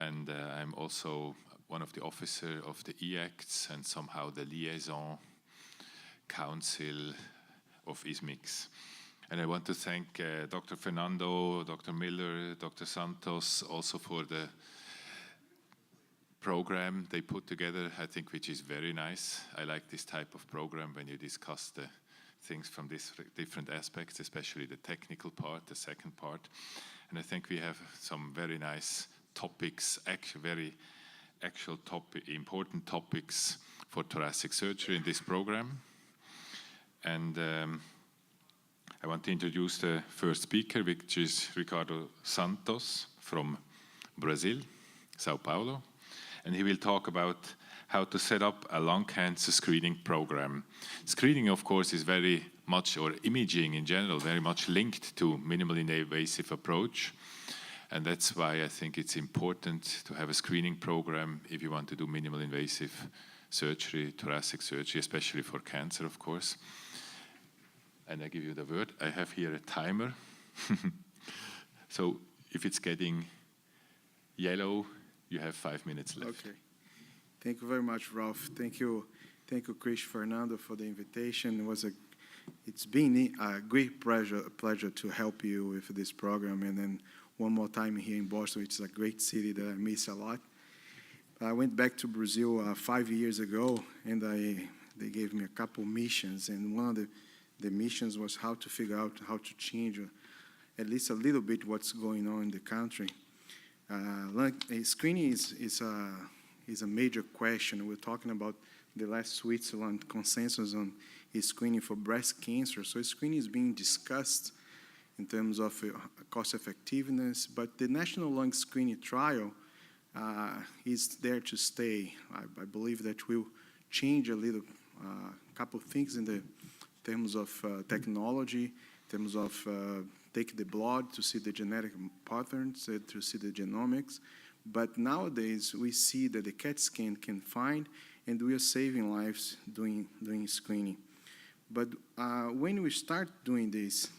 and I'm also one of the officers of the ISMICS and somehow the liaison council of ISMICS. And I want to thank Dr. Fernando, Dr. Miller, Dr. Santos also for the program they put together, I think, which is very nice. I like this type of program when you discuss the things from these different aspects, especially the technical part, the second part. And I think we have some very nice topics, very actual important topics for thoracic surgery in this program. And I want to introduce the first speaker, which is Ricardo Santos from Brazil, Sao Paulo. And he will talk about how to set up a lung cancer screening program. Screening, of course, is very much, or imaging in general, very much linked to minimally invasive approach. And that's why I think it's important to have a screening program if you want to do minimal invasive surgery, thoracic surgery, especially for cancer, of course. And I give you the word. I have here a timer. So if it's getting yellow, you have 5 minutes left. Okay. Thank you very much, Ralph. Thank you, Chris, Fernando, for the invitation. It's been a great pleasure to help you with this program. And then one more time here in Boston, which is a great city that I miss a lot. I went back to Brazil 5 years ago, and they gave me a couple missions. And one of the missions was how to figure out how to change at least a little bit what's going on in the country. Screening is a major question. We're talking about the last Switzerland consensus on screening for breast cancer. So screening is being discussed in terms of cost effectiveness, but the National Lung Screening Trial is there to stay. I believe that will change a little, couple of things in the terms of technology, in terms of take the blood to see the genetic patterns, to see the genomics. But nowadays, we see that the CAT scan can find, and we are saving lives doing screening. But when we start doing this,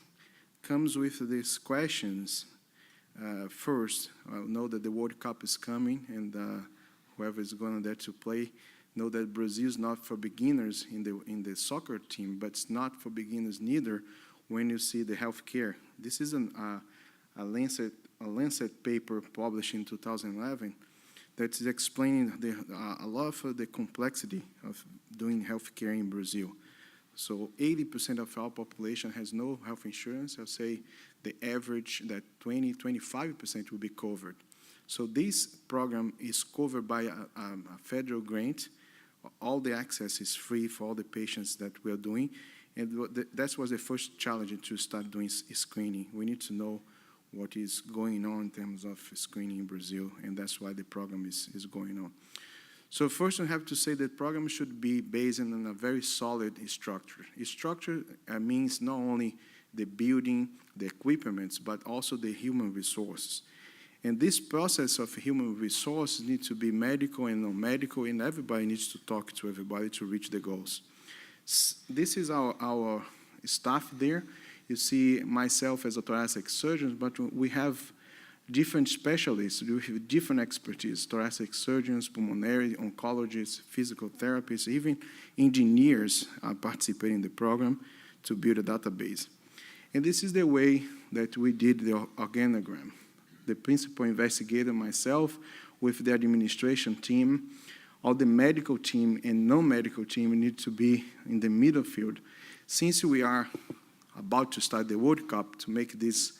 comes with these questions. First, know that the World Cup is coming, and whoever is going there to play, know that Brazil is not for beginners in the soccer team, but it's not for beginners neither when you see the healthcare. This is a Lancet paper published in 2011 that is explaining a lot of the complexity of doing healthcare in Brazil. So 80% of our population has no health insurance. I'll say the average that 25% will be covered. So this program is covered by a federal grant. All the access is free for all the patients that we are doing. And that was the first challenge to start doing screening. We need to know what is going on in terms of screening in Brazil, and that's why the program is going on. So first, I have to say that program should be based on a very solid structure. Structure means not only the building, the equipments, but also the human resources. And this process of human resources needs to be medical and non-medical, and everybody needs to talk to everybody to reach the goals. This is our staff there. You see myself as a thoracic surgeon, but we have different specialists with different expertise: thoracic surgeons, pulmonary, oncologists, physical therapists, even engineers are participating in the program to build a database. And this is the way that we did the organogram. The principal investigator, myself, with the administration team, all the medical team and non-medical team need to be in the middle field. Since we are about to start the World Cup, to make this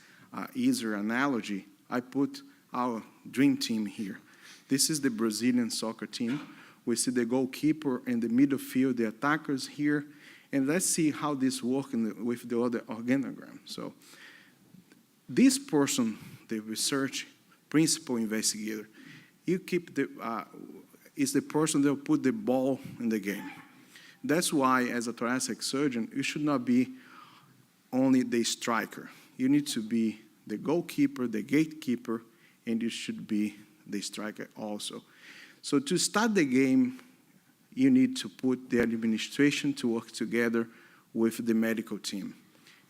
easier analogy, I put our dream team here. This is the Brazilian soccer team. We see the goalkeeper in the middle field, the attackers here, and let's see how this works with the other organogram. So this person, the research principal investigator, you keep is the person that will put the ball in the game. That's why, as a thoracic surgeon, you should not be only the striker. You need to be the goalkeeper, the gatekeeper, and you should be the striker also. So to start the game, you need to put the administration to work together with the medical team.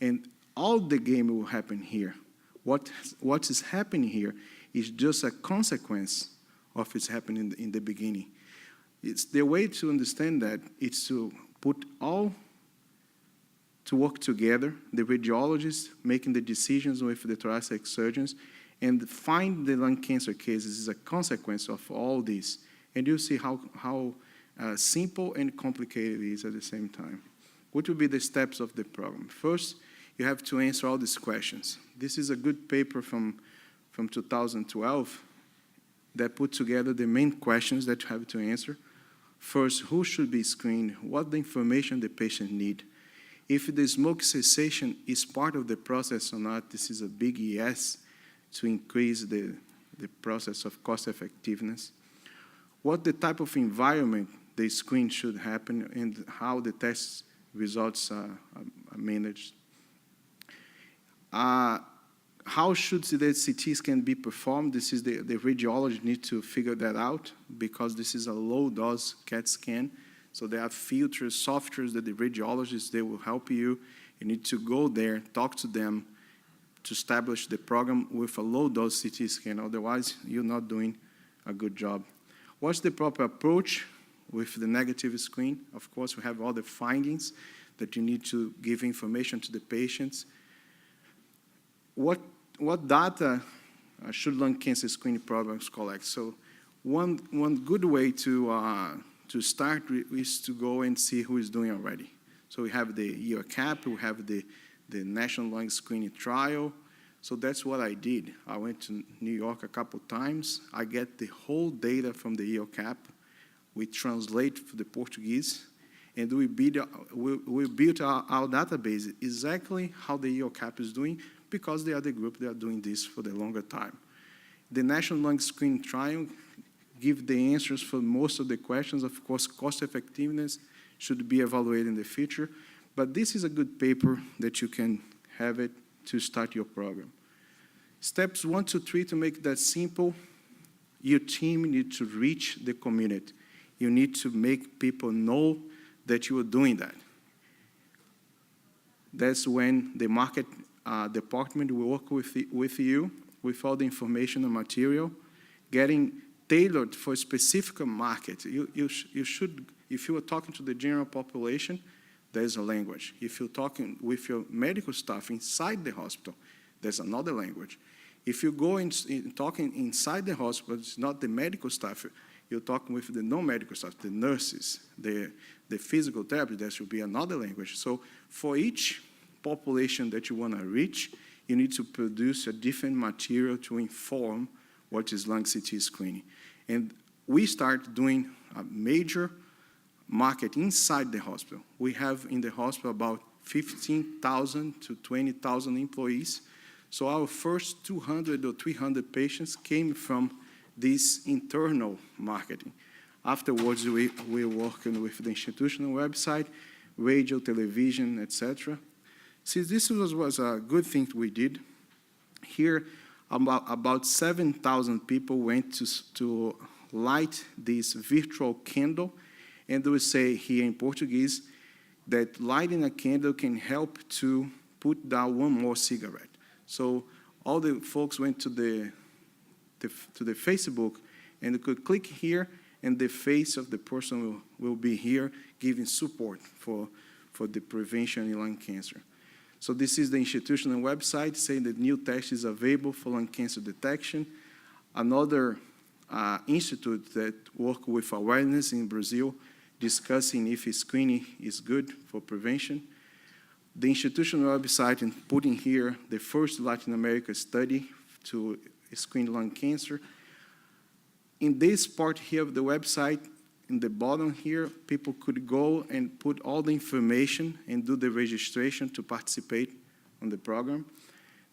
And all the game will happen here. What is happening here is just a consequence of it's happening in the beginning. It's the way to understand that is to put all to work together, the radiologists making the decisions with the thoracic surgeons, and find the lung cancer cases as a consequence of all this. And you'll see how simple and complicated it is at the same time. What will be the steps of the program? First, you have to answer all these questions. This is a good paper from 2012 that put together the main questions that you have to answer. First, who should be screened? What the information the patient need? If the smoke cessation is part of the process or not, this is a big yes to increase the process of cost effectiveness. What the type of environment the screen should happen and how the test results are managed. How should the CT scan be performed? This is the radiologist need to figure that out because this is a low-dose CAT scan. So there are filters, softwares that the radiologists, they will help you. You need to go there, talk to them to establish the program with a low-dose CT scan. Otherwise, you're not doing a good job. What's the proper approach with the negative screen? Of course, we have all the findings that you need to give information to the patients. What data should lung cancer screening programs collect? So one good way to start is to go and see who is doing already. So we have the EOCAP, we have the National Lung Screening Trial. So that's what I did. I went to New York a couple times. I get the whole data from the EOCAP. We translate for the Portuguese, and we built our database exactly how the EOCAP is doing because they are the group that are doing this for the longer time. The National Lung Screening Trial give the answers for most of the questions. Of course, cost effectiveness should be evaluated in the future, but this is a good paper that you can have it to start your program. Steps 1 to 3 to make that simple, your team needs to reach the community. You need to make people know that you are doing that. That's when the market department will work with you with all the information and material, getting tailored for a specific market. You should, if you are talking to the general population, there's a language. If you're talking with your medical staff inside the hospital, there's another language. If you go in talking inside the hospital, it's not the medical staff, you're talking with the non-medical staff, the nurses, the physical therapy, there should be another language. So for each population that you want to reach, you need to produce a different material to inform what is lung CT screening. And we start doing a major market inside the hospital. We have in the hospital about 15,000 to 20,000 employees. So our first 200 or 300 patients came from this internal marketing. Afterwards, we're working with the institutional website, radio, television, etc. See, this was a good thing we did. Here, about 7,000 people went to light this virtual candle, and we say here in Portuguese that lighting a candle can help to put down one more cigarette. So all the folks went to the Facebook, and you could click here, and the face of the person will be here giving support for the prevention in lung cancer. So this is the institutional website saying that new test is available for lung cancer detection. Another institute that work with awareness in Brazil, discussing if screening is good for prevention. The institutional website and putting here the first Latin America study to screen lung cancer. In this part here of the website, in the bottom here, people could go and put all the information and do the registration to participate on the program.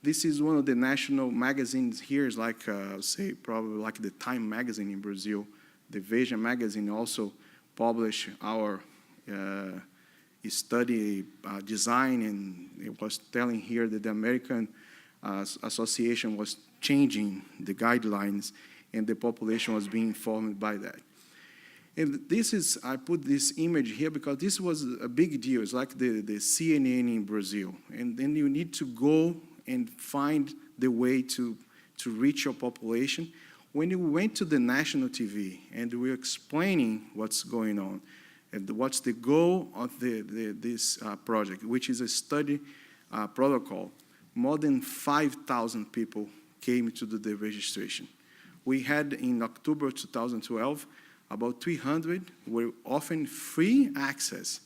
This is one of the national magazines here, is like, say, probably like the Time magazine in Brazil. The Veja magazine also published our study design, and it was telling here that the American Association was changing the guidelines, and the population was being informed by that. And this is, I put this image here because this was a big deal. It's like the CNN in Brazil. And then you need to go and find the way to reach your population. When we went to the national TV and we were explaining what's going on and what's the goal of this project, which is a study protocol, more than 5,000 people came to do the registration. We had in October 2012, about 300 were often free access.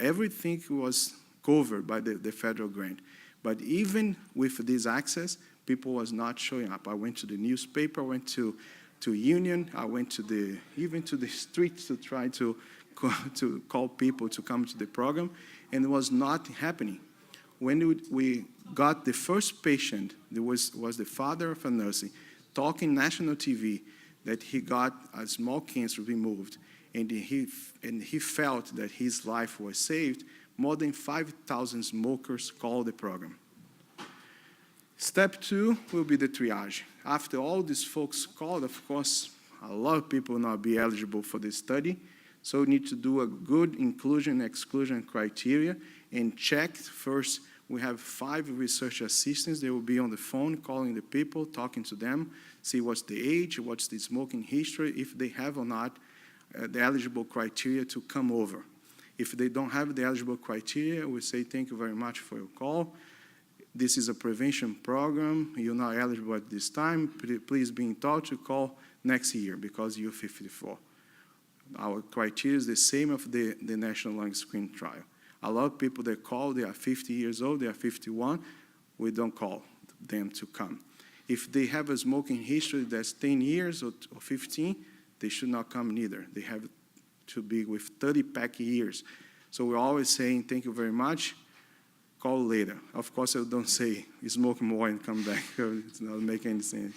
Everything was covered by the federal grant. But even with this access, people was not showing up. I went to the newspaper, I went to Union, I went to even to the streets to try to call people to come to the program, and it was not happening. When we got the first patient, there was the father of a nursing, talking national TV that he got a small cancer removed, and he felt that his life was saved. More than 5,000 smokers called the program. Step 2 will be the triage. After all these folks called, of course, a lot of people will not be eligible for this study, so we need to do a good inclusion and exclusion criteria and check first. We have 5 research assistants. They will be on the phone calling the people, talking to them, see what's the age, what's the smoking history, if they have or not the eligible criteria to come over. If they don't have the eligible criteria, we say thank you very much for your call. This is a prevention program. You're not eligible at this time. Please be in touch to call next year because you're 54. Our criteria is the same of the National Lung Screen Trial. A lot of people that call, they are 50 years old, they are 51. We don't call them to come. If they have a smoking history that's 10 years or 15, they should not come neither. They have to be with 30-pack years. So we're always saying, thank you very much, call later. Of course, I don't say, smoke more and come back. It's not making any sense.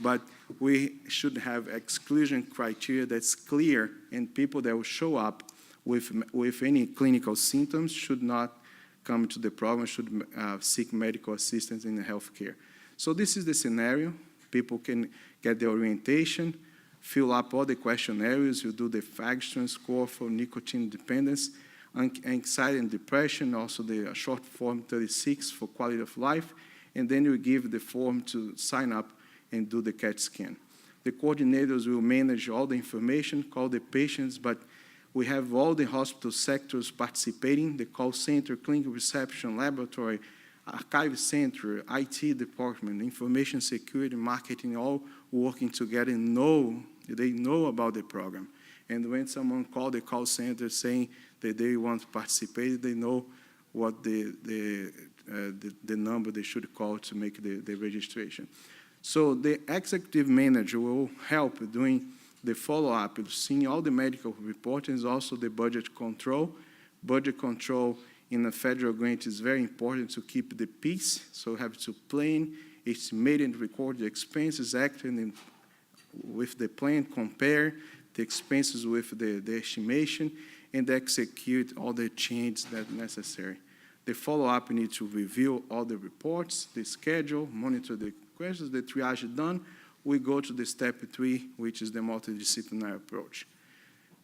But we should have exclusion criteria that's clear, and people that will show up with any clinical symptoms should not come to the program, should seek medical assistance in the healthcare. So this is the scenario. People can get the orientation, fill up all the questionnaires, you do the Fagston score for nicotine dependence, anxiety and depression, also the short form 36 for quality of life, and then you give the form to sign up and do the CAT scan. The coordinators will manage all the information, call the patients, but we have all the hospital sectors participating, the call center, clinical reception, laboratory, archive center, IT department, information security, marketing, all working together and they know about the program. And when someone calls the call center saying that they want to participate, they know what the number they should call to make the registration. So the executive manager will help doing the follow-up, seeing all the medical reports, and also the budget control. Budget control in a federal grant is very important to keep the peace, so we have to plan, estimate, and record the expenses, acting with the plan, compare the expenses with the estimation, and execute all the changes that are necessary. The follow-up, we need to review all the reports, the schedule, monitor the questions, the triage is done. We go to the step 3, which is the multidisciplinary approach.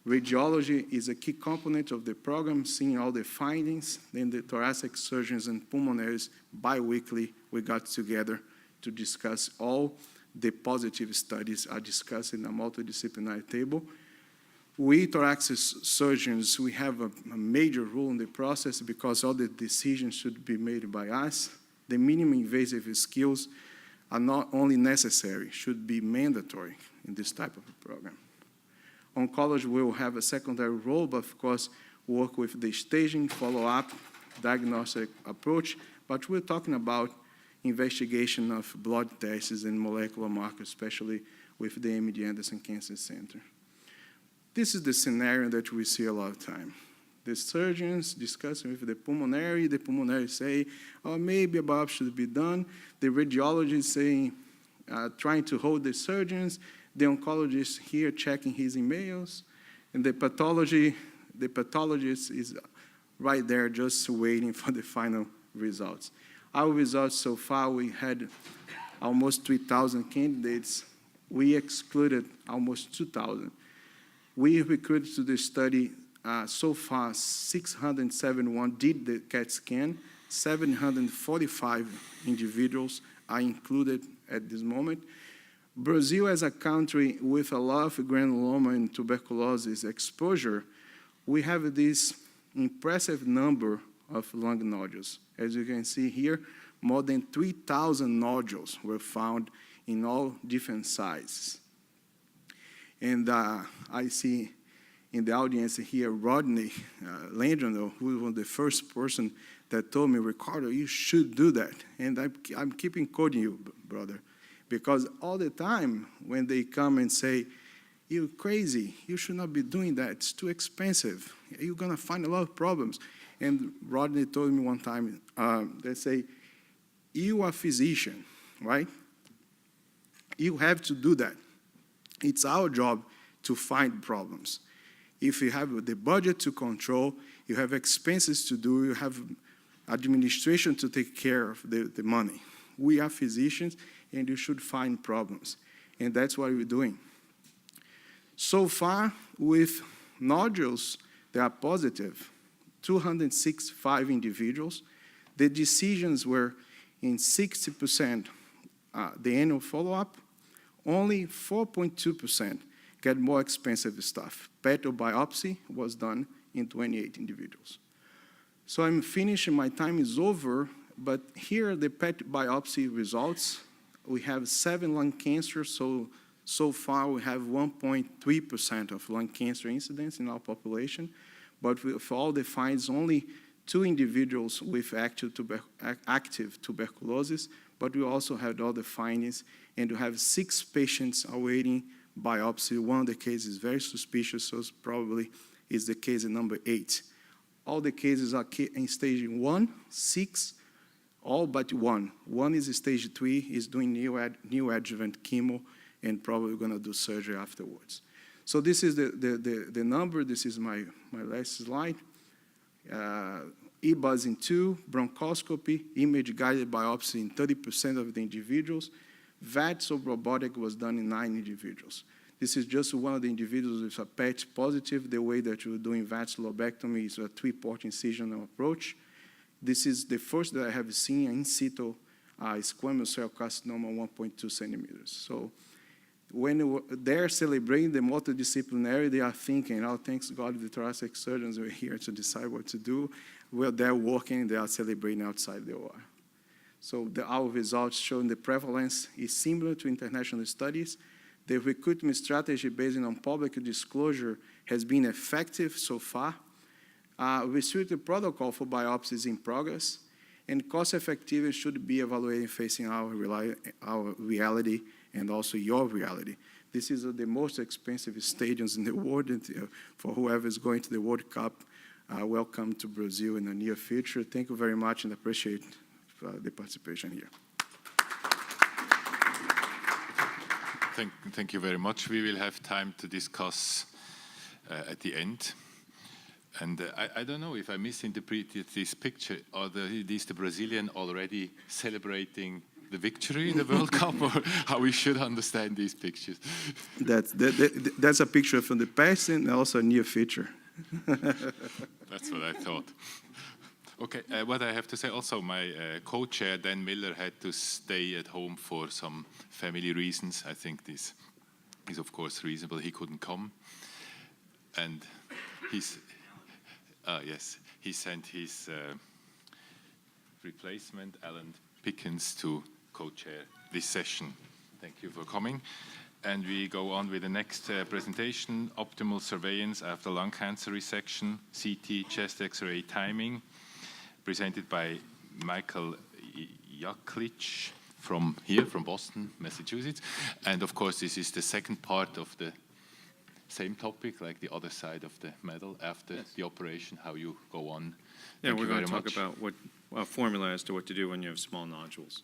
Radiology is a key component of the program, seeing all the findings. Then the thoracic surgeons and pulmonaries, bi-weekly, we got together to discuss all the positive studies are discussed in a multidisciplinary table. We thoracic surgeons, we have a major role in the process because all the decisions should be made by us. The minimum invasive skills are not only necessary, should be mandatory in this type of a program. Oncology will have a secondary role, but of course, work with the staging, follow-up, diagnostic approach, but we're talking about investigation of blood tests and molecular markers, especially with the MD Anderson Cancer Center. This is the scenario that we see a lot of time. The surgeons discussing with the pulmonary say, oh, maybe a biopsy should be done. The radiologist saying, trying to hold the surgeons. The oncologist here checking his emails. And the pathologist is right there just waiting for the final results. Our results so far, we had almost 3,000 candidates. We excluded almost 2,000. We recruited to the study so far, 671 did the CAT scan. 745 individuals are included at this moment. Brazil, as a country with a lot of granuloma and tuberculosis exposure, we have this impressive number of lung nodules. As you can see here, more than 3,000 nodules were found in all different sizes. And I see in the audience here, Rodney Landron, who was the first person that told me, Ricardo, you should do that. And I'm keeping quoting you, brother, because all the time when they come and say, you're crazy, you should not be doing that, it's too expensive, you're going to find a lot of problems. And Rodney told me one time, they say, you are a physician, right? You have to do that. It's our job to find problems. If you have the budget to control, you have expenses to do, you have administration to take care of the money. We are physicians, and you should find problems. And that's what we're doing. So far, with nodules that are positive, 265 individuals, the decisions were in 60% the annual follow-up, only 4.2% get more expensive stuff. PET biopsy was done in 28 individuals. So I'm finishing, my time is over, but here are the PET biopsy results. We have 7 lung cancers, so far we have 1.3% of lung cancer incidence in our population, but for all the finds, only 2 individuals with active tuberculosis, but we also had all the findings, and we have 6 patients awaiting biopsy. One of the cases is very suspicious, so it probably is the case number 8. All the cases are in stage 1, 6, all but 1. 1 is stage 3, is doing neoadjuvant chemo, and probably going to do surgery afterwards. So this is the number. This is my last slide. EBUS in 2, bronchoscopy, image-guided biopsy in 30% of the individuals. VATS or robotic was done in 9 individuals. This is just one of the individuals with a PET positive. The way that you're doing VATS lobectomy is a 3-port incisional approach. This is the first that I have seen in situ squamous cell carcinoma 1.2 centimeters. So when they're celebrating the multidisciplinary, they are thinking, oh, thanks God the thoracic surgeons were here to decide what to do. Well, they're working, they are celebrating outside the OR. So our results showing the prevalence is similar to international studies. The recruitment strategy based on public disclosure has been effective so far. Restricted protocol for biopsies in progress, and cost effectiveness should be evaluated facing our reality and also your reality. This is the most expensive stadiums in the world, and for whoever is going to the World Cup, welcome to Brazil in the near future. Thank you very much, and appreciate the participation here. Thank you very much. We will have time to discuss at the end. And I don't know if I misinterpreted this picture. Are these the Brazilian already celebrating the victory in the World Cup, or how we should understand these pictures? That's a picture from the past and also a near future. That's what I thought. Okay, what I have to say also, my co-chair, Dan Miller, had to stay at home for some family reasons. I think this is, of course, reasonable. He couldn't come. And he sent his replacement, Alan Pickens, to co-chair this session. Thank you for coming. And we go on with the next presentation, optimal surveillance after lung cancer resection, CT chest X-ray timing, presented by Michael Jaklic from Boston, Massachusetts. And of course, this is the second part of the same topic, like the other side of the medal after the operation, how you go on. Yeah, we're going to talk about what formula as to what to do when you have small nodules.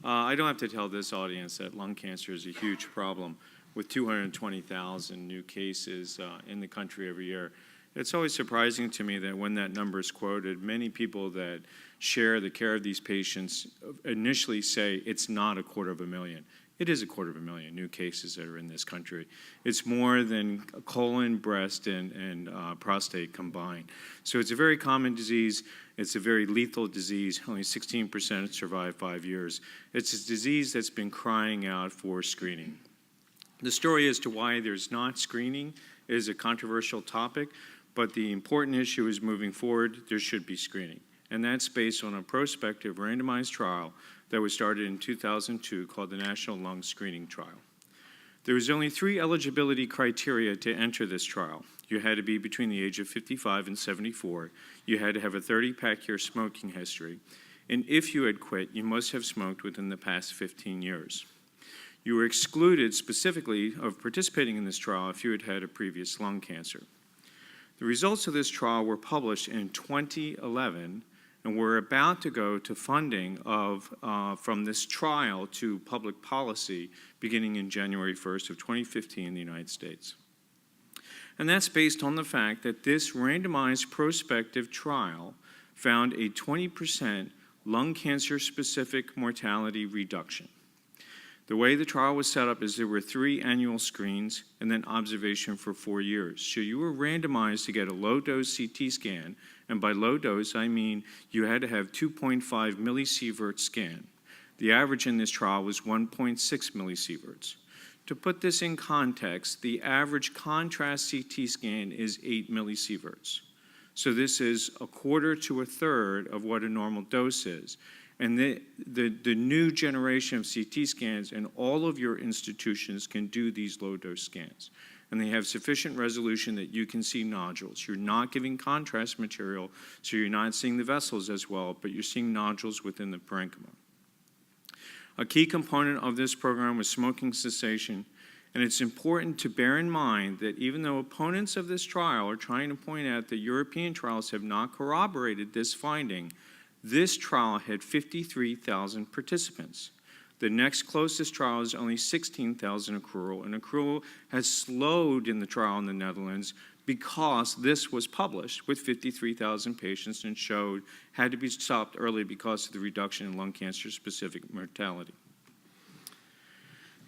I don't have to tell this audience that lung cancer is a huge problem with 220,000 new cases in the country every year. It's always surprising to me that when that number is quoted, many people that share the care of these patients initially say it's not 250,000. It is 250,000 new cases that are in this country. It's more than colon, breast, and prostate combined. So it's a very common disease. It's a very lethal disease. Only 16% survive 5 years. It's a disease that's been crying out for screening. The story as to why there's not screening is a controversial topic, but the important issue is moving forward, there should be screening. And that's based on a prospective randomized trial that was started in 2002 called the National Lung Screening Trial. There was only 3 eligibility criteria to enter this trial. You had to be between the age of 55 and 74. You had to have a 30-pack year smoking history. And if you had quit, you must have smoked within the past 15 years. You were excluded specifically of participating in this trial if you had had a previous lung cancer. The results of this trial were published in 2011, and we're about to go to funding from this trial to public policy beginning in January 1st of 2015 in the United States. And that's based on the fact that this randomized prospective trial found a 20% lung cancer-specific mortality reduction. The way the trial was set up is there were 3 annual screens and then observation for 4 years. So you were randomized to get a low-dose CT scan, and by low dose, I mean you had to have 2.5 millisieverts scan. The average in this trial was 1.6 millisieverts. To put this in context, the average contrast CT scan is 8 millisieverts. So this is a quarter to a third of what a normal dose is. And the new generation of CT scans and all of your institutions can do these low-dose scans. And they have sufficient resolution that you can see nodules. You're not giving contrast material, so you're not seeing the vessels as well, but you're seeing nodules within the parenchyma. A key component of this program was smoking cessation, and it's important to bear in mind that even though opponents of this trial are trying to point out that European trials have not corroborated this finding, this trial had 53,000 participants. The next closest trial is only 16,000 accrual, and accrual has slowed in the trial in the Netherlands because this was published with 53,000 patients and showed had to be stopped early because of the reduction in lung cancer-specific mortality.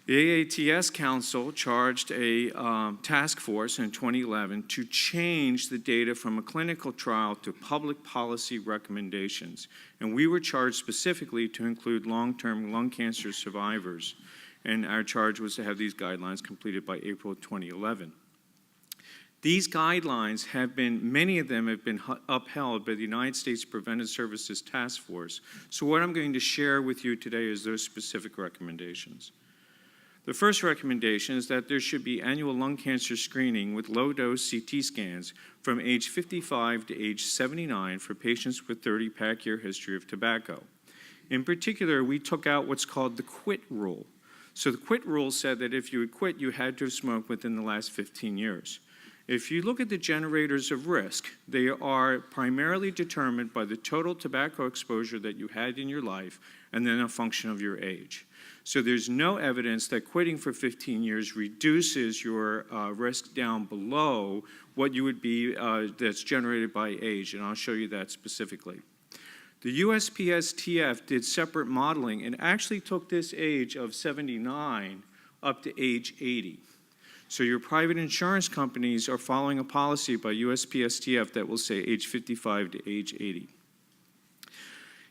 The AATS Council charged a task force in 2011 to change the data from a clinical trial to public policy recommendations. And we were charged specifically to include long-term lung cancer survivors. And our charge was to have these guidelines completed by April 2011. These guidelines have been, many of them have been upheld by the United States Preventive Services Task Force. So what I'm going to share with you today is those specific recommendations. The first recommendation is that there should be annual lung cancer screening with low-dose CT scans from age 55 to age 79 for patients with 30-pack year history of tobacco. In particular, we took out what's called the quit rule. So the quit rule said that if you had quit, you had to have smoked within the last 15 years. If you look at the generators of risk, they are primarily determined by the total tobacco exposure that you had in your life and then a function of your age. So there's no evidence that quitting for 15 years reduces your risk down below what you would be that's generated by age, and I'll show you that specifically. The USPSTF did separate modeling and actually took this age of 79 up to age 80. So your private insurance companies are following a policy by USPSTF that will say age 55 to age 80.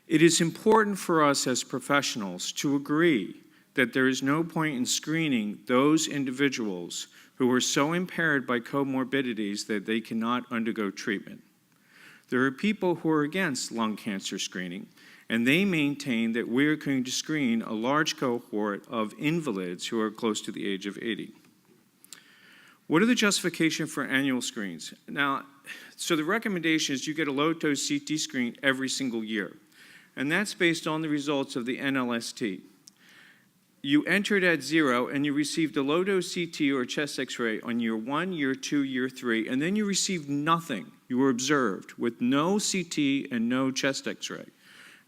It is important for us as professionals to agree that there is no point in screening those individuals who are so impaired by comorbidities that they cannot undergo treatment. There are people who are against lung cancer screening, and they maintain that we're going to screen a large cohort of invalids who are close to the age of 80. What are the justification for annual screens? Now, so the recommendation is you get a low-dose CT screen every single year, and that's based on the results of the NLST. You entered at 0 and you received a low-dose CT or chest x-ray on year 1, year 2, year 3, and then you received nothing. You were observed with no CT and no chest x-ray.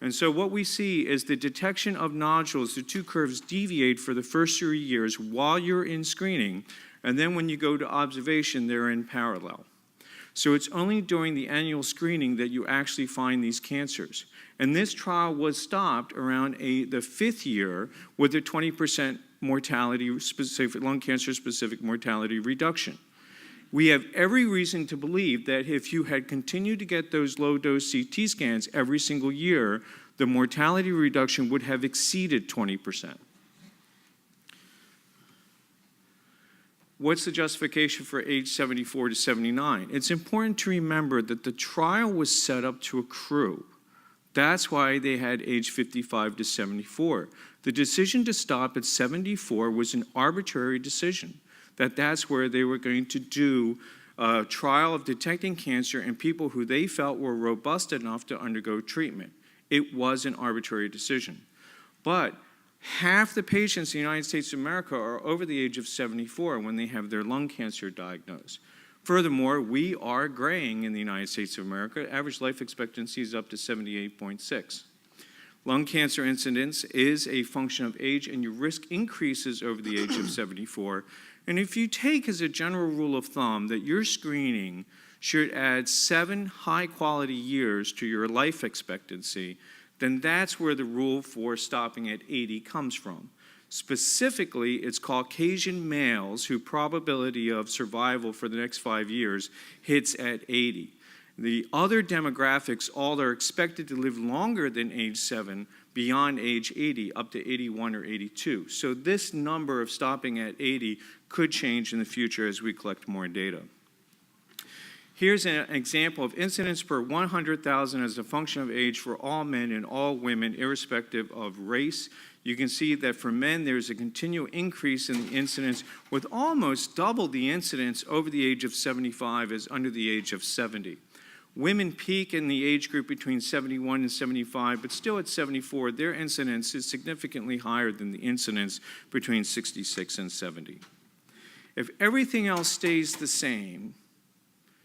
And so what we see is the detection of nodules, the two curves deviate for the first 3 years while you're in screening, and then when you go to observation, they're in parallel. So it's only during the annual screening that you actually find these cancers. And this trial was stopped around the 5th year with a 20% mortality-specific, lung cancer-specific mortality reduction. We have every reason to believe that if you had continued to get those low-dose CT scans every single year, the mortality reduction would have exceeded 20%. What's the justification for age 74 to 79? It's important to remember that the trial was set up to accrue. That's why they had age 55 to 74. The decision to stop at 74 was an arbitrary decision, that's where they were going to do a trial of detecting cancer in people who they felt were robust enough to undergo treatment. It was an arbitrary decision. But half the patients in the United States of America are over the age of 74 when they have their lung cancer diagnosed. Furthermore, we are graying in the United States of America. Average life expectancy is up to 78.6. Lung cancer incidence is a function of age, and your risk increases over the age of 74. And if you take as a general rule of thumb that your screening should add 7 high-quality years to your life expectancy, then that's where the rule for stopping at 80 comes from. Specifically, it's Caucasian males whose probability of survival for the next 5 years hits at 80. The other demographics all are expected to live longer than age 7, beyond age 80, up to 81 or 82. So this number of stopping at 80 could change in the future as we collect more data. Here's an example of incidence per 100,000 as a function of age for all men and all women, irrespective of race. You can see that for men, there's a continual increase in the incidence, with almost double the incidence over the age of 75 as under the age of 70. Women peak in the age group between 71 and 75, but still at 74, their incidence is significantly higher than the incidence between 66 and 70. If everything else stays the same,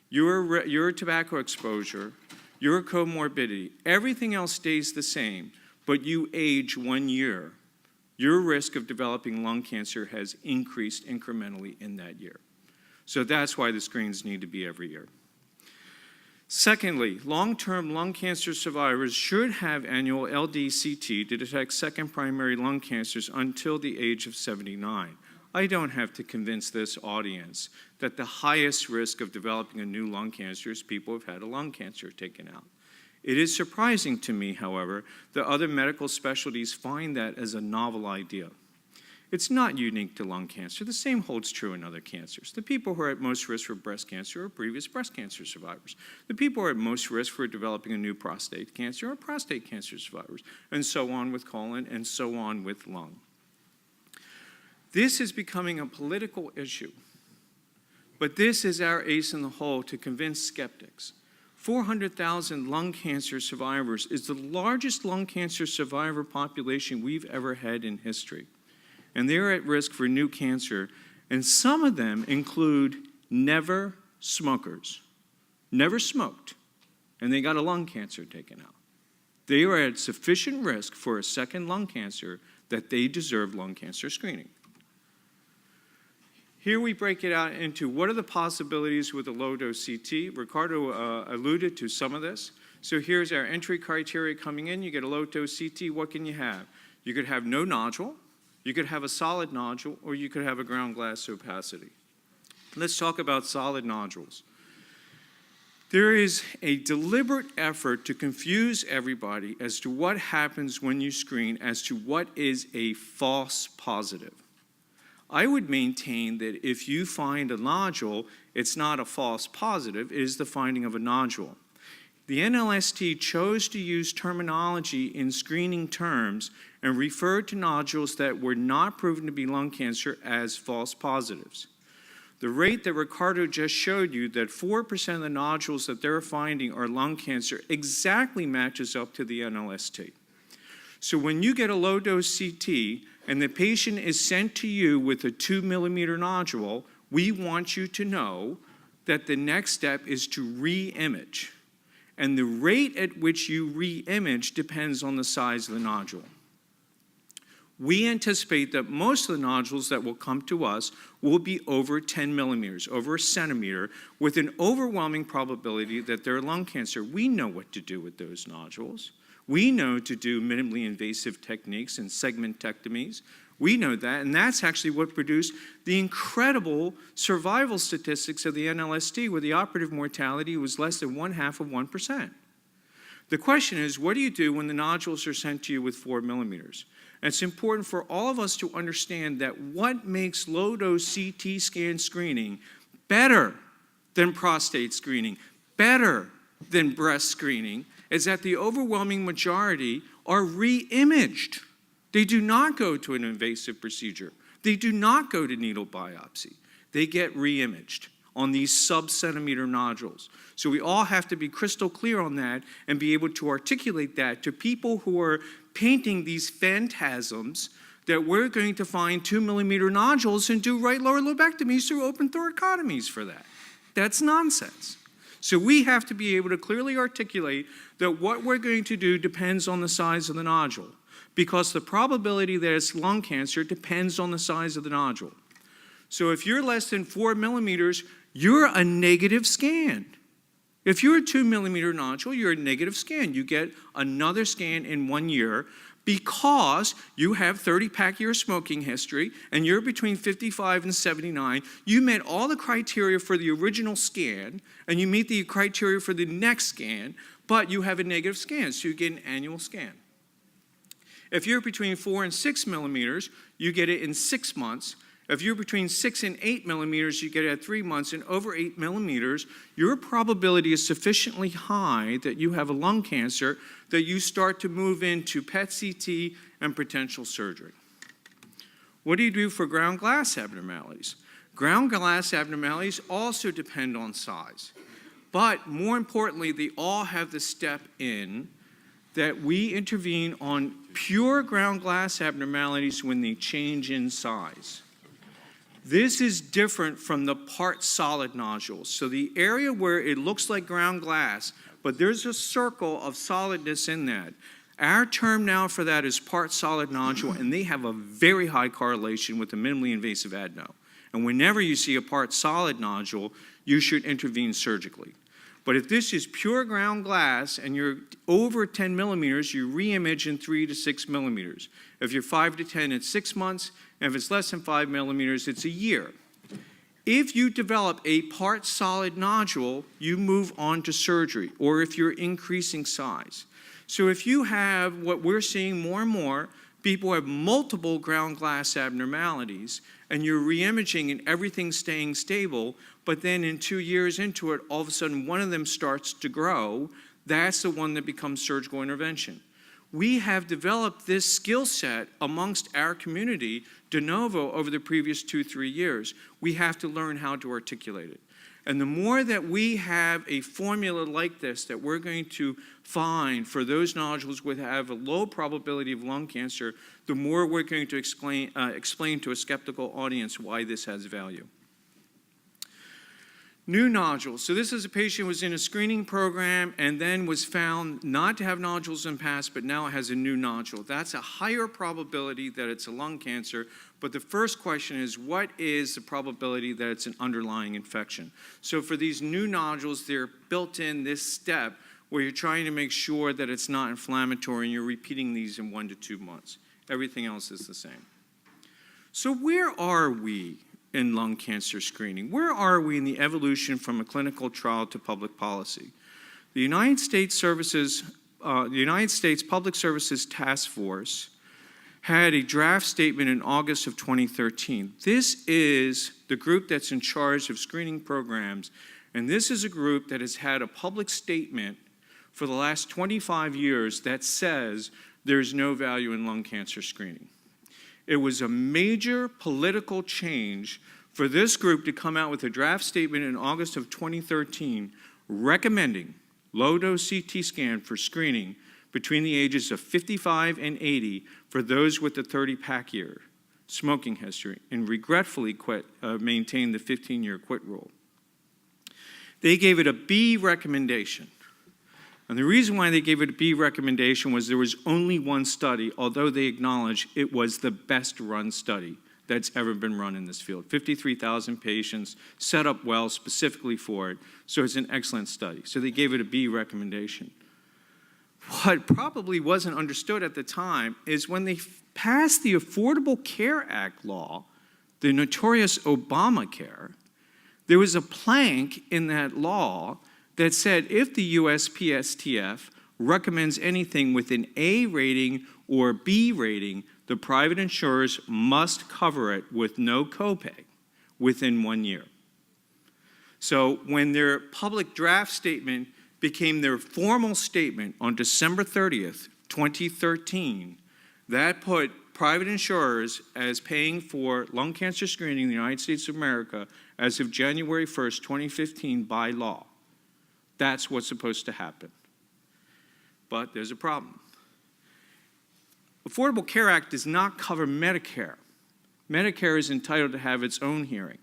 your tobacco exposure, your comorbidity, everything else stays the same, but you age 1 year, your risk of developing lung cancer has increased incrementally in that year. So that's why the screens need to be every year. Secondly, long-term lung cancer survivors should have annual LDCT to detect second primary lung cancers until the age of 79. I don't have to convince this audience that the highest risk of developing a new lung cancer is people who've had a lung cancer taken out. It is surprising to me, however, that other medical specialties find that as a novel idea. It's not unique to lung cancer. The same holds true in other cancers. The people who are at most risk for breast cancer are previous breast cancer survivors. The people who are at most risk for developing a new prostate cancer are prostate cancer survivors, and so on with colon, and so on with lung. This is becoming a political issue, but this is our ace in the hole to convince skeptics. 400,000 lung cancer survivors is the largest lung cancer survivor population we've ever had in history. And they're at risk for new cancer, and some of them include never smokers. Never smoked, and they got a lung cancer taken out. They are at sufficient risk for a second lung cancer that they deserve lung cancer screening. Here we break it out into what are the possibilities with a low-dose CT. Ricardo alluded to some of this. So here's our entry criteria coming in. You get a low-dose CT, what can you have? You could have no nodule, you could have a solid nodule, or you could have a ground glass opacity. Let's talk about solid nodules. There is a deliberate effort to confuse everybody as to what happens when you screen as to what is a false positive. I would maintain that if you find a nodule, it's not a false positive, it is the finding of a nodule. The NLST chose to use terminology in screening terms and referred to nodules that were not proven to be lung cancer as false positives. The rate that Ricardo just showed you, that 4% of the nodules that they're finding are lung cancer, exactly matches up to the NLST. So when you get a low-dose CT and the patient is sent to you with a 2-millimeter nodule, we want you to know that the next step is to re-image. And the rate at which you re-image depends on the size of the nodule. We anticipate that most of the nodules that will come to us will be over 10 millimeters, over a centimeter, with an overwhelming probability that they're lung cancer. We know what to do with those nodules. We know to do minimally invasive techniques and segmentectomies. We know that, and that's actually what produced the incredible survival statistics of the NLST, where the operative mortality was less than 0.5%. The question is, what do you do when the nodules are sent to you with 4 millimeters? And it's important for all of us to understand that what makes low-dose CT scan screening better than prostate screening, better than breast screening, is that the overwhelming majority are re-imaged. They do not go to an invasive procedure. They do not go to needle biopsy. They get re-imaged on these sub-centimeter nodules. So we all have to be crystal clear on that and be able to articulate that to people who are painting these phantasms that we're going to find 2-millimeter nodules and do right lower lobectomies through open thoracotomies for that. That's nonsense. So we have to be able to clearly articulate that what we're going to do depends on the size of the nodule, because the probability that it's lung cancer depends on the size of the nodule. So if you're less than 4 millimeters, you're a negative scan. If you're a 2-millimeter nodule, you're a negative scan. You get another scan in 1 year because you have 30-pack year smoking history and you're between 55 and 79. You met all the criteria for the original scan and you meet the criteria for the next scan, but you have a negative scan, so you get an annual scan. If you're between 4 and 6 millimeters, you get it in 6 months. If you're between 6 and 8 millimeters, you get it at 3 months, and over 8 millimeters, your probability is sufficiently high that you have a lung cancer that you start to move into PET-CT and potential surgery. What do you do for ground glass abnormalities? Ground glass abnormalities also depend on size. But more importantly, they all have the step in that we intervene on pure ground glass abnormalities when they change in size. This is different from the part solid nodules. So the area where it looks like ground glass, but there's a circle of solidness in that. Our term now for that is part solid nodule, and they have a very high correlation with the minimally invasive adeno. And whenever you see a part solid nodule, you should intervene surgically. But if this is pure ground glass and you're over 10 millimeters, you re-image in 3 to 6 millimeters. If you're 5 to 10, it's 6 months. And if it's less than 5 millimeters, it's a year. If you develop a part solid nodule, you move on to surgery, or if you're increasing size. So if you have what we're seeing more and more, people have multiple ground glass abnormalities, and you're re-imaging and everything's staying stable, but then in 2 years into it, all of a sudden one of them starts to grow, that's the one that becomes surgical intervention. We have developed this skill set amongst our community de novo over the previous 2-3 years. We have to learn how to articulate it. And the more that we have a formula like this that we're going to find for those nodules that have a low probability of lung cancer, the more we're going to explain to a skeptical audience why this has value. New nodules. So this is a patient who was in a screening program and then was found not to have nodules in the past, but now has a new nodule. That's a higher probability that it's a lung cancer, but the first question is, what is the probability that it's an underlying infection? So for these new nodules, they're built in this step where you're trying to make sure that it's not inflammatory and you're repeating these in 1 to 2 months. Everything else is the same. So where are we in lung cancer screening? Where are we in the evolution from a clinical trial to public policy? The United States Public Services Task Force had a draft statement in August of 2013. This is the group that's in charge of screening programs, and this is a group that has had a public statement for the last 25 years that says there's no value in lung cancer screening. It was a major political change for this group to come out with a draft statement in August of 2013 recommending low-dose CT scan for screening between the ages of 55 and 80 for those with a 30-pack year smoking history, and regretfully maintained the 15-year quit rule. They gave it a B recommendation. And the reason why they gave it a B recommendation was there was only one study, although they acknowledge it was the best run study that's ever been run in this field. 53,000 patients, set up well specifically for it, so it's an excellent study. So they gave it a B recommendation. What probably wasn't understood at the time is when they passed the Affordable Care Act law, the notorious Obamacare, there was a plank in that law that said if the USPSTF recommends anything with an A rating or B rating, the private insurers must cover it with no copay within 1 year. So when their public draft statement became their formal statement on December 30th, 2013, that put private insurers as paying for lung cancer screening in the United States of America as of January 1st, 2015 by law. That's what's supposed to happen. But there's a problem. Affordable Care Act does not cover Medicare. Medicare is entitled to have its own hearing.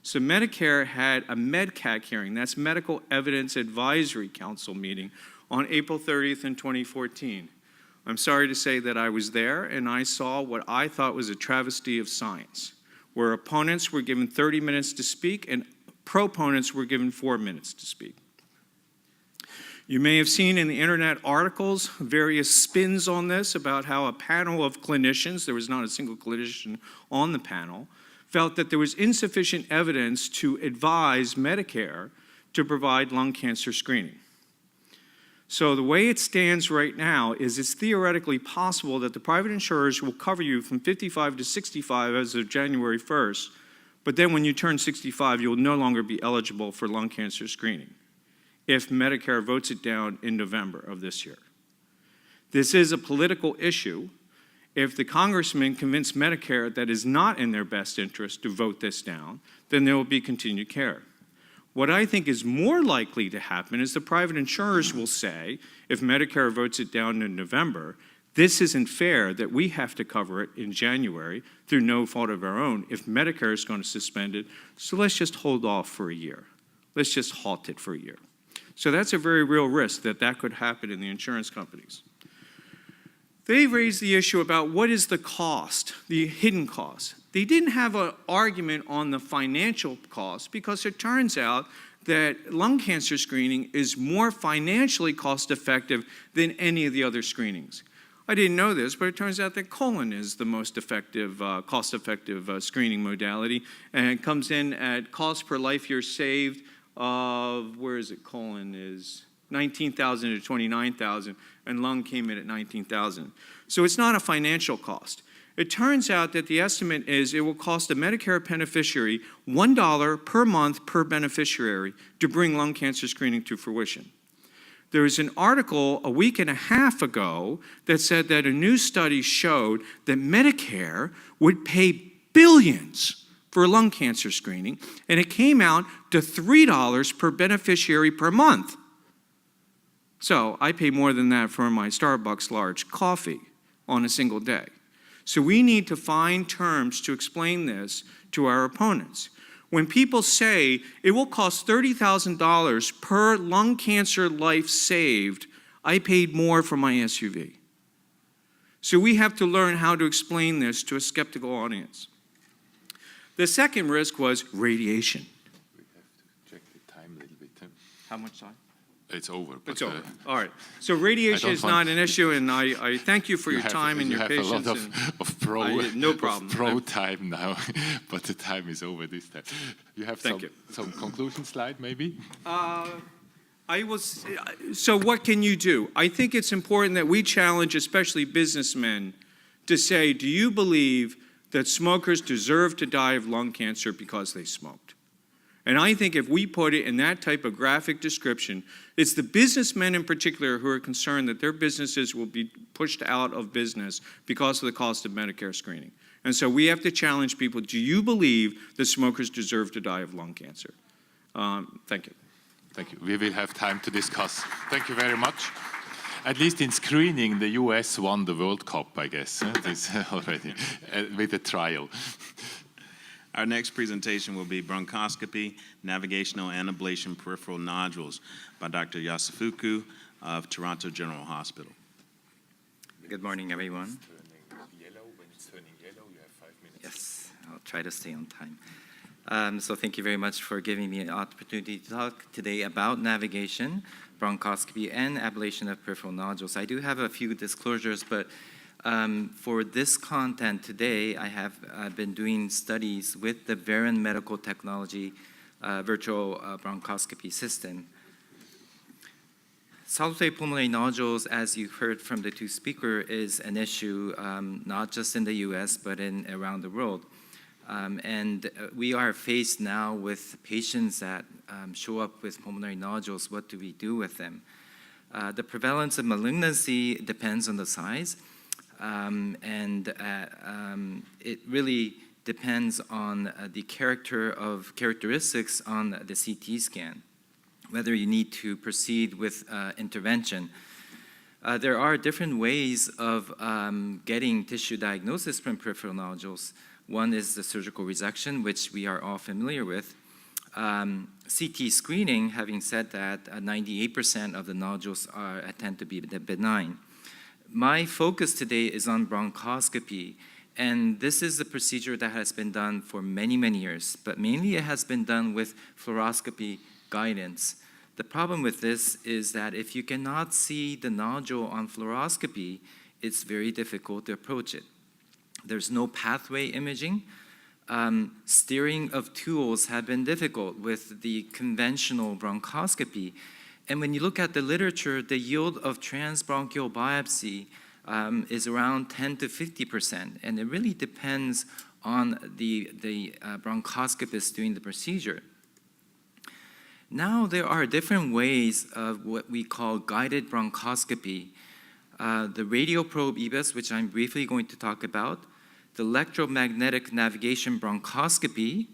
So Medicare had a MedCAC hearing, that's Medical Evidence Advisory Council meeting, on April 30th in 2014. I'm sorry to say that I was there and I saw what I thought was a travesty of science, where opponents were given 30 minutes to speak and proponents were given 4 minutes to speak. You may have seen in the internet articles various spins on this about how a panel of clinicians, there was not a single clinician on the panel, felt that there was insufficient evidence to advise Medicare to provide lung cancer screening. So the way it stands right now is it's theoretically possible that the private insurers will cover you from 55 to 65 as of January 1st, but then when you turn 65, you'll no longer be eligible for lung cancer screening if Medicare votes it down in November of this year. This is a political issue. If the congressmen convince Medicare that is not in their best interest to vote this down, then there will be continued care. What I think is more likely to happen is the private insurers will say, if Medicare votes it down in November, this isn't fair that we have to cover it in January through no fault of our own if Medicare is going to suspend it, so let's just hold off for a year. Let's just halt it for a year. So that's a very real risk that that could happen in the insurance companies. They raised the issue about what is the cost, the hidden cost. They didn't have an argument on the financial cost because it turns out that lung cancer screening is more financially cost effective than any of the other screenings. I didn't know this, but it turns out that colon is the most effective, cost-effective screening modality, and it comes in at cost per life year saved of, where is it, colon is 19,000 to 29,000, and lung came in at 19,000. So it's not a financial cost. It turns out that the estimate is it will cost a Medicare beneficiary $1 per month per beneficiary to bring lung cancer screening to fruition. There was an article a week and a half ago that said that a new study showed that Medicare would pay billions for lung cancer screening, and it came out to $3 per beneficiary per month. So I pay more than that for my Starbucks large coffee on a single day. So we need to find terms to explain this to our opponents. When people say it will cost $30,000 per lung cancer life saved, I paid more for my SUV. So we have to learn how to explain this to a skeptical audience. The second risk was radiation. We have to check the time a little bit. How much time? It's over. But, It's over. All right. So radiation is not an issue, and I thank you for your time and your patience. You have a lot of pro, no problem. Pro time now, but the time is over this time. You have some conclusion slide, maybe? So what can you do? I think it's important that we challenge especially businessmen to say, do you believe that smokers deserve to die of lung cancer because they smoked? And I think if we put it in that type of graphic description, it's the businessmen in particular who are concerned that their businesses will be pushed out of business because of the cost of Medicare screening. And so we have to challenge people, do you believe that smokers deserve to die of lung cancer? Thank you. Thank you. We will have time to discuss. Thank you very much. At least in screening, the US won the World Cup, I guess, this already, with a trial. Our next presentation will be Bronchoscopy, Navigational and Ablation Peripheral Nodules by Dr. Yasufuku of Toronto General Hospital. Good morning, everyone. Yellow. When it's turning yellow, you have 5 minutes. Yes, I'll try to stay on time. So thank you very much for giving me an opportunity to talk today about navigation, bronchoscopy, and ablation of peripheral nodules. I do have a few disclosures, but for this content today, I've been doing studies with the Veran Medical Technology virtual bronchoscopy system. Solitary pulmonary nodules, as you heard from the two speakers, is an issue not just in the US, but around the world. We are faced now with patients that show up with pulmonary nodules. What do we do with them? The prevalence of malignancy depends on the size, it really depends on the characteristics on the CT scan, whether you need to proceed with intervention. There are different ways of getting tissue diagnosis from peripheral nodules. One is the surgical resection, which we are all familiar with. CT screening, having said that, 98% of the nodules tend to be benign. My focus today is on bronchoscopy, and this is a procedure that has been done for many, many years, but mainly it has been done with fluoroscopy guidance. The problem with this is that if you cannot see the nodule on fluoroscopy, it's very difficult to approach it. There's no pathway imaging. Steering of tools have been difficult with the conventional bronchoscopy. And when you look at the literature, the yield of transbronchial biopsy is around 10 to 50%. And it really depends on the bronchoscopist doing the procedure. Now there are different ways of what we call guided bronchoscopy. The radioprobe EBUS, which I'm briefly going to talk about, the electromagnetic navigation bronchoscopy,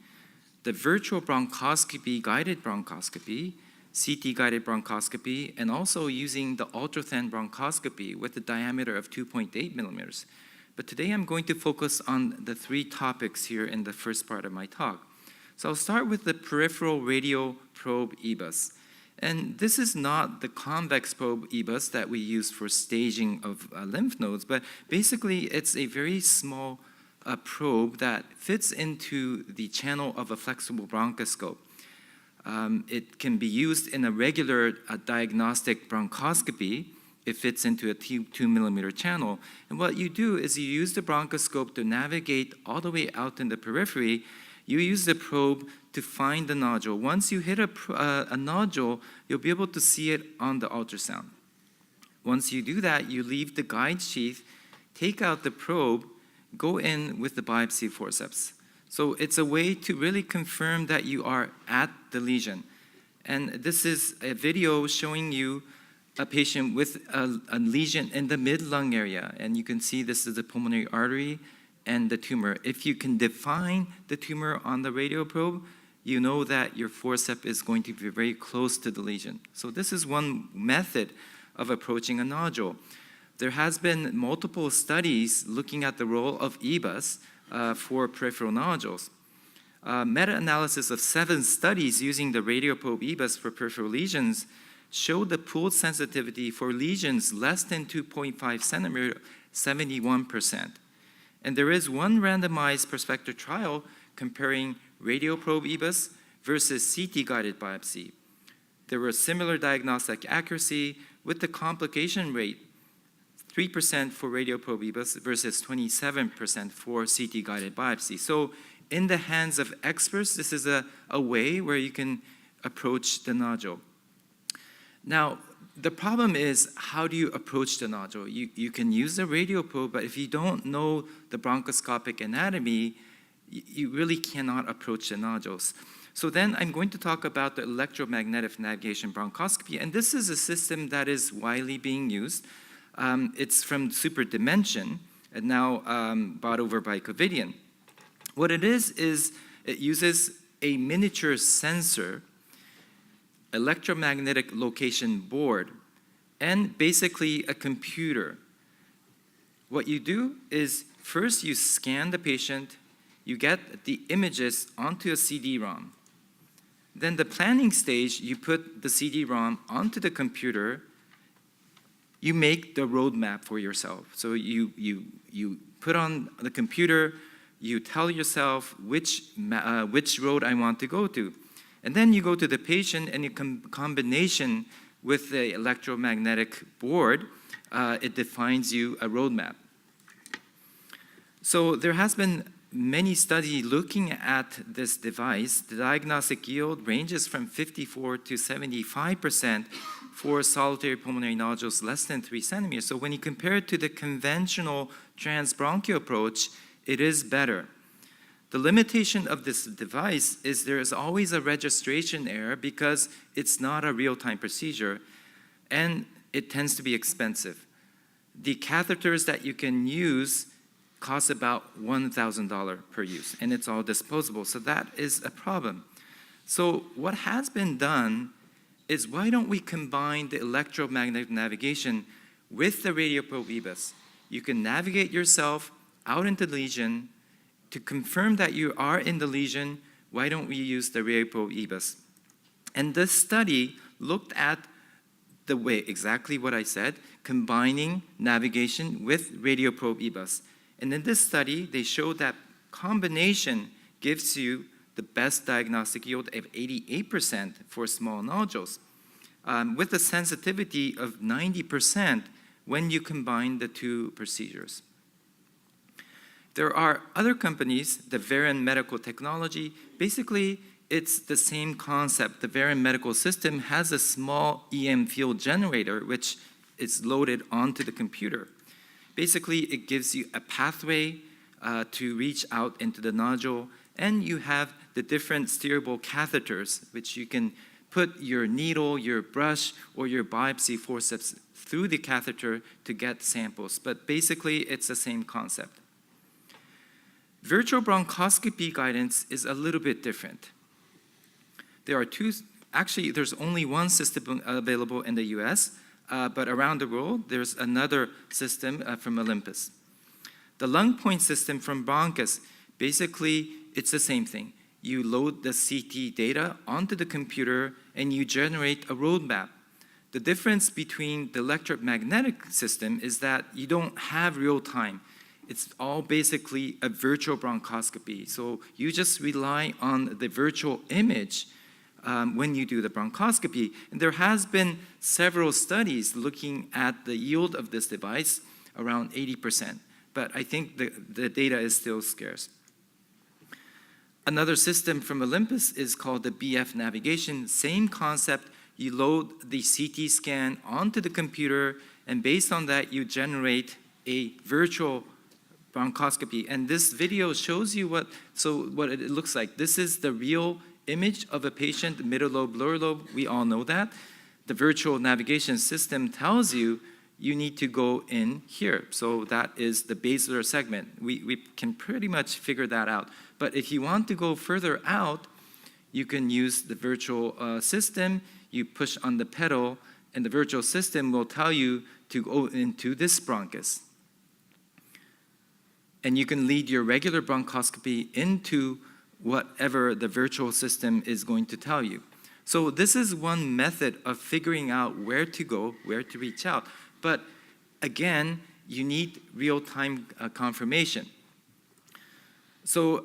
the virtual bronchoscopy, guided bronchoscopy, CT guided bronchoscopy, and also using the ultrathin bronchoscopy with a diameter of 2.8 millimeters. But today I'm going to focus on the three topics here in the first part of my talk. So I'll start with the peripheral radioprobe EBUS. And this is not the convex probe EBUS that we use for staging of lymph nodes, but basically it's a very small probe that fits into the channel of a flexible bronchoscope. It can be used in a regular diagnostic bronchoscopy. It fits into a 2 millimeter channel. And what you do is you use the bronchoscope to navigate all the way out in the periphery. You use the probe to find the nodule. Once you hit a nodule, you'll be able to see it on the ultrasound. Once you do that, you leave the guide sheath, take out the probe, go in with the biopsy forceps. So it's a way to really confirm that you are at the lesion. And this is a video showing you a patient with a lesion in the mid-lung area. And you can see this is the pulmonary artery and the tumor. If you can define the tumor on the radioprobe, you know that your forceps is going to be very close to the lesion. So this is one method of approaching a nodule. There has been multiple studies looking at the role of EBUS for peripheral nodules. Meta-analysis of 7 studies using the radioprobe EBUS for peripheral lesions showed the pooled sensitivity for lesions less than 2.5 centimeter, 71%. And there is one randomized prospective trial comparing radioprobe EBUS versus CT-guided biopsy. There was similar diagnostic accuracy with the complication rate, 3% for radioprobe EBUS versus 27% for CT-guided biopsy. So in the hands of experts, this is a way where you can approach the nodule. Now, the problem is, how do you approach the nodule? You can use the radioprobe, but if you don't know the bronchoscopic anatomy, you really cannot approach the nodules. So then I'm going to talk about the electromagnetic navigation bronchoscopy, and this is a system that is widely being used. It's from Super Dimension, and now bought over by Covidien. What it is it uses a miniature sensor, electromagnetic location board, and basically a computer. What you do is first you scan the patient, you get the images onto a CD-ROM. Then the planning stage, you put the CD-ROM onto the computer, you make the roadmap for yourself. So you put on the computer, you tell yourself which road I want to go to. And then you go to the patient, and in combination with the electromagnetic board, it defines you a roadmap. So there has been many studies looking at this device. The diagnostic yield ranges from 54 to 75% for solitary pulmonary nodules less than 3 centimeters. So when you compare it to the conventional transbronchial approach, it is better. The limitation of this device is there is always a registration error because it's not a real-time procedure, and it tends to be expensive. The catheters that you can use cost about $1,000 per use, and it's all disposable, so that is a problem. So what has been done is, why don't we combine the electromagnetic navigation with the radioprobe EBUS? You can navigate yourself out into the lesion. To confirm that you are in the lesion, why don't we use the radioprobe EBUS? And this study looked at the way, exactly what I said, combining navigation with radioprobe EBUS. And in this study, they showed that combination gives you the best diagnostic yield of 88% for small nodules, with a sensitivity of 90% when you combine the two procedures. There are other companies, the Varian Medical Technology. Basically, it's the same concept. The Varian Medical System has a small EM field generator, which is loaded onto the computer. Basically, it gives you a pathway to reach out into the nodule, and you have the different steerable catheters, which you can put your needle, your brush, or your biopsy forceps through the catheter to get samples. But basically, it's the same concept. Virtual bronchoscopy guidance is a little bit different. There are actually there's only one system available in the US, but around the world, there's another system from Olympus. The lung point system from Bronchus, basically, it's the same thing. You load the CT data onto the computer and you generate a roadmap. The difference between the electromagnetic system is that you don't have real time. It's all basically a virtual bronchoscopy. So you just rely on the virtual image when you do the bronchoscopy. And there has been several studies looking at the yield of this device, around 80%. But I think the data is still scarce. Another system from Olympus is called the BF navigation. Same concept. You load the CT scan onto the computer, and based on that, you generate a virtual bronchoscopy. And this video shows you what it looks like. This is the real image of a patient, middle lobe, lower lobe. We all know that. The virtual navigation system tells you you need to go in here. So that is the basilar segment. We can pretty much figure that out. But if you want to go further out, you can use the virtual system. You push on the pedal, and the virtual system will tell you to go into this bronchus. And you can lead your regular bronchoscopy into whatever the virtual system is going to tell you. So this is one method of figuring out where to go, where to reach out. But again, you need real-time confirmation. So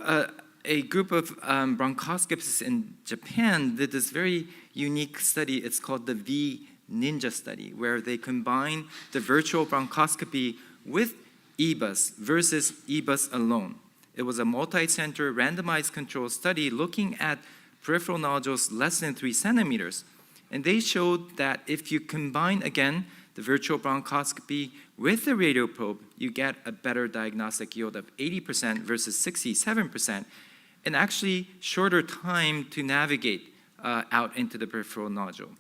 a group of bronchoscopists in Japan did this very unique study. It's called the V-Ninja study, where they combine the virtual bronchoscopy with EBUS versus EBUS alone. It was a multi-center randomized control study looking at peripheral nodules less than 3 centimeters. And they showed that if you combine, again, the virtual bronchoscopy with the radioprobe, you get a better diagnostic yield of 80% versus 67%, and actually shorter time to navigate out into the peripheral nodule.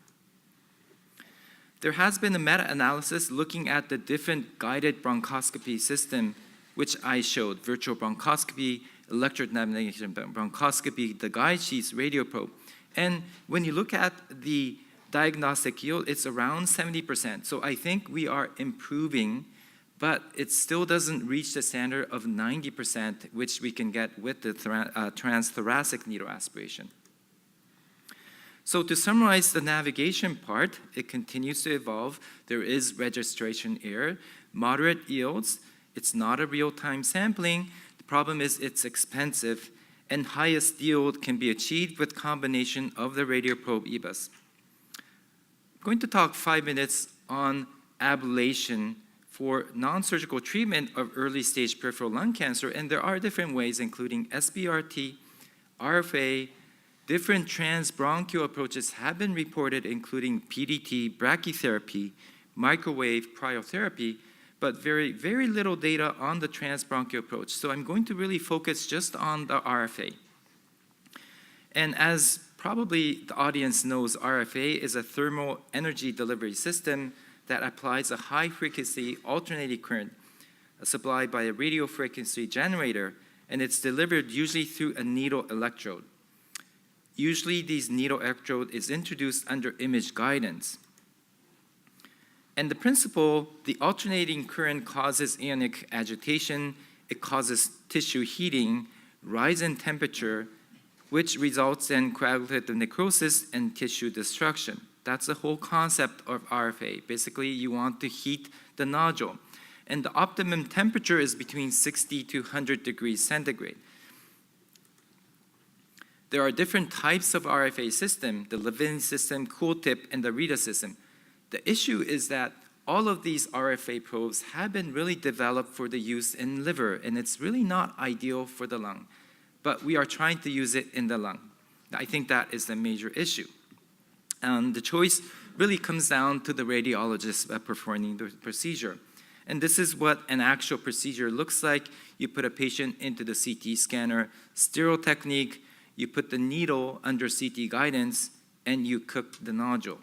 There has been a meta-analysis looking at the different guided bronchoscopy system, which I showed: virtual bronchoscopy, electric navigation bronchoscopy, the guide sheets, radioprobe. And when you look at the diagnostic yield, it's around 70%. So I think we are improving, but it still doesn't reach the standard of 90%, which we can get with the transthoracic needle aspiration. So to summarize the navigation part, it continues to evolve. There is registration error, moderate yields. It's not a real-time sampling. The problem is it's expensive, and highest yield can be achieved with combination of the radioprobe EBUS. I'm going to talk 5 minutes on ablation for non-surgical treatment of early-stage peripheral lung cancer, and there are different ways, including SBRT, RFA, different transbronchial approaches have been reported, including PDT, brachytherapy, microwave cryotherapy, but very, very little data on the transbronchial approach. So I'm going to really focus just on the RFA. And as probably the audience knows, RFA is a thermal energy delivery system that applies a high-frequency alternating current supplied by a radio frequency generator, and it's delivered usually through a needle electrode. Usually, these needle electrode is introduced under image guidance. And the principle, the alternating current causes ionic agitation, it causes tissue heating, rise in temperature, which results in coagulative necrosis and tissue destruction. That's the whole concept of RFA. Basically, you want to heat the nodule. And the optimum temperature is between 60 to 100 degrees centigrade. There are different types of RFA system, the Levin system, CoolTip, and the Rita system. The issue is that all of these RFA probes have been really developed for the use in liver, and it's really not ideal for the lung. But we are trying to use it in the lung. I think that is the major issue. And the choice really comes down to the radiologist performing the procedure. And this is what an actual procedure looks like. You put a patient into the CT scanner, sterile technique, you put the needle under CT guidance, and you cook the nodule.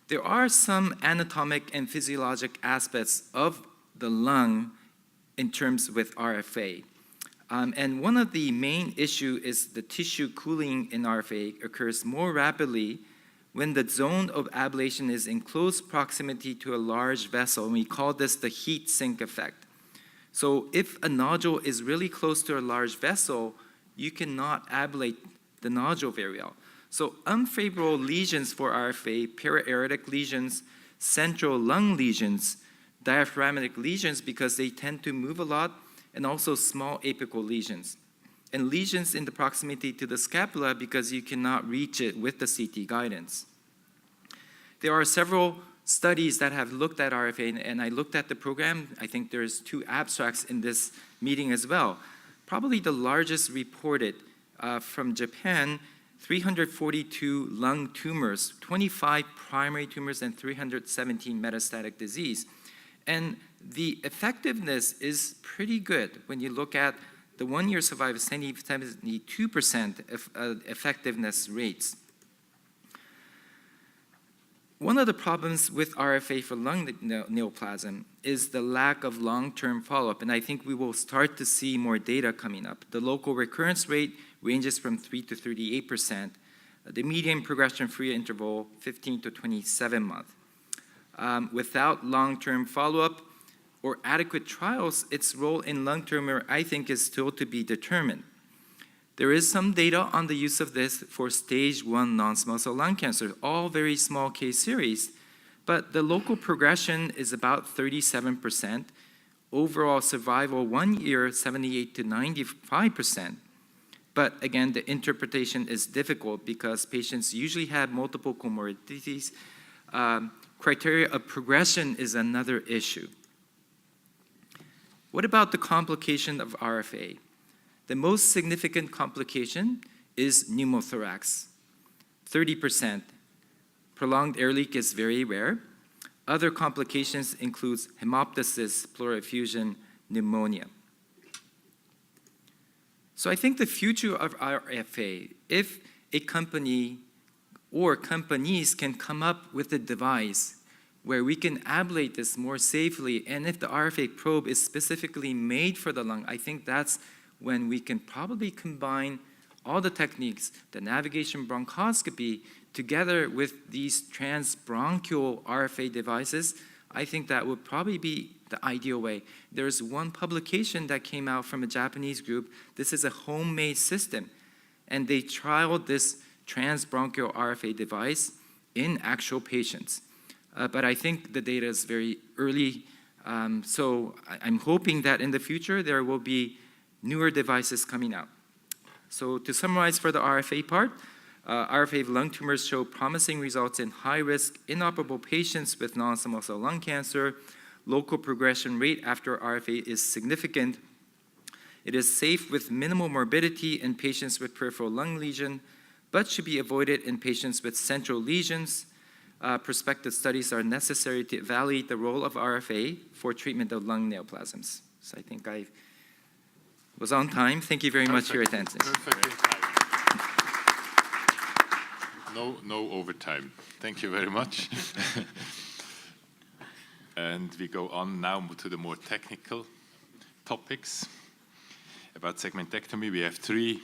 There are some anatomic and physiologic aspects of the lung in terms with RFA. And one of the main issues is the tissue cooling in RFA occurs more rapidly when the zone of ablation is in close proximity to a large vessel, and we call this the heat sink effect. So if a nodule is really close to a large vessel, you cannot ablate the nodule very well. So unfavorable lesions for RFA, para-aortic lesions, central lung lesions, diaphragmatic lesions because they tend to move a lot, and also small apical lesions. And lesions in the proximity to the scapula because you cannot reach it with the CT guidance. There are several studies that have looked at RFA, and I looked at the program. I think there's 2 abstracts in this meeting as well. Probably the largest reported from Japan, 342 lung tumors, 25 primary tumors, and 317 metastatic disease. And the effectiveness is pretty good when you look at the 1-year survival, 72% effectiveness rates. One of the problems with RFA for lung neoplasm is the lack of long-term follow-up, and I think we will start to see more data coming up. The local recurrence rate ranges from 3 to 38%. The median progression-free interval, 15 to 27 months. Without long-term follow-up or adequate trials, its role in lung tumor, I think, is still to be determined. There is some data on the use of this for stage 1 non-small cell lung cancer, all very small case series, but the local progression is about 37%. Overall survival 1 year, 78 to 95%. But again, the interpretation is difficult because patients usually have multiple comorbidities. Criteria of progression is another issue. What about the complication of RFA? The most significant complication is pneumothorax, 30%. Prolonged air leak is very rare. Other complications include hemoptysis, pleural effusion, pneumonia. So I think the future of RFA, if a company or companies can come up with a device where we can ablate this more safely, and if the RFA probe is specifically made for the lung, I think that's when we can probably combine all the techniques, the navigation bronchoscopy, together with these transbronchial RFA devices. I think that would probably be the ideal way. There's one publication that came out from a Japanese group. This is a homemade system, and they trialed this transbronchial RFA device in actual patients. But I think the data is very early, so I'm hoping that in the future there will be newer devices coming out. So to summarize for the RFA part, RFA lung tumors show promising results in high-risk, inoperable patients with non-small cell lung cancer. Local progression rate after RFA is significant. It is safe with minimal morbidity in patients with peripheral lung lesion, but should be avoided in patients with central lesions. Prospective studies are necessary to evaluate the role of RFA for treatment of lung neoplasms. So I think I was on time. Thank you very much for your attention. Perfectly. No overtime. Thank you very much. And we go on now to the more technical topics. About segmentectomy, we have 3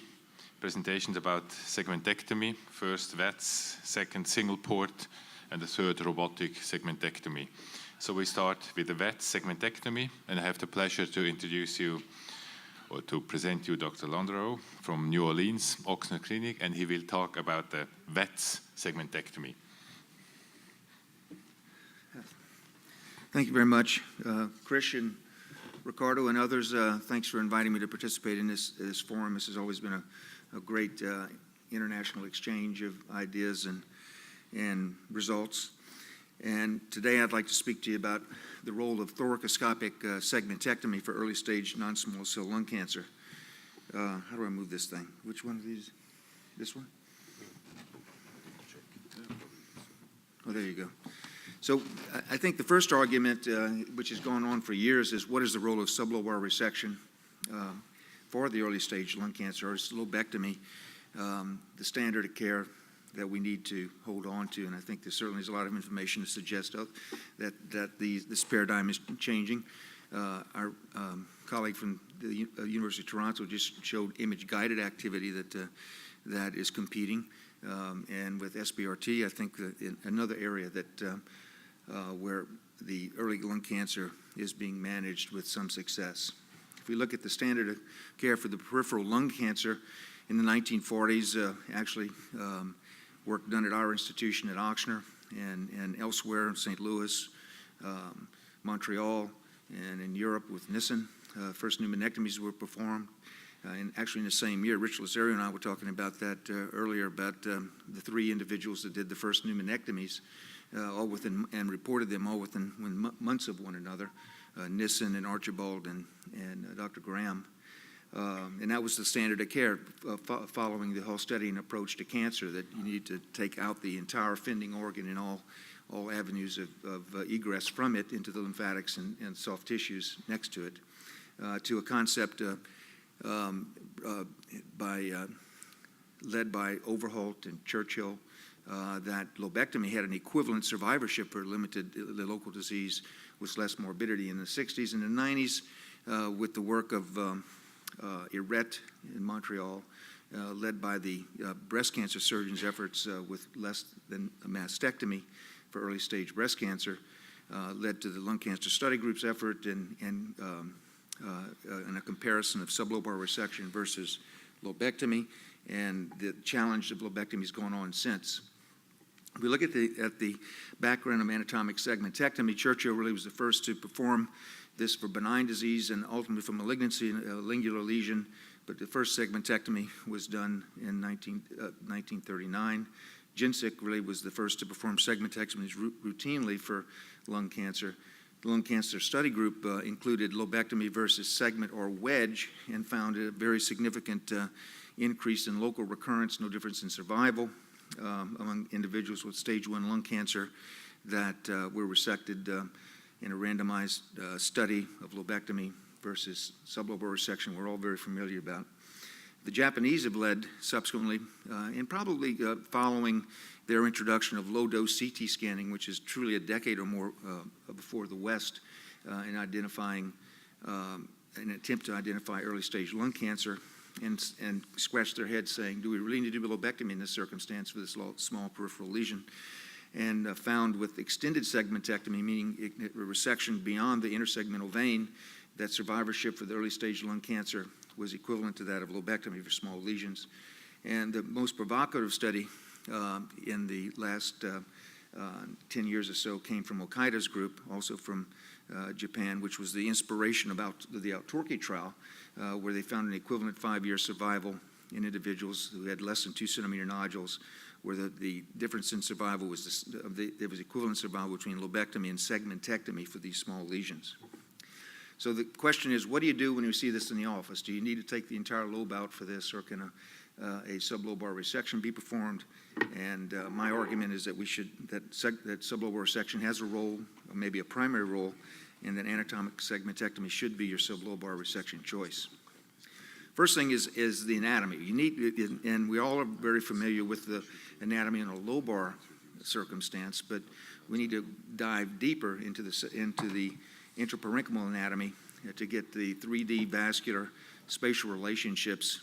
presentations about segmentectomy. First, VETS, second, single port, and the third, robotic segmentectomy. So we start with the VETS segmentectomy, and I have the pleasure to introduce you, or to present you Dr. Landreau from New Orleans, Oxnard Clinic, and he will talk about the VETS segmentectomy. Thank you very much. Christian, Ricardo, and others, thanks for inviting me to participate in this forum. This has always been a great international exchange of ideas and results. And today I'd like to speak to you about the role of thoracoscopic segmentectomy for early stage non-small cell lung cancer. How do I move this thing? Which one of these? This one? Oh, there you go. So I think the first argument, which has gone on for years, is what is the role of sublobar resection for the early stage lung cancer, or is lobectomy the standard of care that we need to hold on to? And I think there certainly is a lot of information to suggest that this paradigm is changing. Our colleague from the University of Toronto just showed image-guided activity that is competing. And with SBRT, I think that in another area that where the early lung cancer is being managed with some success. If we look at the standard of care for the peripheral lung cancer in the 1940s, actually work done at our institution at Oxnard and elsewhere in St. Louis, Montreal, and in Europe with Nissen. First pneumonectomies were performed. And actually in the same year, Rich Lazario and I were talking about that earlier, about the 3 individuals that did the first pneumonectomies, all within, and reported them all within months of one another, Nissen and Archibald and Dr. Graham. And that was the standard of care following the Hallstedian approach to cancer, that you need to take out the entire offending organ and all avenues of egress from it into the lymphatics and soft tissues next to it, to a concept led by Overholt and Churchill, that lobectomy had an equivalent survivorship for the local disease with less morbidity in the 60s and the 90s, with the work of Irette in Montreal, led by the breast cancer surgeons' efforts with less than a mastectomy for early stage breast cancer, led to the lung cancer study group's effort and a comparison of sublobar resection versus lobectomy, and the challenge of lobectomy has gone on since. If we look at the background of anatomic segmentectomy, Churchill really was the first to perform this for benign disease and ultimately for malignancy, a lingular lesion, but the first segmentectomy was done in 1939. Jinsick really was the first to perform segmentectomies routinely for lung cancer. The lung cancer study group included lobectomy versus segment or wedge and found a very significant increase in local recurrence, no difference in survival among individuals with stage 1 lung cancer that were resected in a randomized study of lobectomy versus sublobar resection we're all very familiar about. The Japanese have led subsequently, and probably following their introduction of low-dose CT scanning, which is truly a decade or more before the West, in identifying, an attempt to identify early-stage lung cancer, and scratch their heads saying, do we really need to do lobectomy in this circumstance for this small peripheral lesion? And found with extended segmentectomy, meaning resection beyond the intersegmental vein, that survivorship for the early-stage lung cancer was equivalent to that of lobectomy for small lesions. And the most provocative study in the last 10 years or so came from Okaida's group, also from Japan, which was the inspiration about the Altorki trial, where they found an equivalent 5-year survival in individuals who had less than 2-centimeter nodules, where the difference in survival was there was equivalent survival between lobectomy and segmentectomy for these small lesions. So the question is, what do you do when you see this in the office? Do you need to take the entire lobe out for this, or can a sublobar resection be performed? And my argument is that that sublobar resection has a role, or maybe a primary role, and that anatomic segmentectomy should be your sublobar resection choice. First thing is the anatomy. You need, and we all are very familiar with the anatomy in a lobar circumstance, but we need to dive deeper into the intraparenchymal anatomy to get the 3D vascular spatial relationships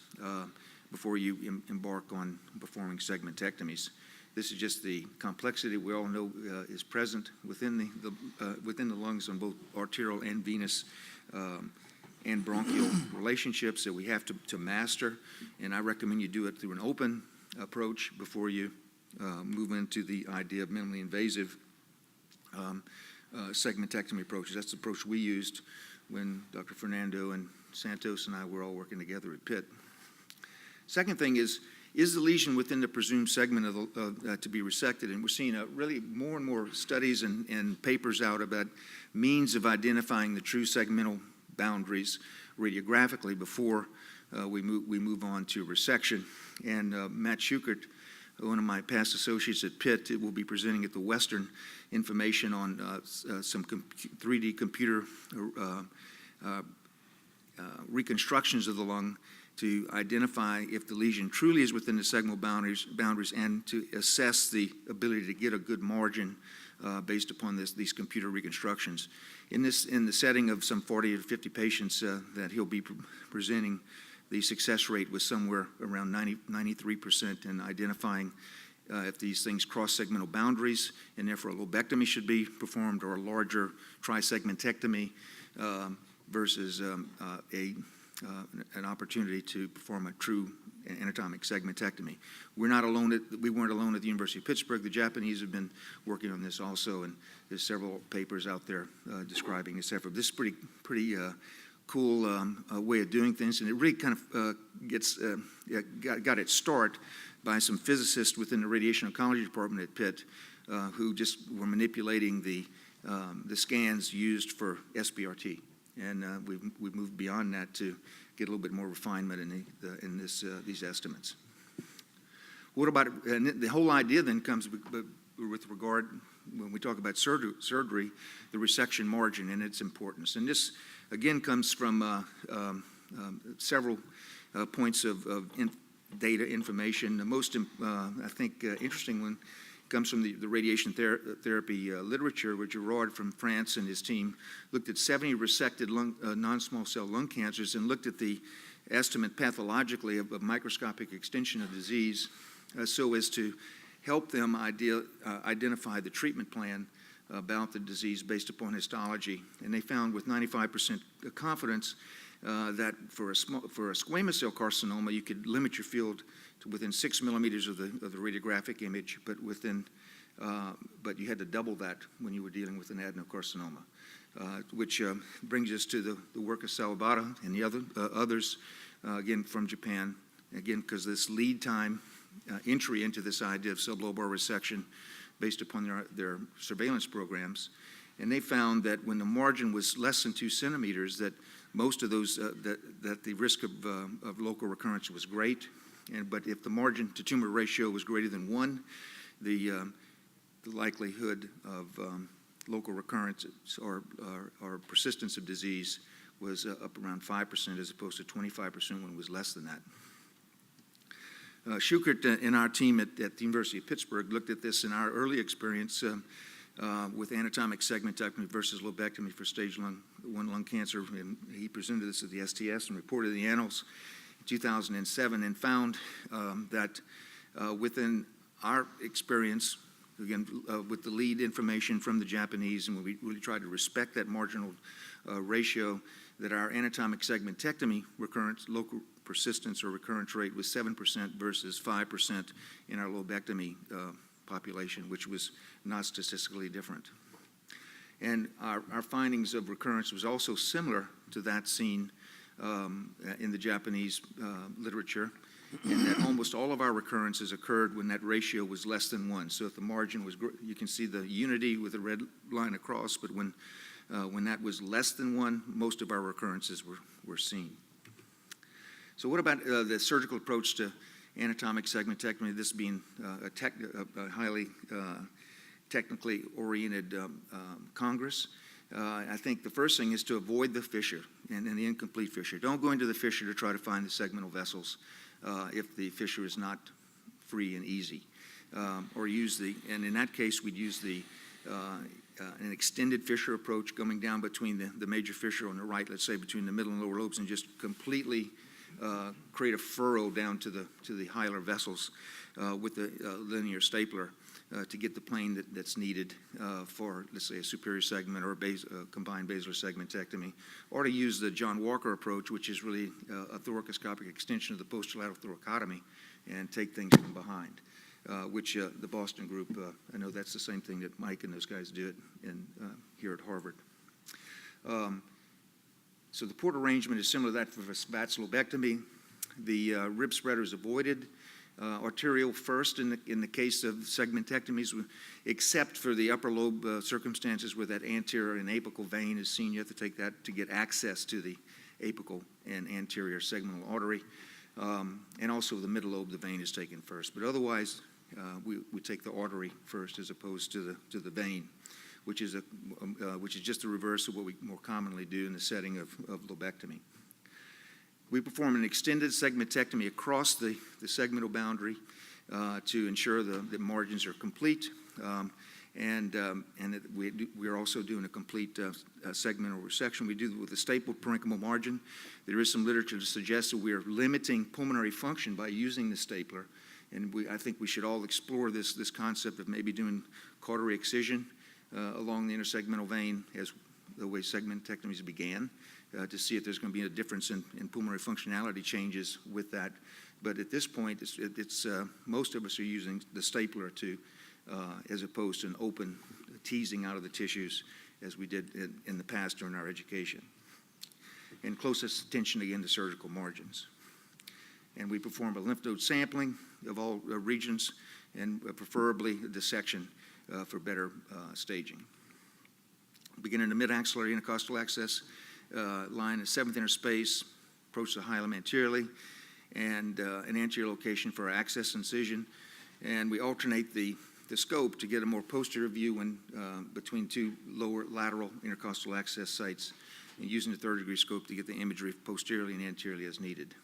before you embark on performing segmentectomies. This is just the complexity we all know is present within the lungs on both arterial and venous and bronchial relationships that we have to master, and I recommend you do it through an open approach before you move into the idea of minimally invasive segmentectomy approaches. That's the approach we used when Dr. Fernando and Santos and I were all working together at Pitt. Second thing is the lesion within the presumed segment to be resected? And we're seeing really more and more studies and papers out about means of identifying the true segmental boundaries radiographically before we move on to resection. And Matt Schukert, one of my past associates at Pitt, will be presenting at the Western information on some 3D computer reconstructions of the lung to identify if the lesion truly is within the segmental boundaries and to assess the ability to get a good margin based upon these computer reconstructions. In the setting of some 40 to 50 patients that he'll be presenting, the success rate was somewhere around 93% in identifying if these things cross segmental boundaries, and therefore a lobectomy should be performed, or a larger trisegmentectomy versus an opportunity to perform a true anatomic segmentectomy. We weren't alone at the University of Pittsburgh. The Japanese have been working on this also, and there's several papers out there describing this effort. This is pretty cool way of doing things, and it really kind of got its start by some physicists within the radiation oncology department at Pitt who just were manipulating the scans used for SBRT. And we've moved beyond that to get a little bit more refinement in these estimates. What about, and the whole idea then comes with regard, when we talk about surgery, the resection margin and its importance. And this, again, comes from several points of data information. The most, I think, interesting one comes from the radiation therapy literature, where Gerard from France and his team looked at 70 resected non-small cell lung cancers and looked at the estimate pathologically of microscopic extension of disease so as to help them identify the treatment plan about the disease based upon histology. And they found with 95% confidence that for a squamous cell carcinoma, you could limit your field to within 6 millimeters of the radiographic image, but you had to double that when you were dealing with an adenocarcinoma, which brings us to the work of Sawabata and the others, again from Japan, again because this lead time entry into this idea of sublobar resection based upon their surveillance programs. And they found that when the margin was less than 2 centimeters, that most of those, that the risk of local recurrence was great. But if the margin to tumor ratio was greater than 1, the likelihood of local recurrence or persistence of disease was up around 5% as opposed to 25% when it was less than that. Schukert and our team at the University of Pittsburgh looked at this in our early experience with anatomic segmentectomy versus lobectomy for stage 1 lung cancer, and he presented this at the STS and reported in the annals in 2007, and found that within our experience, again, with the lead information from the Japanese, and when we really tried to respect that marginal ratio, that our anatomic segmentectomy recurrence, local persistence or recurrence rate was 7% versus 5% in our lobectomy population, which was not statistically different. And our findings of recurrence was also similar to that seen in the Japanese literature, in that almost all of our recurrences occurred when that ratio was less than 1. So if the margin was, you can see the unity with the red line across, but when When that was less than 1, most of our recurrences were seen. So what about the surgical approach to anatomic segmentectomy, this being a highly technically oriented Congress? I think the first thing is to avoid the fissure and the incomplete fissure. Don't go into the fissure to try to find the segmental vessels if the fissure is not free and easy. And in that case, we'd use an extended fissure approach coming down between the major fissure on the right, let's say between the middle and lower lobes, and just completely create a furrow down to the hilar vessels with the linear stapler to get the plane that's needed for, let's say, a superior segment or a combined basilar segmentectomy, or to use the John Walker approach, which is really a thoracoscopic extension of the posterolateral thoracotomy, and take things from behind, which the Boston group, I know that's the same thing that Mike and those guys do here at Harvard. So the port arrangement is similar to that for VATS lobectomy. The rib spreader is avoided. Arterial first in the case of segmentectomies, except for the upper lobe circumstances where that anterior and apical vein is seen. You have to take that to get access to the apical and anterior segmental artery. And also the middle lobe, the vein is taken first. But otherwise, we take the artery first as opposed to the vein, which is just the reverse of what we more commonly do in the setting of lobectomy. We perform an extended segmentectomy across the segmental boundary to ensure the margins are complete, and that we are also doing a complete segmental resection. We do it with a stapled parenchymal margin. There is some literature to suggest that we are limiting pulmonary function by using the stapler, and I think we should all explore this concept of maybe doing cautery excision along the intersegmental vein as the way segmentectomies began, to see if there's going to be a difference in pulmonary functionality changes with that. But at this point, it's most of us are using the stapler as opposed to an open teasing out of the tissues as we did in the past during our education. And closest attention again to surgical margins. And we perform a lymph node sampling of all regions and preferably a dissection for better staging. Beginning the mid-axillary intercostal access line, a 7th interspace, approach the hilum anteriorly, and an anterior location for our access incision. And we alternate the scope to get a more posterior view when between 2 lower lateral intercostal access sites, and using the 3rd-degree scope to get the imagery posteriorly and anteriorly as needed.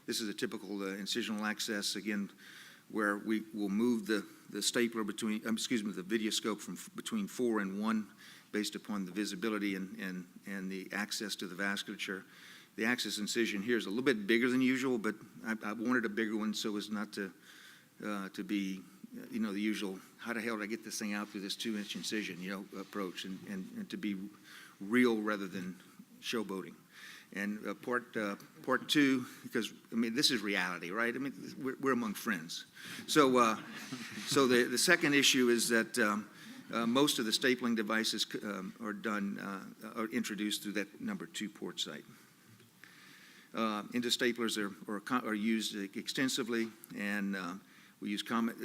This is a typical incisional access, again, where we will move the stapler between, the videoscope from between 4 and 1 based upon the visibility and the access to the vasculature. The access incision here is a little bit bigger than usual, but I wanted a bigger one so as not to be, the usual, how the hell did I get this thing out through this 2-inch incision, approach, and to be real rather than showboating. And part 2, because, this is reality, right? We're among friends. So, the second issue is that most of the stapling devices are introduced through that number 2 port site. Interstaplers are used extensively, and we use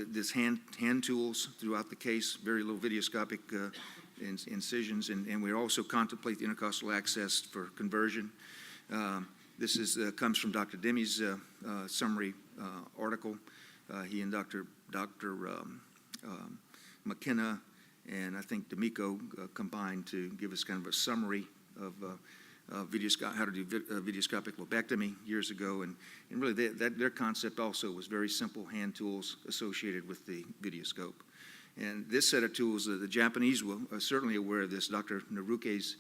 this hand tools throughout the case, very low videoscopic incisions, and we also contemplate the intercostal access for conversion. This comes from Dr. Demi's summary article. He and Dr. McKenna and I think D'Amico combined to give us kind of a summary of how to do videoscopic lobectomy years ago, and really their concept also was very simple hand tools associated with the videoscope. And this set of tools, the Japanese are certainly aware of this. Dr. Naruke's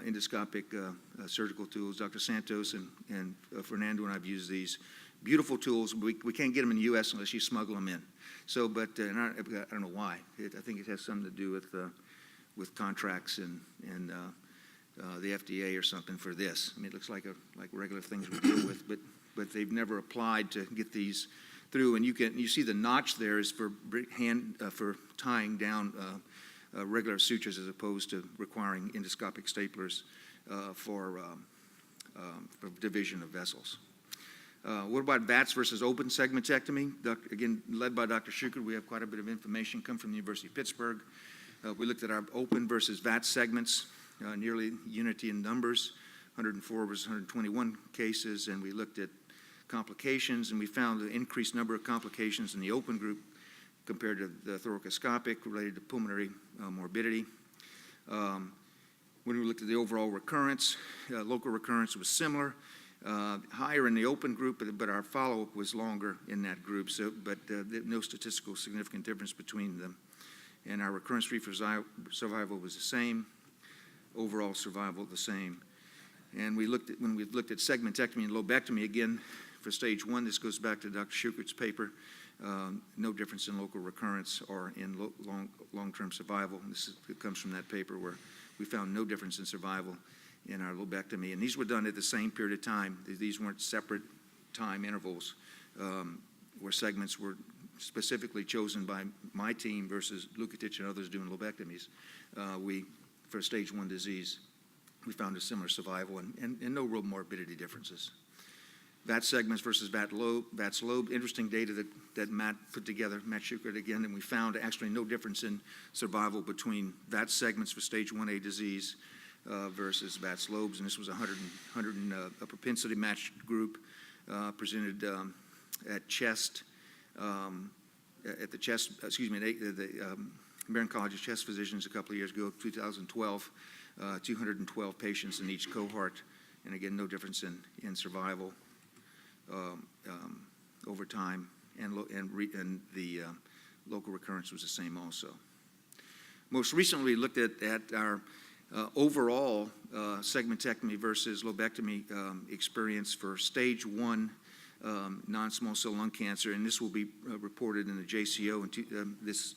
endoscopic surgical tools, Dr. Santos and Fernando and I have used these beautiful tools. We can't get them in the U.S. unless you smuggle them in. So, but and I don't know why. I think it has something to do with contracts and the FDA or something for this. It looks like regular things we deal with, but they've never applied to get these through. And you see the notch there is for tying down regular sutures as opposed to requiring endoscopic staplers for division of vessels. What about VATS versus open segmentectomy? Again, led by Dr. Schuchert, we have quite a bit of information come from the University of Pittsburgh. We looked at our open versus VATS segments. nearly unity in numbers. 104 versus 121 cases, and we looked at complications, and we found an increased number of complications in the open group compared to the thoracoscopic related to pulmonary morbidity. When we looked at the overall recurrence, local recurrence was similar, higher in the open group, but our follow-up was longer in that group, but no statistical significant difference between them. And our recurrence-free survival was the same, overall survival the same. And when we looked at segmentectomy and lobectomy, again, for stage 1, this goes back to Dr. Schuchert's paper, no difference in local recurrence or in long-term survival. It comes from that paper where we found no difference in survival in our lobectomy. And these were done at the same period of time. These weren't separate time intervals where segments were specifically chosen by my team versus Lukatich and others doing lobectomies. For stage 1 disease, we found a similar survival and no real morbidity differences. VATS segments versus VATS lobe, interesting data that Matt put together, Matt Schuchert again, and we found actually no difference in survival between VATS segments for stage 1A disease versus VATS lobes, and this was a propensity matched group presented at chest, at the American College of Chest Physicians a couple of years ago, 2012, 212 patients in each cohort, and again, no difference in survival over time, and the local recurrence was the same also. Most recently, we looked at our overall segmentectomy versus lobectomy experience for stage 1 non-small cell lung cancer, and this will be reported in the JCO in this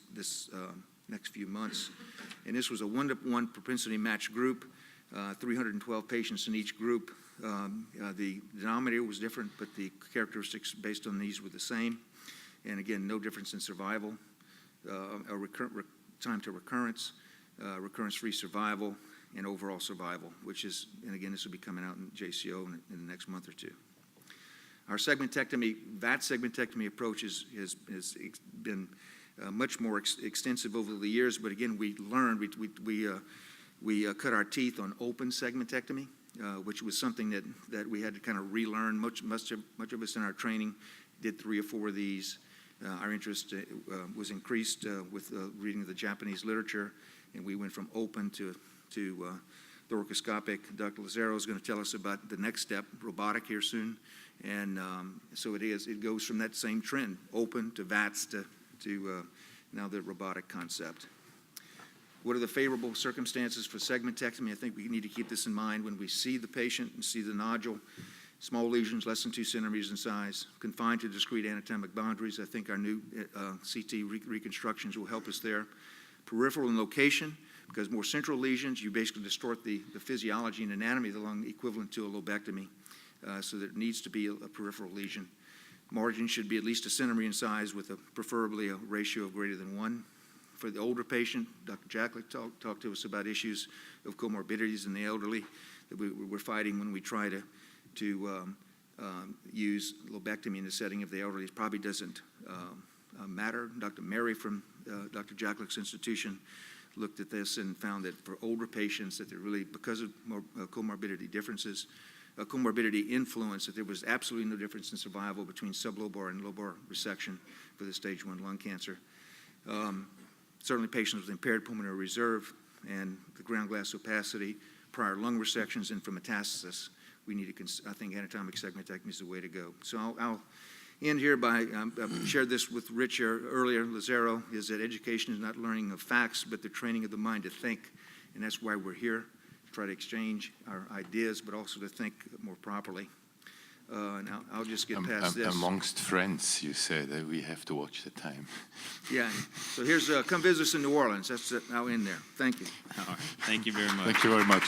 next few months. And this was a 1-to-1 propensity matched group, 312 patients in each group. The denominator was different, but the characteristics based on these were the same. And again, no difference in survival, time to recurrence, recurrence-free survival, and overall survival, and again, this will be coming out in JCO in the next month or two. Our segmentectomy, VATS segmentectomy approach has been much more extensive over the years, but again, we learned, we cut our teeth on open segmentectomy, which was something that we had to kind of relearn. Much of us in our training did 3 or 4 of these. Our interest was increased with reading of the Japanese literature, and we went from open to thoracoscopic. Dr. Lazaro is going to tell us about the next step, robotic, here soon. And so it goes from that same trend, open to VATS to now the robotic concept. What are the favorable circumstances for segmentectomy? I think we need to keep this in mind when we see the patient and see the nodule. Small lesions, less than 2 centimeters in size, confined to discrete anatomic boundaries. I think our new CT reconstructions will help us there. Peripheral in location, because more central lesions, you basically distort the physiology and anatomy of the lung equivalent to a lobectomy, so that it needs to be a peripheral lesion. Margin should be at least 1 centimeter in size with preferably a ratio of greater than 1. For the older patient, Dr. Jacklick talked to us about issues of comorbidities in the elderly that we're fighting when we try to use lobectomy in the setting of the elderly. It probably doesn't matter. Dr. Mary from Dr. Jacklick's institution looked at this and found that for older patients that they're really, because of comorbidity differences, comorbidity influence, that there was absolutely no difference in survival between sublobar and lobar resection for the stage 1 lung cancer. Certainly patients with impaired pulmonary reserve and the ground glass opacity, prior lung resections, and for metastasis, we need to, I think anatomic segmentectomy is the way to go. So I'll end here by, shared this with Rich earlier, Lazaro, is that education is not learning of facts, but the training of the mind to think, and that's why we're here, to try to exchange our ideas, but also to think more properly. And I'll just get past this. Amongst friends, you said that we have to watch the time. Yeah, so here's, come visit us in New Orleans. That's it, I'll end there. Thank you. All right. Thank you very much. Thank you very much.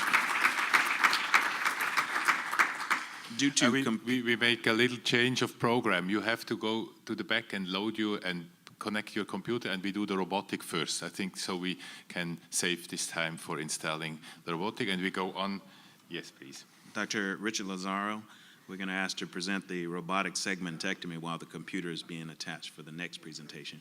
Due to we make a little change of program. You have to go to the back and load you and connect your computer, and we do the robotic first. I think so we can save this time for installing the robotic, and we go on. Yes, please. Dr. Richard Lazaro, we're going to ask to present the robotic segmentectomy while the computer is being attached for the next presentation.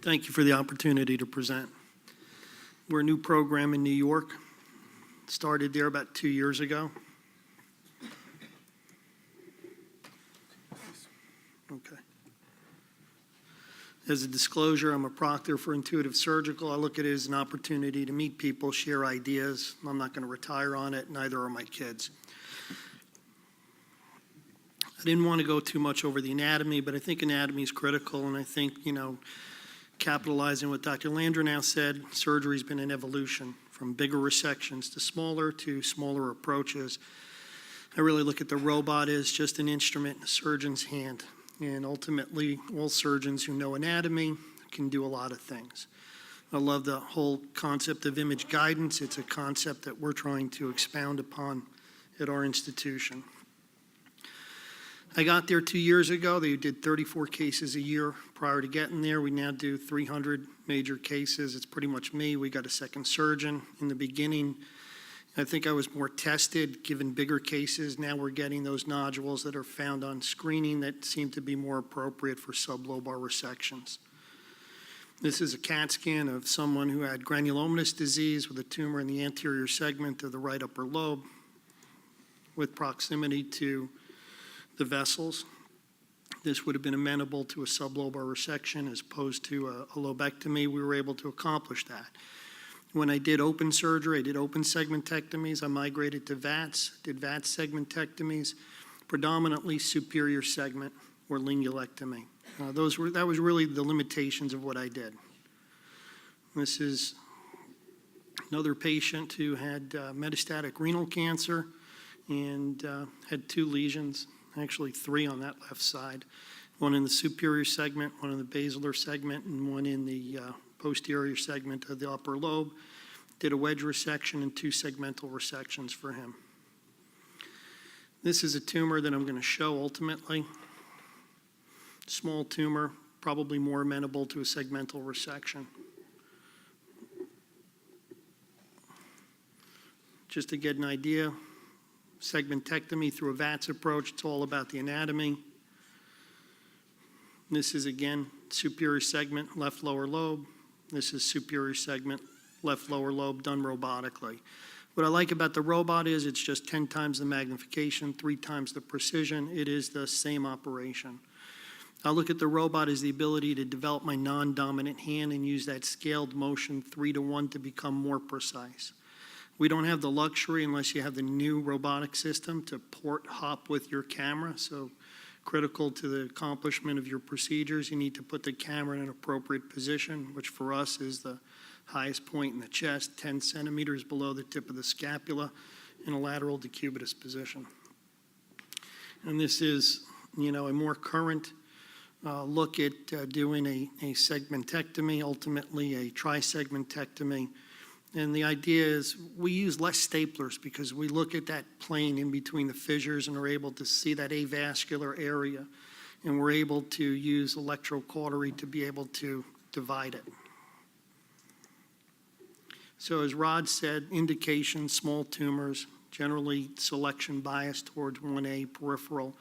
Thank you for the opportunity to present. We're a new program in New York. Started there about 2 years ago. Okay. As a disclosure, I'm a proctor for Intuitive Surgical. I look at it as an opportunity to meet people, share ideas. I'm not going to retire on it, neither are my kids. I didn't want to go too much over the anatomy, but I think anatomy is critical, and I think, capitalizing what Dr. Landreneau said, surgery's been an evolution from bigger resections to smaller approaches. I really look at the robot as just an instrument in a surgeon's hand. And ultimately, all surgeons who know anatomy can do a lot of things. I love the whole concept of image guidance. It's a concept that we're trying to expound upon at our institution. I got there 2 years ago. They did 34 cases a year prior to getting there. We now do 300 major cases. It's pretty much me. We got a second surgeon. In the beginning, I think I was more tested, given bigger cases. Now we're getting those nodules that are found on screening that seem to be more appropriate for sublobar resections. This is a CAT scan of someone who had granulomatous disease with a tumor in the anterior segment of the right upper lobe with proximity to the vessels. This would have been amenable to a sublobar resection as opposed to a lobectomy. We were able to accomplish that. When I did open surgery, I did open segmentectomies. I migrated to VATS, did VATS segmentectomies, predominantly superior segment or lingulectomy. That was really the limitations of what I did. This is another patient who had metastatic renal cancer and had 2 lesions, actually 3 on that left side, one in the superior segment, one in the basilar segment, and one in the posterior segment of the upper lobe. Did a wedge resection and 2 segmental resections for him. This is a tumor that I'm going to show ultimately. Small tumor, probably more amenable to a segmental resection. Just to get an idea, segmentectomy through a VATS approach, it's all about the anatomy. This is, again, superior segment, left lower lobe. This is superior segment, left lower lobe, done robotically. What I like about the robot is it's just 10 times the magnification, 3 times the precision. It is the same operation. I look at the robot as the ability to develop my non-dominant hand and use that scaled motion 3-to-1 to become more precise. We don't have the luxury, unless you have the new robotic system, to port hop with your camera. So critical to the accomplishment of your procedures, you need to put the camera in an appropriate position, which for us is the highest point in the chest, 10 centimeters below the tip of the scapula, in a lateral decubitus position. And this is, a more current look at doing a segmentectomy, ultimately a trisegmentectomy. And the idea is we use less staplers because we look at that plane in between the fissures and are able to see that avascular area. And we're able to use electrocautery to be able to divide it. So as Rod said, indication, small tumors, generally selection bias towards 1A, peripheral,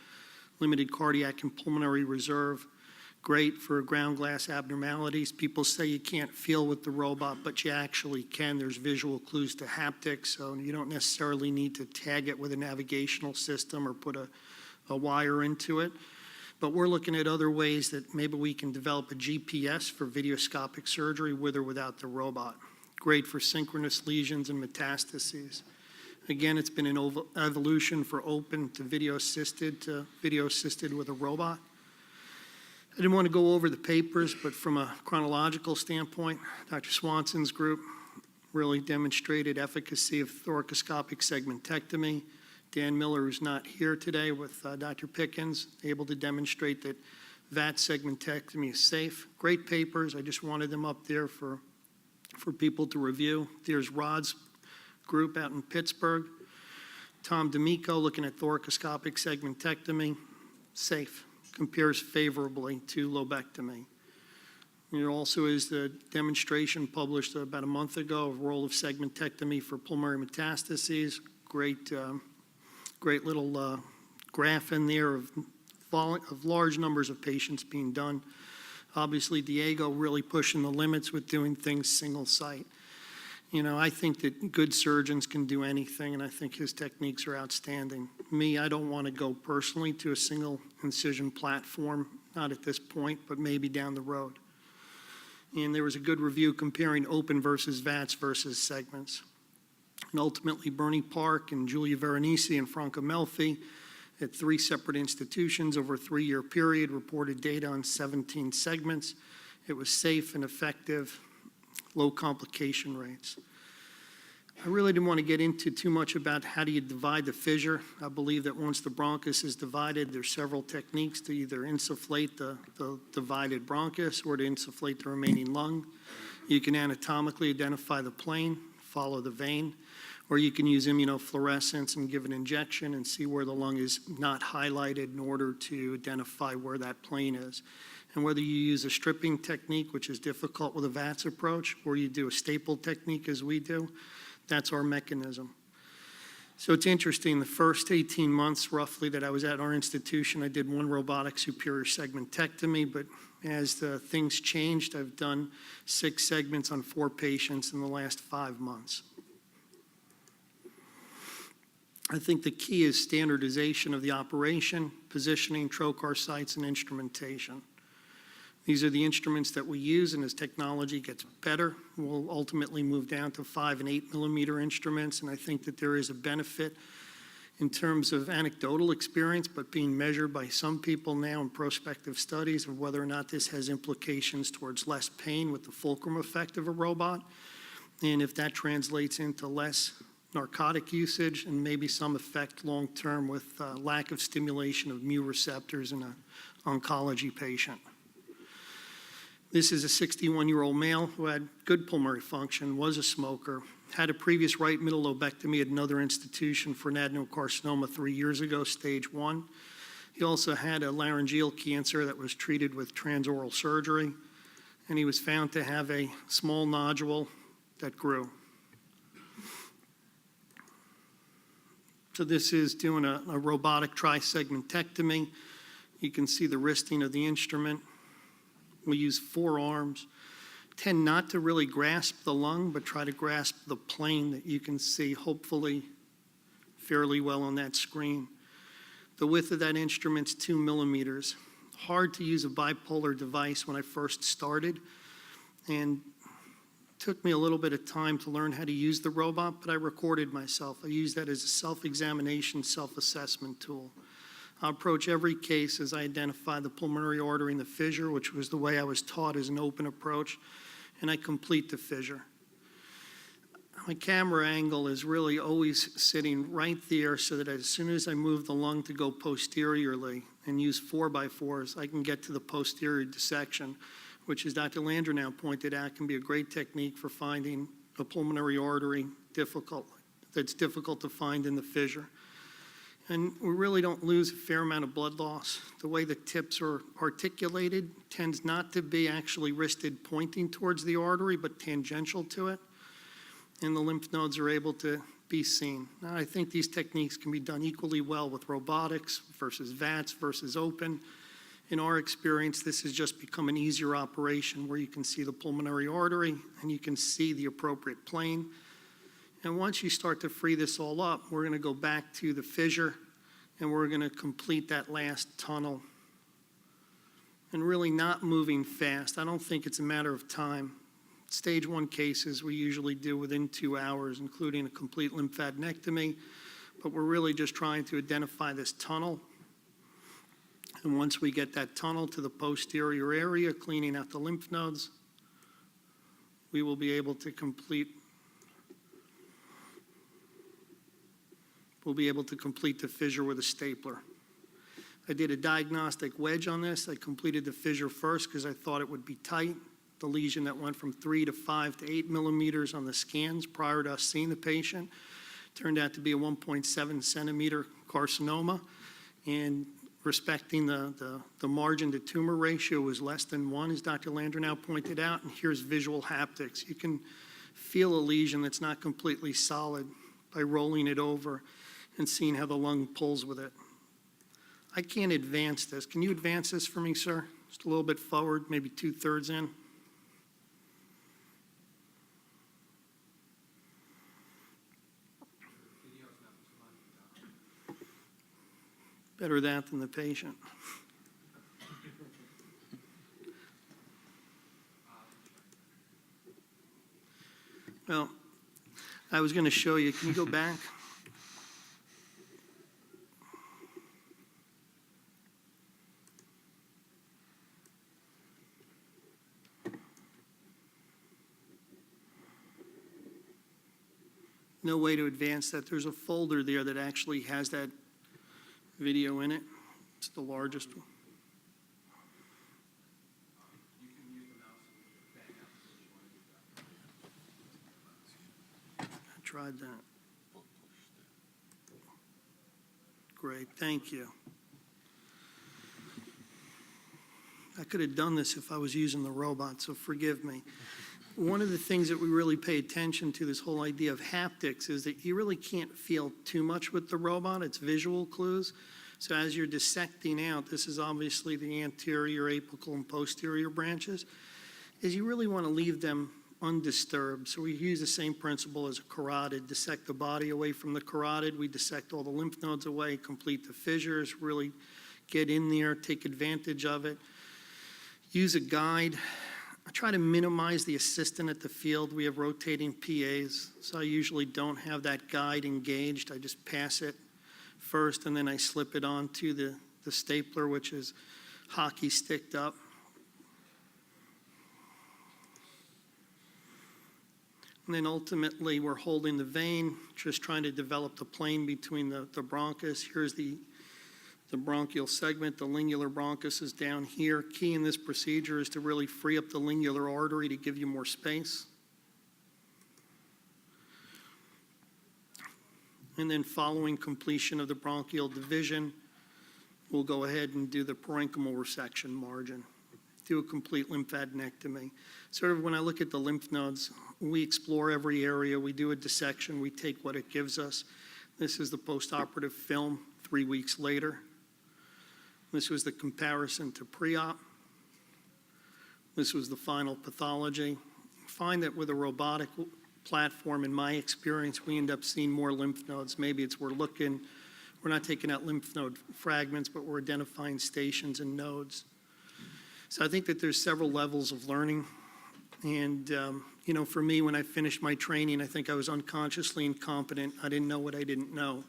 limited cardiac and pulmonary reserve. Great for ground glass abnormalities. People say you can't feel with the robot, but you actually can. There's visual clues to haptics, so you don't necessarily need to tag it with a navigational system or put a wire into it. But we're looking at other ways that maybe we can develop a GPS for videoscopic surgery with or without the robot. Great for synchronous lesions and metastases. Again, it's been an evolution for open to video assisted with a robot. I didn't want to go over the papers, but from a chronological standpoint, Dr. Swanson's group really demonstrated efficacy of thoracoscopic segmentectomy. Dan Miller, who's not here today, with Dr. Pickens, able to demonstrate that VATS segmentectomy is safe. Great papers. I just wanted them up there for people to review. There's Rod's group out in Pittsburgh. Tom D'Amico looking at thoracoscopic segmentectomy, safe. Compares favorably to lobectomy. There also is the demonstration published about a month ago of role of segmentectomy for pulmonary metastases. Great little graph in there of large numbers of patients being done Obviously, Diego really pushing the limits with doing things single site. You know, I think that good surgeons can do anything, and I think his techniques are outstanding. Me, I don't want to go personally to a single incision platform, not at this point, but maybe down the road. And there was a good review comparing open versus VATS versus segments. And ultimately, Bernie Park and Julia Veronese and Franco Melfi at 3 separate institutions over a 3-year period reported data on 17 segments. It was safe and effective, low complication rates. I really didn't want to get into too much about how do you divide the fissure. I believe that once the bronchus is divided, there's several techniques to either insufflate the divided bronchus or to insufflate the remaining lung. You can anatomically identify the plane, follow the vein, or you can use immunofluorescence and give an injection and see where the lung is not highlighted in order to identify where that plane is. And whether you use a stripping technique, which is difficult with a VATS approach, or you do a staple technique as we do, that's our mechanism. So it's interesting, the first 18 months roughly that I was at our institution, I did 1 robotic superior segmentectomy, but as the things changed, I've done 6 segments on 4 patients in the last 5 months. I think the key is standardization of the operation, positioning, trocar sites, and instrumentation. These are the instruments that we use, and as technology gets better, we'll ultimately move down to 5 and 8 millimeter instruments, and I think that there is a benefit in terms of anecdotal experience, but being measured by some people now in prospective studies of whether or not this has implications towards less pain with the fulcrum effect of a robot, and if that translates into less narcotic usage and maybe some effect long-term with lack of stimulation of mu receptors in an oncology patient. This is a 61-year-old male who had good pulmonary function, was a smoker, had a previous right middle lobectomy at another institution for an adenocarcinoma 3 years ago, stage 1. He also had a laryngeal cancer that was treated with transoral surgery, and he was found to have a small nodule that grew. So this is doing a robotic trisegmentectomy. You can see the wristing of the instrument. We use 4 arms. Tend not to really grasp the lung, but try to grasp the plane that you can see, hopefully, fairly well on that screen. The width of that instrument's 2 millimeters. Hard to use a bipolar device when I first started, and took me a little bit of time to learn how to use the robot, but I recorded myself. I use that as a self-examination, self-assessment tool. I approach every case as I identify the pulmonary artery and the fissure, which was the way I was taught as an open approach, and I complete the fissure. My camera angle is really always sitting right there so that as soon as I move the lung to go posteriorly and use 4x4s, I can get to the posterior dissection, which, as Dr. Landreau pointed out, can be a great technique for finding a pulmonary artery that's difficult to find in the fissure. And we really don't lose a fair amount of blood loss. The way the tips are articulated tends not to be actually wristed pointing towards the artery, but tangential to it. And the lymph nodes are able to be seen. Now, I think these techniques can be done equally well with robotics versus VATS versus open. In our experience, this has just become an easier operation where you can see the pulmonary artery and you can see the appropriate plane. And once you start to free this all up, we're going to go back to the fissure and we're going to complete that last tunnel. And really not moving fast. I don't think it's a matter of time. Stage 1 cases we usually do within 2 hours, including a complete lymphadenectomy. But we're really just trying to identify this tunnel. And once we get that tunnel to the posterior area, cleaning out the lymph nodes, we will be able to complete the fissure with a stapler. I did a diagnostic wedge on this. I completed the fissure first because I thought it would be tight. The lesion that went from 3 to 5 to 8 millimeters on the scans prior to us seeing the patient turned out to be a 1.7 centimeter carcinoma, and respecting the margin to tumor ratio was less than 1, as Dr. Landreau pointed out, and here's visual haptics. You can feel a lesion that's not completely solid by rolling it over and seeing how the lung pulls with it. I can't advance this. Can you advance this for me, sir? Just a little bit forward, maybe 2/3 in. Better that than the patient. Well, I was going to show you. Can you go back? No way to advance that. There's a folder there that actually has that video in it. It's the largest one. I tried that. Great, thank you. I could have done this if I was using the robot, so forgive me. One of the things that we really pay attention to, this whole idea of haptics, is that you really can't feel too much with the robot. It's visual clues. So as you're dissecting out, this is obviously the anterior, apical, and posterior branches, is you really want to leave them undisturbed. So we use the same principle as a carotid, dissect the body away from the carotid. We dissect all the lymph nodes away, complete the fissures, really get in there, take advantage of it. Use a guide. I try to minimize the assistant at the field. We have rotating PAs, so I usually don't have that guide engaged. I just pass it first, and then I slip it onto the stapler, which is hockey sticked up. And then ultimately, we're holding the vein, just trying to develop the plane between the bronchus. Here's the bronchial segment. The lingular bronchus is down here. Key in this procedure is to really free up the lingular artery to give you more space. And then following completion of the bronchial division, we'll go ahead and do the parenchymal resection margin, do a complete lymphadenectomy. Sort of when I look at the lymph nodes, we explore every area, we do a dissection, we take what it gives us. This is the postoperative film 3 weeks later. This was the comparison to pre-op. This was the final pathology. Find that with a robotic platform, in my experience, we end up seeing more lymph nodes. Maybe it's we're not taking out lymph node fragments, but we're identifying stations and nodes. So I think that there's several levels of learning. And, for me, when I finished my training, I think I was unconsciously incompetent. I didn't know what I didn't know.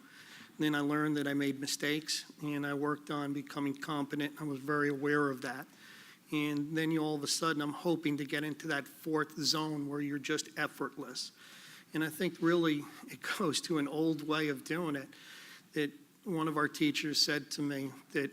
Then I learned that I made mistakes, and I worked on becoming competent. I was very aware of that. And then all of a sudden, I'm hoping to get into that fourth zone where you're just effortless. And I think really it goes to an old way of doing it, that one of our teachers said to me that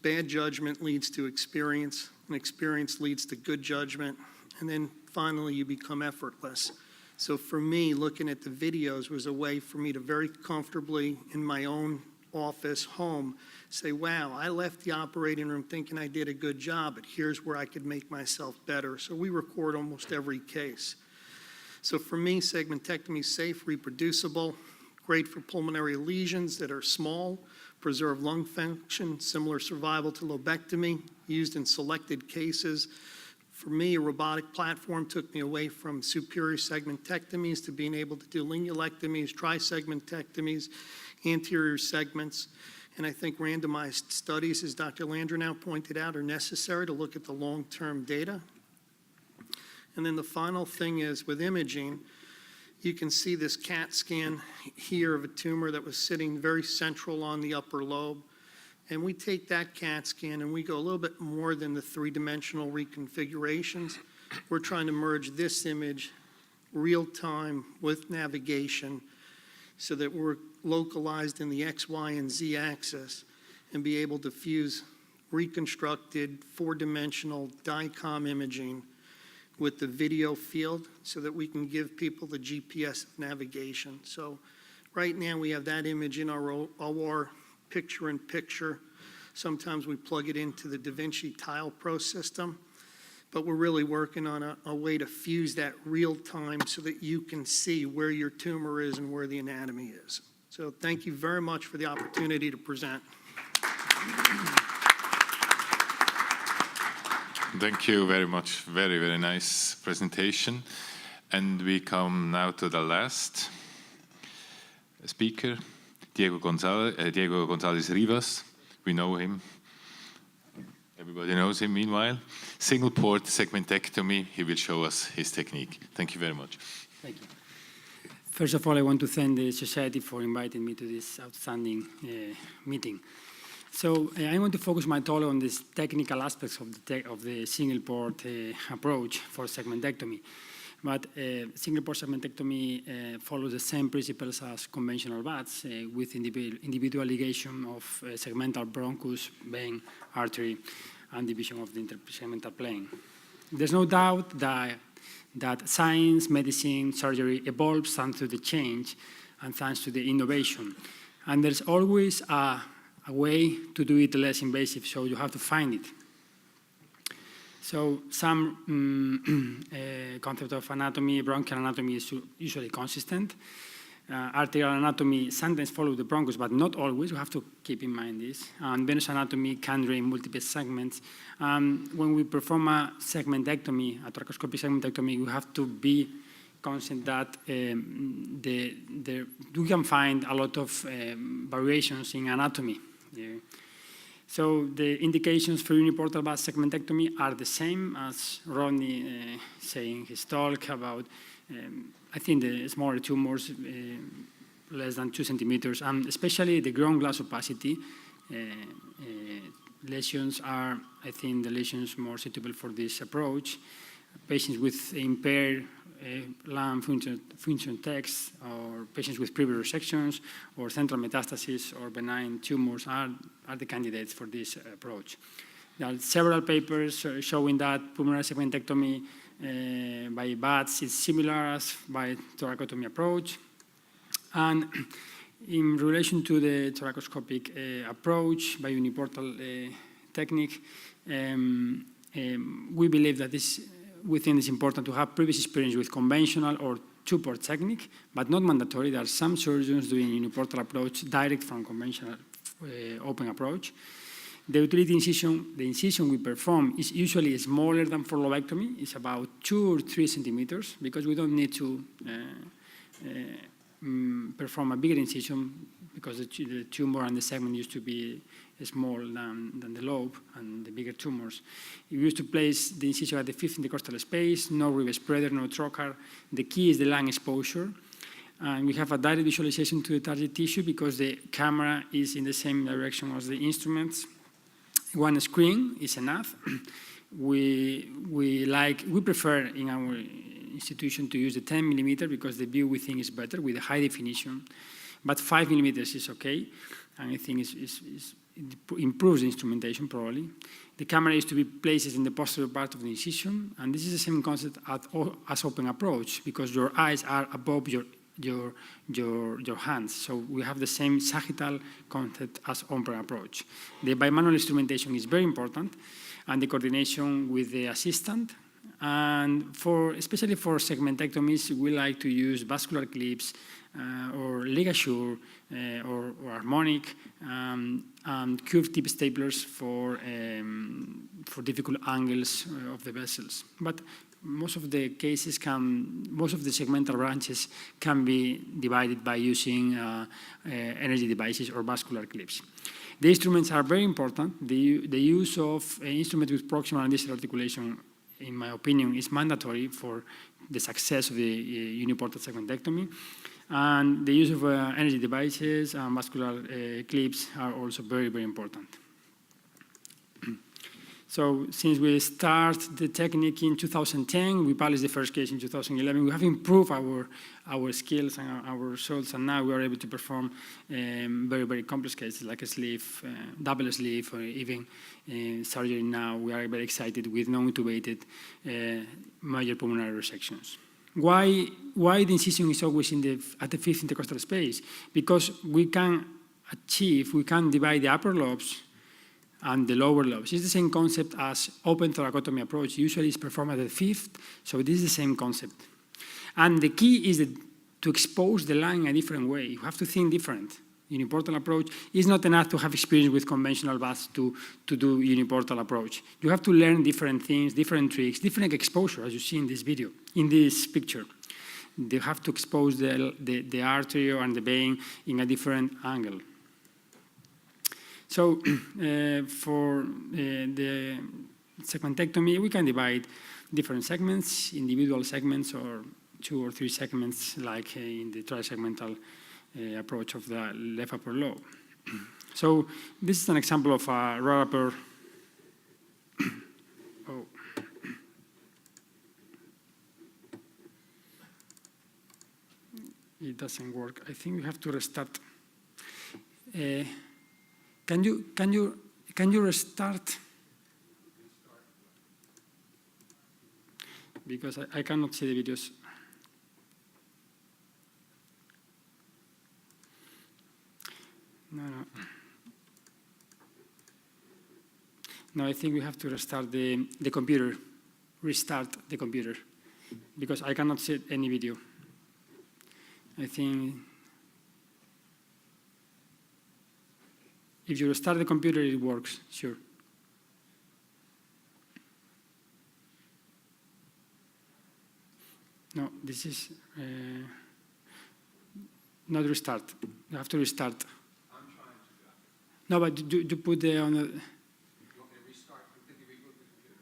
bad judgment leads to experience, and experience leads to good judgment, and then finally you become effortless. So for me, looking at the videos was a way for me to very comfortably, in my own office, home, say, wow, I left the operating room thinking I did a good job, but here's where I could make myself better. So we record almost every case. So for me, segmentectomy is safe, reproducible, great for pulmonary lesions that are small, preserve lung function, similar survival to lobectomy, used in selected cases. For me, a robotic platform took me away from superior segmentectomies to being able to do lingulectomies, trisegmentectomies, anterior segments. And I think randomized studies, as Dr. Landreneau pointed out, are necessary to look at the long-term data. And then the final thing is with imaging, you can see this CAT scan here of a tumor that was sitting very central on the upper lobe. And we take that CAT scan and we go a little bit more than the three-dimensional reconfigurations. We're trying to merge this image real time with navigation so that we're localized in the X, Y, and Z axis and be able to fuse reconstructed four-dimensional DICOM imaging with the video field so that we can give people the GPS navigation. So right now we have that image in our OR picture-in-picture. Sometimes we plug it into the Da Vinci Tile Pro system, but we're really working on a way to fuse that real time so that you can see where your tumor is and where the anatomy is. So thank you very much for the opportunity to present. Thank you very much. Very, very nice presentation. And we come now to the last speaker, Diego Gonzalez Rivas. We know him. Everybody knows him meanwhile. Single port segmentectomy. He will show us his technique. Thank you very much. Thank you. First of all, I want to thank the Society for inviting me to this outstanding meeting. So I want to focus my talk on these technical aspects of the single port approach for segmentectomy. But single port segmentectomy follows the same principles as conventional VATS with individual ligation of segmental bronchus, vein, artery, and division of the intersegmental plane. There's no doubt that science, medicine, surgery evolves thanks to the change and thanks to the innovation. And there's always a way to do it less invasive, so you have to find it. So some concept of anatomy, bronchial anatomy is usually consistent. Arterial anatomy sometimes follows the bronchus, but not always. You have to keep in mind this. And venous anatomy can drain multiple segments. When we perform a segmentectomy, a thoracoscopic segmentectomy, we have to be conscious that you can find a lot of variations in anatomy. So the indications for uniportal VATS segmentectomy are the same as Rodney saying his talk about, I think, the smaller tumors, less than 2 centimeters, and especially the ground glass opacity lesions are, I think, the lesions more suitable for this approach. Patients with impaired lung function text, or patients with previous resections, or central metastasis, or benign tumors are the candidates for this approach. There are several papers showing that pulmonary segmentectomy by VATS is similar as by thoracotomy approach. And in relation to the thoracoscopic approach by uniportal technique, we believe that we think it's important to have previous experience with conventional or two-port technique, but not mandatory. There are some surgeons doing uniportal approach direct from conventional open approach. The utility incision, the incision we perform is usually smaller than for lobectomy. It's about 2 or 3 centimeters, because we don't need to perform a bigger incision, because the tumor and the segment used to be small than the lobe and the bigger tumors. We used to place the incision at the 5th intercostal space, no rib spreader, no trocar. The key is the lung exposure. And we have a direct visualization to the target tissue because the camera is in the same direction as the instruments. One screen is enough. We prefer in our institution to use the 10 millimeter because the view we think is better with a high definition. But 5 millimeters is okay, and I think it improves the instrumentation probably. The camera is to be placed in the posterior part of the incision, and this is the same concept as open approach because your eyes are above your hands. So we have the same sagittal concept as open approach. The bimanual instrumentation is very important, and the coordination with the assistant. And especially for segmentectomies, we like to use vascular clips or ligature or harmonic and curved tip staplers for difficult angles of the vessels. But most of the cases most of the segmental branches can be divided by using energy devices or vascular clips. The instruments are very important. The use of instruments with proximal and distal articulation, in my opinion, is mandatory for the success of the uniportal segmentectomy. And the use of energy devices and vascular clips are also very, very important. So since we started the technique in 2010, we published the first case in 2011. We have improved our skills and our results, and now we are able to perform very, very complex cases like a sleeve, double sleeve, or even surgery now. We are very excited with non-intubated major pulmonary resections. Why the incision is always at the 5th intercostal space? Because we can divide the upper lobes and the lower lobes. It's the same concept as open thoracotomy approach. Usually it's performed at the 5th, so this is the same concept. And the key is to expose the lung in a different way. You have to think different. uniportal approach. It's not enough to have experience with conventional baths to do uniportal approach. You have to learn different things, different tricks, different exposure, as you see in this video, in this picture. They have to expose the artery and the vein in a different angle. So for the segmentectomy, we can divide different segments, individual segments, or 2 or 3 segments, like in the trisegmental approach of the left upper lobe. So this is an example of a right upper. Oh. It doesn't work. I think we have to restart. Can you restart? Because I cannot see the videos. No. No, I think we have to restart the computer. Restart the computer. Because I cannot see any video. I think if you restart the computer, it works, sure. No, this is not restart. You have to restart. I'm trying to. No, but you put the on the. You want me to restart? Did you reboot the computer?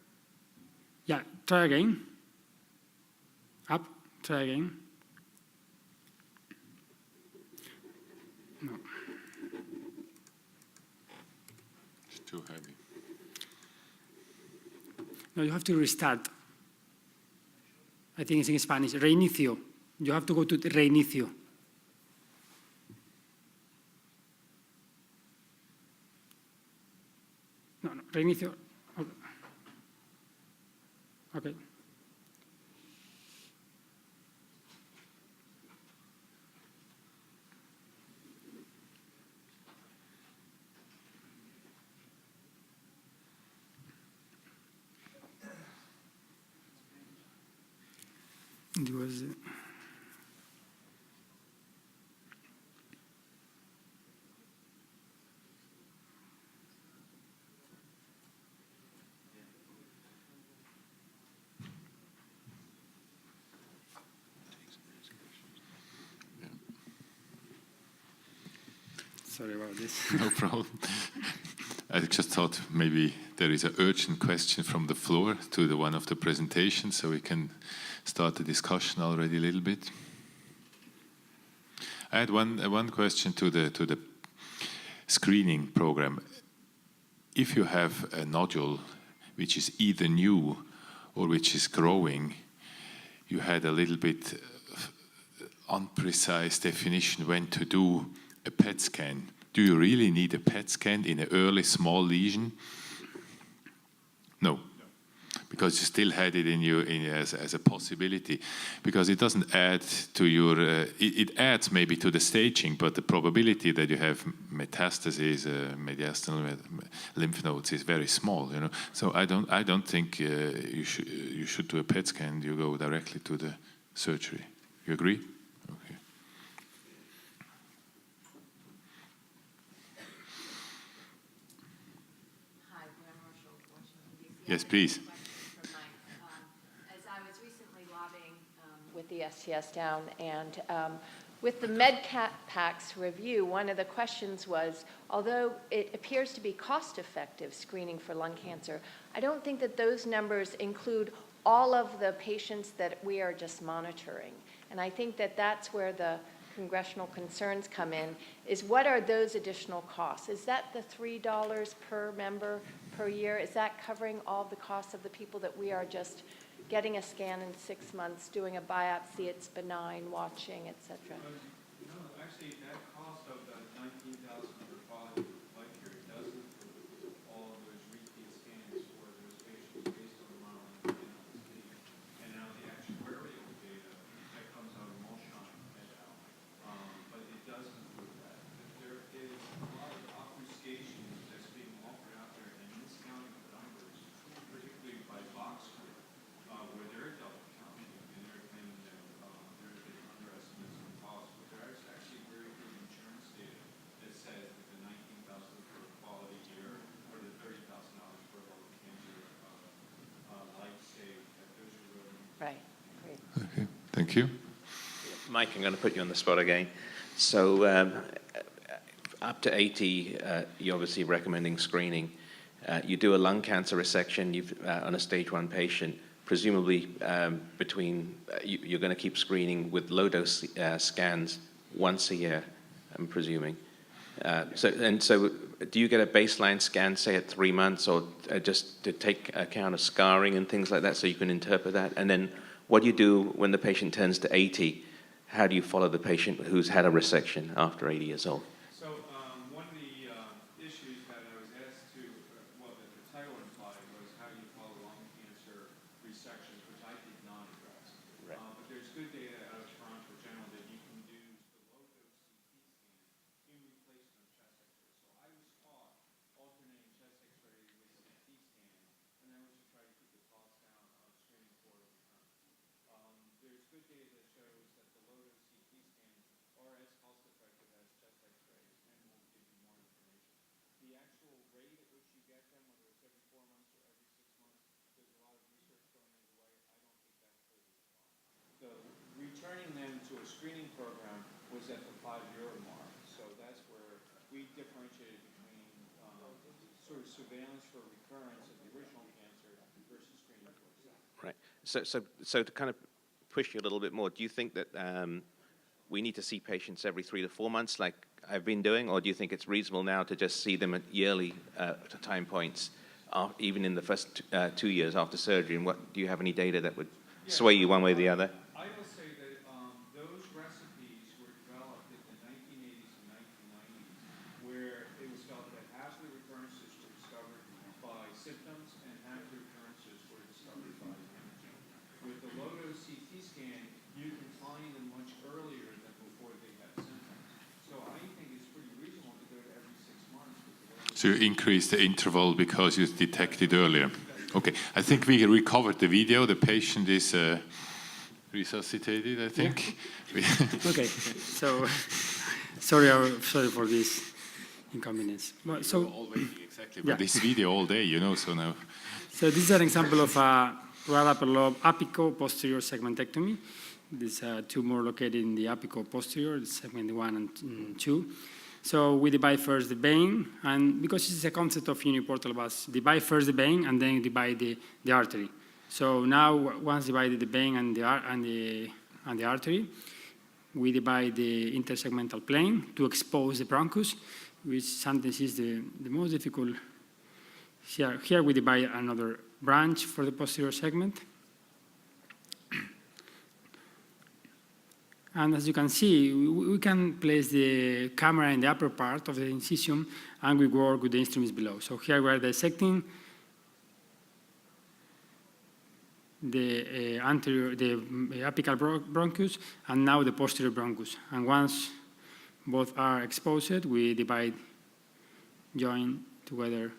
Yeah, try again. Up, try again. No. It's too heavy. No, you have to restart. I think it's in Spanish, reinicio. You have to go to reinicio. No, reinicio. Okay. It was sorry about this. No problem. I just thought maybe there is an urgent question from the floor to the one of the presentations, so we can start the discussion already a little bit. I had one question to the screening program. If you have a nodule which is either new or which is growing, you had a little bit unprecise definition when to do a PET scan. Do you really need a PET scan in an early small lesion? No. Because you still had it as a possibility, because it doesn't add to your, it adds maybe to the staging, but the probability that you have metastases, mediastinal lymph nodes is very small, you know. So I don't think you should do a PET scan. You go directly to the surgery. You agree? Okay. Hi, Graham Marshall, Washington, D.C. Yes, please. With the STS down, and with the MedCat PACS review, one of the questions was, although it appears to be cost-effective screening for lung cancer, I don't think that those numbers include all of the patients that we are just monitoring. And I think that that's where the congressional concerns come in, is what are those additional costs? Is that the $3 per member per year? Is that covering all the costs of the people that we are just getting a scan in 6 months, doing a biopsy, it's benign, watching, et cetera? No, actually, that cost of the $19,000 per quality life year doesn't include all of those repeat scans for those patients based on the modeling analysis. And now the actuarial data that comes out of Molshon et al. But it does include that. There is a lot of obfuscation that's being offered out there and miscounting of numbers, particularly by box score. Where they're double counting and they're claiming that there have been underestimates in cost, but they're Right, great. Okay, thank you. Mike, I'm going to put you on the spot again. So up to 80, you're obviously recommending screening. You do a lung cancer resection on a stage 1 patient. Presumably, you're going to keep screening with low-dose scans once a year, I'm presuming. So do you get a baseline scan, say, at 3 months, or just to take account of scarring and things like that so you can interpret that? And then what do you do when the patient turns to 80? How do you follow the patient who's had a resection after 80 years old? So one of the issues that I was asked to, that the title implied was how you follow lung cancer resections, which I did not address. Right. But there's good data out of Toronto General that you can use the low-dose CT scan in replacement of chest X-ray. So I was taught alternating chest X-ray with CT scan, and that was to try to keep the cost down on screening for recurrence. There's good data that shows that the low-dose CT scans are as cost-effective as chest X-rays and will give you more information. The actual rate at which you get them, whether it's every 4 months or every 6 months, there's a lot of research going underway. I don't think that's fully defined. Returning them to a screening program was at the 5-year mark, so that's where we differentiated between sort of surveillance for recurrence of the original cancer versus screening for itself. Right. So to kind of push you a little bit more, do you think that we need to see patients every 3 to 4 months like I've been doing, or do you think it's reasonable now to just see them at yearly time points, even in the first 2 years after surgery? And do you have any data that would sway you one way or the other? I will say that those recipes were developed in the 1980s and 1990s, where it was felt that half the recurrences were discovered by symptoms and half the recurrences were discovered by imaging. With the low-dose CT scan, you can find them much earlier than before they have symptoms. So I think it's pretty reasonable to go to every 6 months. So you increase the interval because you detected earlier. Okay, I think we recovered the video. The patient is resuscitated, I think. Yeah. Okay, so sorry for this inconvenience. But so all waiting exactly for this video all day, so now. So this is an example of a right upper lobe apico-posterior segmentectomy. This is a tumor located in the apico-posterior, segment 1 and 2. So we divide first the vein, and because this is a concept of uniportal bus, divide first the vein and then divide the artery. So now, once divided the vein and the artery, we divide the intersegmental plane to expose the bronchus, which sometimes is the most difficult. Here we divide another branch for the posterior segment. And as you can see, we can place the camera in the upper part of the incision, and we work with the instruments below. So here we are dissecting the apical bronchus, and now the posterior bronchus. And once both are exposed, we join together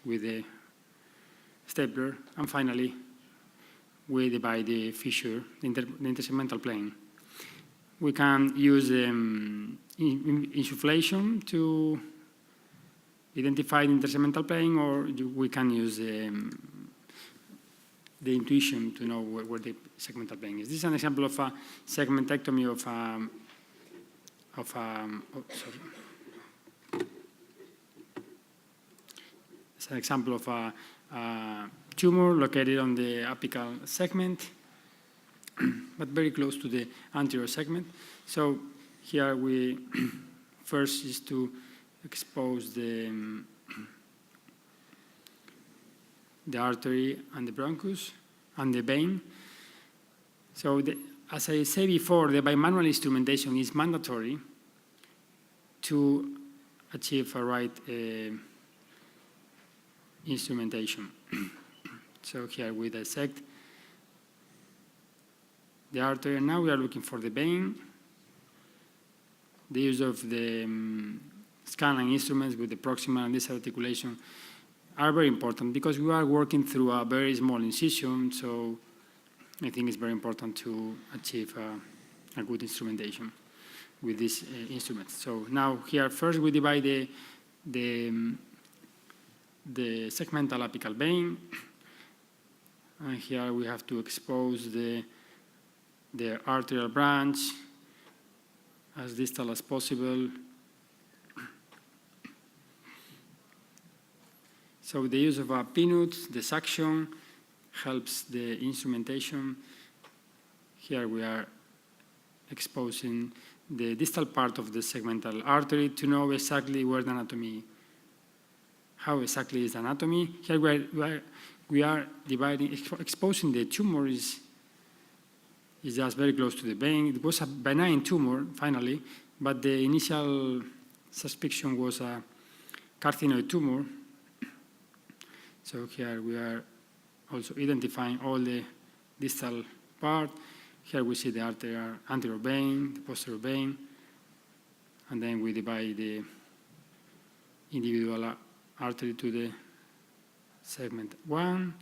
with the stapler, and finally, we divide the fissure, the intersegmental plane. We can use insufflation to identify the intersegmental plane, or we can use the intuition to know where the segmental plane is. This is an example of a segmentectomy It's an example of a tumor located on the apical segment, but very close to the anterior segment. So here we first is to expose the artery and the bronchus and the vein. So as I said before, the bimanual instrumentation is mandatory to achieve a right instrumentation. So here we dissect the artery, and now we are looking for the vein. The use of the scanning instruments with the proximal and distal articulation are very important because we are working through a very small incision, so I think it's very important to achieve a good instrumentation with these instruments. So now here first we divide the segmental apical vein, And here we have to expose the arterial branch as distal as possible. So the use of a peanut, the suction, helps the instrumentation. Here we are exposing the distal part of the segmental artery to know exactly where the anatomy, how exactly is the anatomy. Here we are dividing, exposing the tumor is just very close to the vein. It was a benign tumor, finally, but the initial suspicion was a carcinoid tumor. So here we are also identifying all the distal part. Here we see the anterior vein, the posterior vein, and then we divide the individual artery to the segment 1.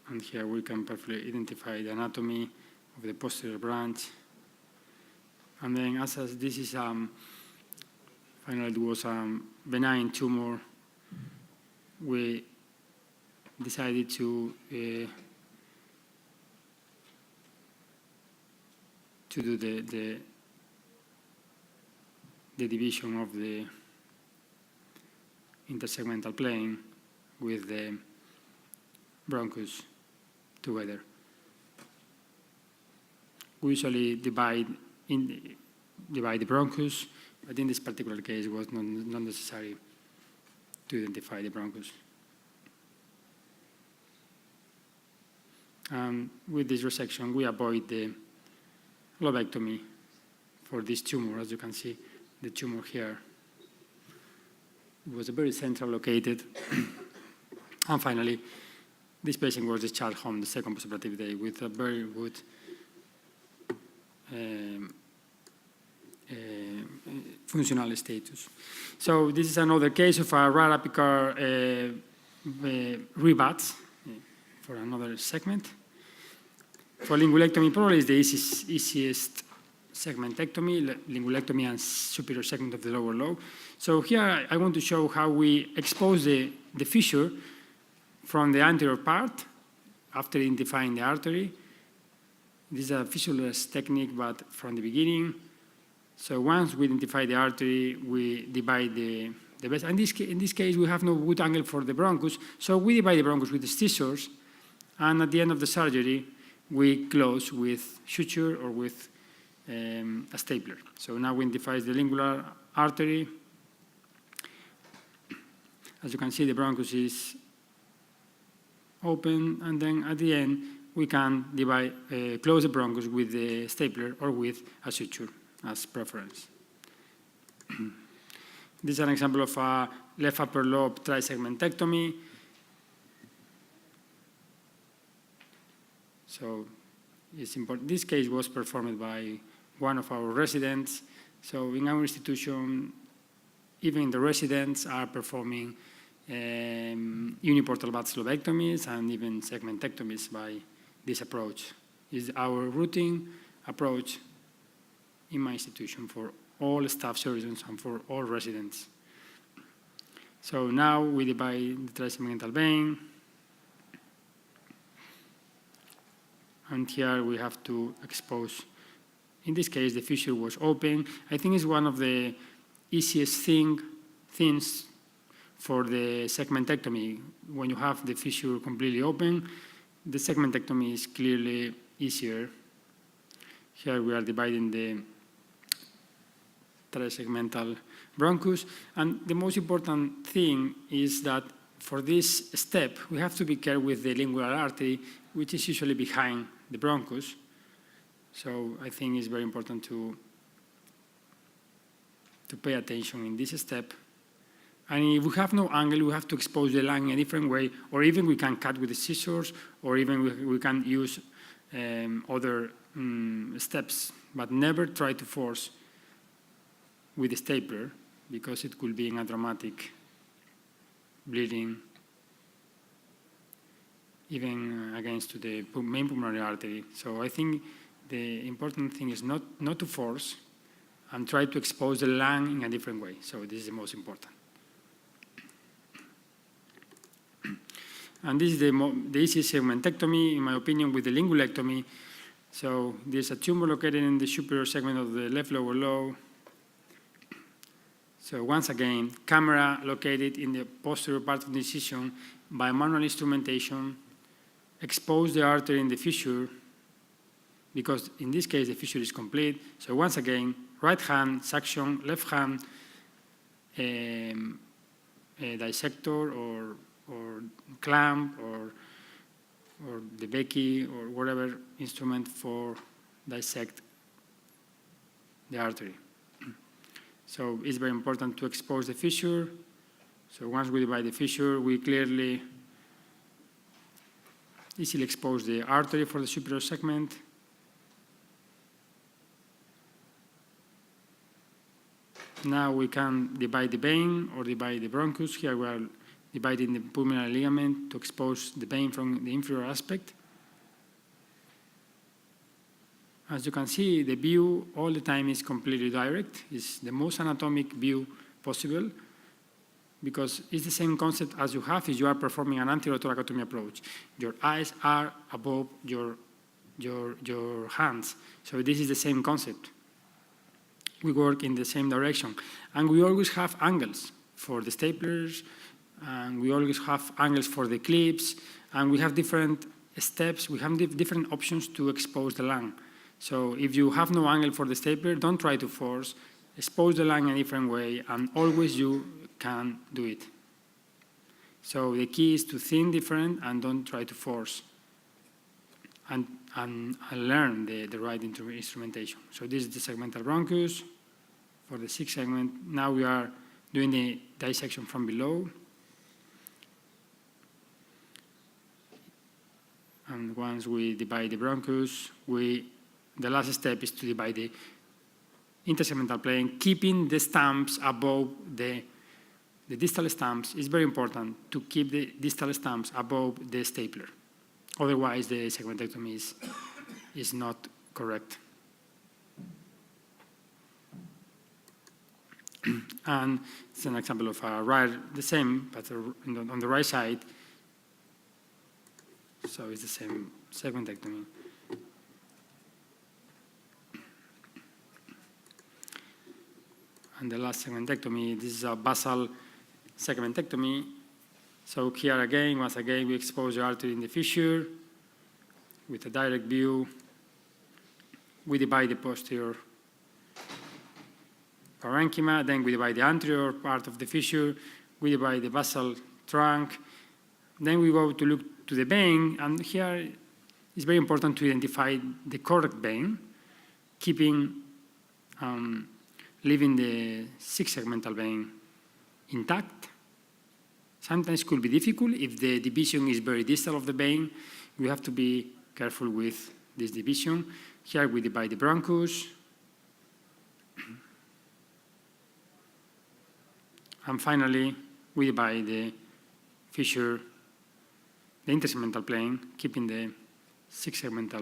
And here we can perfectly identify the anatomy of the posterior branch. And then as this is, finally it was a benign tumor, we decided to do the division of the intersegmental plane with the bronchus together. We usually divide the bronchus, but in this particular case it was not necessary to identify the bronchus. With this resection, we avoid the lobectomy for this tumor. As you can see, the tumor here, it was very central located. And finally, this patient was discharged home the second postoperative day with a very good functional status. So this is another case of a right apical rebat for another segment. For lingulectomy, probably is the easiest segmentectomy, lingulectomy and superior segment of the lower lobe. So here I want to show how we expose the fissure from the anterior part after identifying the artery. This is a fissureless technique, but from the beginning. So once we identify the artery, we divide the vessel. In this case, we have no good angle for the bronchus, so we divide the bronchus with the scissors, and at the end of the surgery, we close with suture or with a stapler. So now we identify the lingular artery. As you can see, the bronchus is open, and then at the end, we can divide, close the bronchus with the stapler or with a suture as preference. This is an example of a left upper lobe trisegmentectomy. So it's important. This case was performed by one of our residents. So in our institution, even the residents are performing uniportal butt lobectomies and even segmentectomies by this approach. It's our routine approach in my institution for all staff surgeons and for all residents. So now we divide the trisegmental vein. And here we have to expose, in this case, the fissure was open. I think it's one of the easiest things for the segmentectomy. When you have the fissure completely open, the segmentectomy is clearly easier. Here we are dividing the trisegmental bronchus. And the most important thing is that for this step, we have to be careful with the lingular artery, which is usually behind the bronchus. So I think it's very important to pay attention in this step. And if we have no angle, we have to expose the lung in a different way, or even we can cut with the scissors, or even we can use other steps, but never try to force with the stapler, because it could be in a dramatic bleeding, even against the main pulmonary artery. So I think the important thing is not to force, and try to expose the lung in a different way. So this is the most important. And this is the easiest segmentectomy, in my opinion, with the lingulectomy. So there's a tumor located in the superior segment of the left lower lobe. So once again, camera located in the posterior part of the incision by manual instrumentation, expose the artery in the fissure, because in this case the fissure is complete. So once again, right hand suction, left hand a dissector or clamp or the Becky or whatever instrument for dissect the artery. So it's very important to expose the fissure. So once we divide the fissure, we clearly easily expose the artery for the superior segment. Now we can divide the vein or divide the bronchus. Here we are dividing the pulmonary ligament to expose the vein from the inferior aspect. As you can see, the view all the time is completely direct. It's the most anatomic view possible because it's the same concept as you have if you are performing an anterior thoracotomy approach. Your eyes are above your hands. So this is the same concept. We work in the same direction. And we always have angles for the staplers, and we always have angles for the clips, and we have different steps, we have different options to expose the lung. So if you have no angle for the stapler, don't try to force, expose the lung in a different way, and always you can do it. So the key is to think different and don't try to force, and learn the right instrumentation. So this is the segmental bronchus for the 6th segment. Now we are doing the dissection from below. And once we divide the bronchus, the last step is to divide the intersegmental plane, keeping the stumps above the distal stumps. It's very important to keep the distal stumps above the stapler. Otherwise, the segmentectomy is not correct. And it's an example of the same, but on the right side. So it's the same segmentectomy. And the last segmentectomy, this is a basal segmentectomy. So here again, once again, we expose the artery in the fissure with a direct view. We divide the posterior parenchyma, then we divide the anterior part of the fissure, we divide the basal trunk, then we go to look to the vein, and here it's very important to identify the correct vein, leaving the 6th segmental vein intact. Sometimes it could be difficult if the division is very distal of the vein. We have to be careful with this division. Here we divide the bronchus. And finally, we divide the fissure, the intersegmental plane, keeping the 6th segment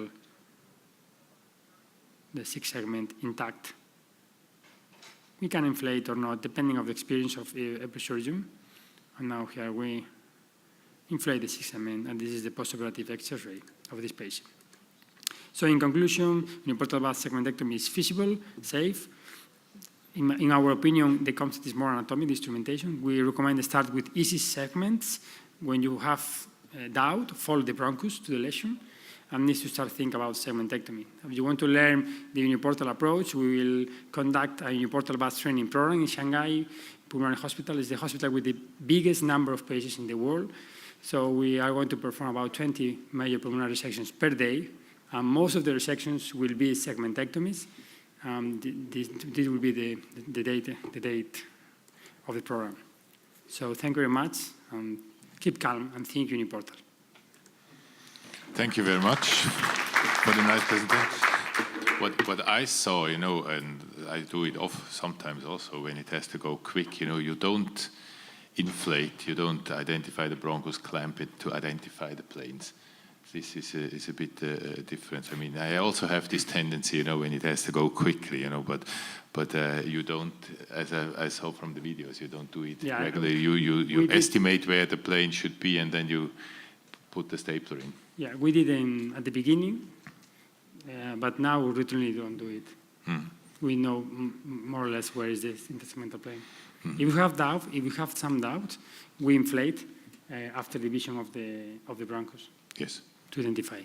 intact. We can inflate or not, depending on the experience of every surgeon. And now here we inflate the 6th segment, and this is the postoperative X-ray of this patient. So in conclusion, uniportal valve segmentectomy is feasible, safe. In our opinion, the concept is more anatomic, the instrumentation. We recommend to start with easy segments. When you have doubt, follow the bronchus to the lesion, and need to start thinking about segmentectomy. If you want to learn the uniportal approach, we will conduct a uniportal valve training program in Shanghai Pulmonary Hospital. It's the hospital with the biggest number of patients in the world. So we are going to perform about 20 major pulmonary resections per day. Most of the resections will be segmentectomies. This will be the date of the program. So thank you very much. Keep calm and think uniportal. Thank you very much for the nice presentation. What I saw, and I do it sometimes also when it has to go quick, you don't inflate, you don't identify the bronchus, clamp it to identify the planes. this is a bit different. I mean, I also have this tendency, you know, when it has to go quickly, you know, but you don't, as I saw from the videos, you don't do it regularly. You estimate where the plane should be, and then you put the stapler in. Yeah, we did at the beginning, but now we routinely don't do it. We know more or less where is this intersegmental plane. If we have doubt, if we have some doubt, we inflate after division of the bronchus. Yes. To identify.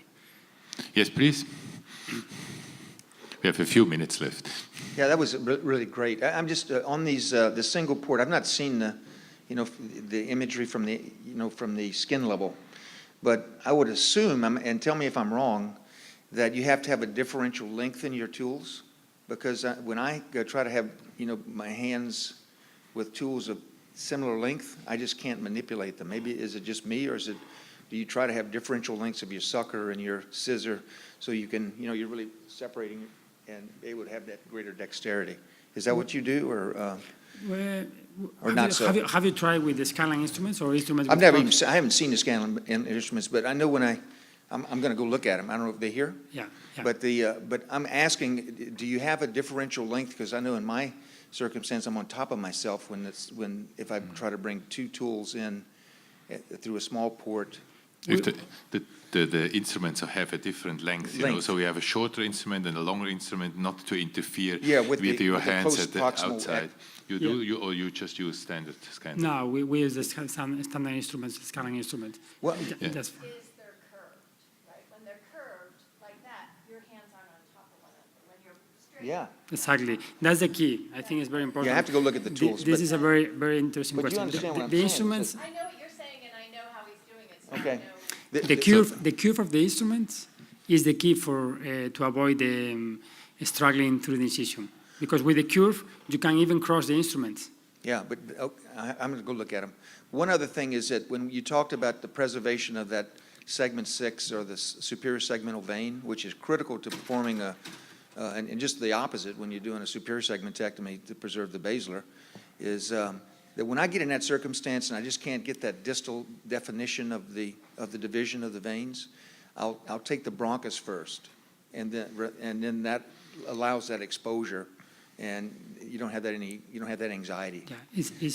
Yes, please. We have a few minutes left. Yeah, that was really great. I'm just on these the single port. I've not seen the imagery from the skin level, but I would assume, and tell me if I'm wrong, that you have to have a differential length in your tools, because when I try to have my hands with tools of similar length, I just can't manipulate them. Maybe is it just me, or do you try to have differential lengths of your sucker and your scissor so you can you're really separating and able to have that greater dexterity? Is that what you do, or not so? Have you tried with the scanline instruments or instruments? I haven't seen the scanline instruments, but I know when I'm going to go look at them. I don't know if they're here. Yeah. But I'm asking, do you have a differential length? Because I know in my circumstance, I'm on top of myself if I try to bring two tools in through a small port. If the instruments have a different length, so we have a shorter instrument and a longer instrument, not to interfere with your hands at the outside. Or you just use standard scanner? No, we use the standard instruments, the scanning instrument. Well, Is they're curved, right? When they're curved like that, your hands aren't on top of one another. When you're straight. Yeah. Exactly. That's the key. I think it's very important. Yeah, I have to go look at the tools. This is a very, very interesting question. But you understand what I'm the saying? Instruments. I know what you're saying, and I know how he's doing it. So Okay. The curve of the instruments is the key for to avoid struggling through the incision. Because with the curve, you can even cross the instruments. Yeah, but I'm going to go look at them. One other thing is that when you talked about the preservation of that segment 6 or the superior segmental vein, which is critical to performing and just the opposite when you're doing a superior segmentectomy to preserve the basilar, is that when I get in that circumstance and I just can't get that distal definition of the division of the veins, I'll take the bronchus first, and then that allows that exposure, and you don't have that anxiety. Yeah,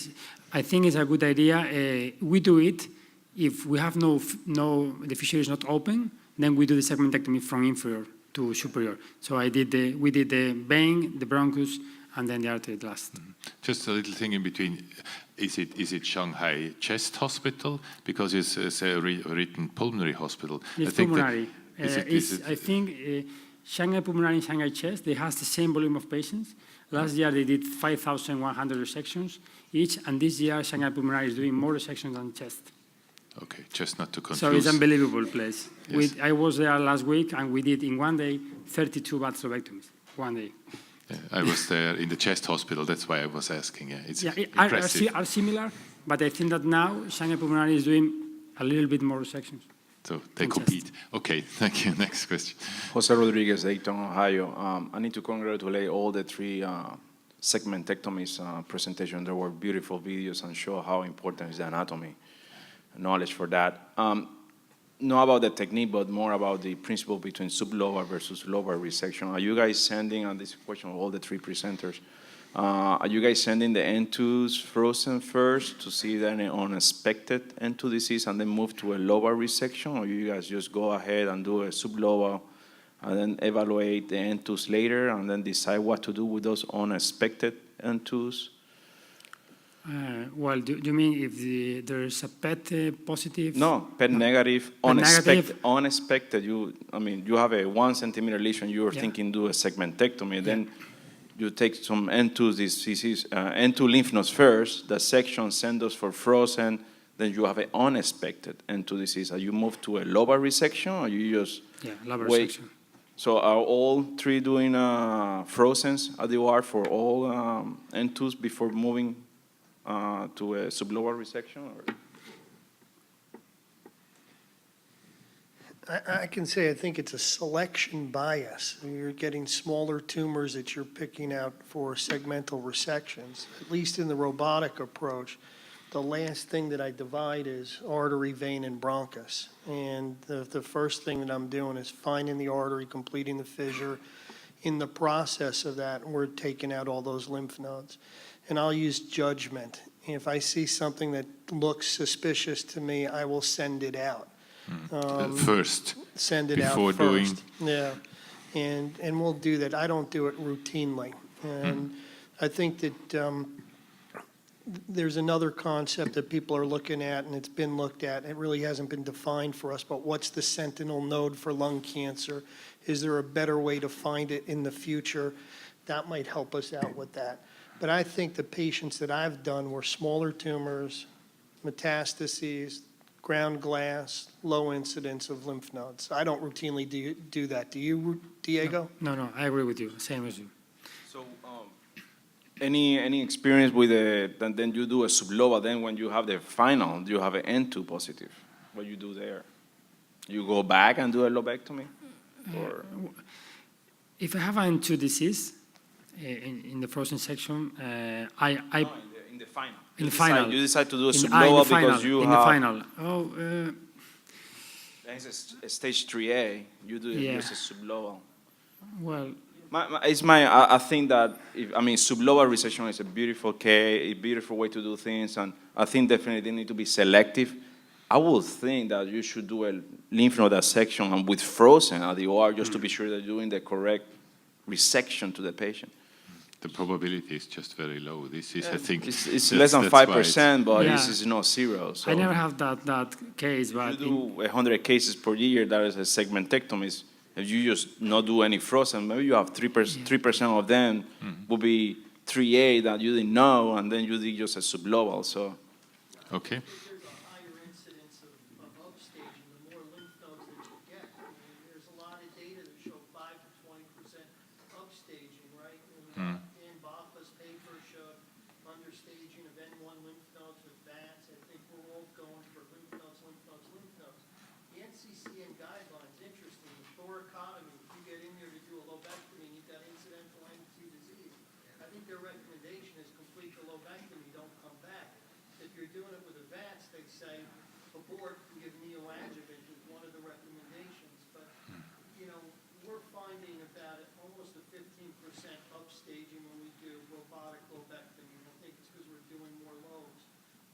I think it's a good idea. We do it if we have the fissure is not open, then we do the segmentectomy from inferior to superior. So we did the vein, the bronchus, and then the artery last. Just a little thing in between. Is it Shanghai Chest Hospital? Because it's a written pulmonary hospital. It's pulmonary. I think Shanghai Pulmonary and Shanghai Chest, they have the same volume of patients. Last year they did 5,100 resections each, and this year Shanghai Pulmonary is doing more resections than chest. Okay, just not to confuse. So it's an unbelievable place. Yes. I was there last week, and we did in one day 32 bad thrombectomies. One day. Yeah, I was there in the chest hospital. That's why I was asking. Yeah, it's impressive. Are similar, but I think that now Shanghai Pulmonary is doing a little bit more resections. So they compete. Okay, thank you. Next question. Jose Rodriguez, Dayton, Ohio. I need to congratulate all the three segmentectomies presentation. There were beautiful videos and show how important is the anatomy. Knowledge for that. Not about the technique, but more about the principle between sublobar versus lobar resection. Are you guys sending, and this question of all the three presenters, are you guys sending the N2s frozen first to see then an unexpected N2 disease and then move to a lobar resection, or you guys just go ahead and do a sublobar and then evaluate the N2s later and then decide what to do with those unexpected N2s? Well, do you mean if there's a PET positive? No, PET negative, unexpected. You have a 1 centimeter lesion. You're thinking do a segmentectomy. Then you take some N2 diseases, N2 lymph nodes first. The section send those for frozen. Then you have an unexpected N2 disease. Are you move to a lobar resection, or you just lobar wait? resection. So are all three doing frozens at the OR for all N2s before moving to a sublobar resection? Or? I can say I think it's a selection bias. You're getting smaller tumors that you're picking out for segmental resections, at least in the robotic approach. the last thing that I divide is artery, vein, and bronchus. And the first thing that I'm doing is finding the artery, completing the fissure. In the process of that, we're taking out all those lymph nodes. And I'll use judgment. If I see something that looks suspicious to me, I will send it out. First, Send it before out doing. first. Yeah, and we'll do that. I don't do it routinely. And I think that there's another concept that people are looking at, and it's been looked at. It really hasn't been defined for us, but what's the sentinel node for lung cancer? Is there a better way to find it in the future? That might help us out with that. But I think the patients that I've done were smaller tumors, metastases, ground glass, low incidence of lymph nodes. I don't routinely do that. Do you, Diego? No, I agree with you. Same as you. So, any experience with and then you do a subloba, then when you have the final, you have an N2 positive. What you do there? You go back and do a lobectomy? Or? If I have an N2 disease in the frozen section, No, in the final. In the final. You decide to do a subloba because you in have. the final. It's a stage 3A. You do Yeah. use a subloba. Well, I think that, sublobar resection is a beautiful case, a beautiful way to do things, and I think definitely they need to be selective. I would think that you should do a lymph node dissection and with frozen at the OR just to be sure that you're doing the correct resection to the patient. The probability is just very low. This is, I think, it's less than 5%, but Yeah. it's not zero. So I never have that case, but you do 100 cases per year. That is a segmentectomy. If you just not do any frozen, maybe you have 3% of them will be 3A that you didn't know, and then you did just a sublobal. So okay. There's a higher incidence of upstaging, the more lymph nodes that you get. I mean, there's a lot of data that show 5 to 20% upstaging, right? And Dan Baffa's paper showed understaging of N1 lymph nodes with VATS. I think we're all going for lymph nodes, lymph nodes, lymph nodes. The NCCN guidelines, interesting, the thoracotomy, if you get in there to do a lobectomy and you've got incidental N2 disease, I think their recommendation is complete the lobectomy, don't come back. If you're doing it with a VATS, they say abort and give neoadjuvant is one of the recommendations. But, we're finding about almost a 15% upstaging when we do robotic lobectomy. And I think it's because we're doing more lobes.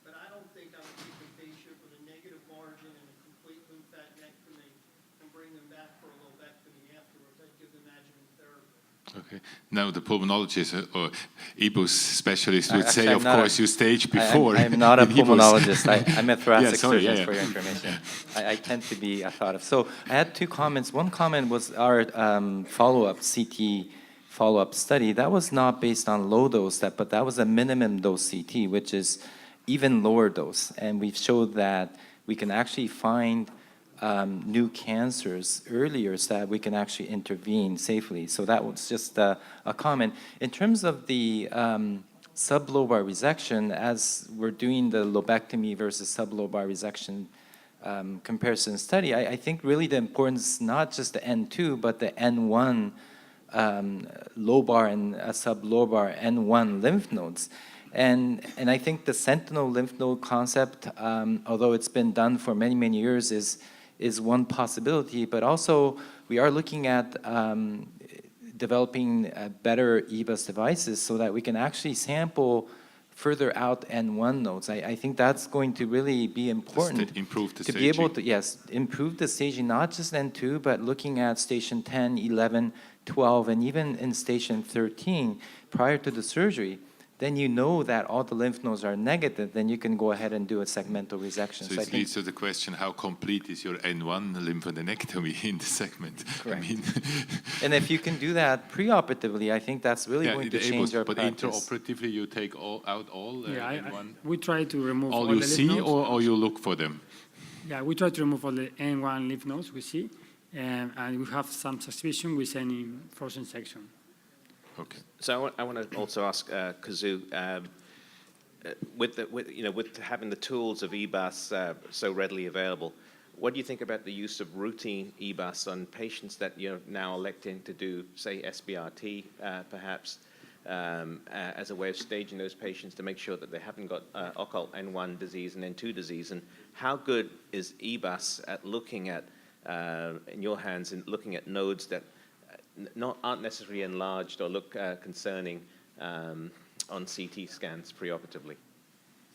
But I don't think I would keep a patient with a negative margin and a complete lymphadenectomy and bring them back for a lobectomy afterwards. I'd give them adjuvant therapy. Okay. Now the pulmonologist or EBUS specialist would say, Actually, of course, you stage before. I'm not a in EBUS. pulmonologist. I'm a thoracic sorry, surgeon, for your information. I tend to be thought of. So I had two comments. One comment was our follow-up CT follow-up study. That was not based on low dose, but that was a minimum dose CT, which is even lower dose. And we've showed that we can actually find new cancers earlier so that we can actually intervene safely. So that was just a comment. In terms of the sublobar resection, as we're doing the lobectomy versus sublobar resection comparison study, I think really the importance, not just the N2, but the N1 lobar and sublobar N1 lymph nodes. And I think the sentinel lymph node concept, although it's been done for many, many years, is one possibility, but also we are looking at developing better EBUS devices so that we can actually sample further out N1 nodes. I think that's going to really be important Improve the to staging. be able to, yes, improve the staging, not just N2, but looking at station 10, 11, 12, and even in station 13 prior to the surgery. Then you know that all the lymph nodes are negative, then you can go ahead and do a segmental resection. So it leads to the question, how complete is your N1 lymphadenectomy in the segment? Correct. I mean, And if you can do that preoperatively, I think that's really going to change our but practice. intraoperatively you take out all N1? we try to remove All all you the lymph see nodes. or you look for them? Yeah, we try to remove all the N1 lymph nodes we see, and we have some suspicion with any frozen section. Okay. So I want to also ask Kazoo, with having the tools of EBUS so readily available, what do you think about the use of routine EBUS on patients that you're now electing to do, say, SBRT, perhaps? as a way of staging those patients to make sure that they haven't got occult N1 disease and N2 disease? And how good is EBUS at looking at, in your hands, in looking at nodes that aren't necessarily enlarged or look concerning on CT scans preoperatively?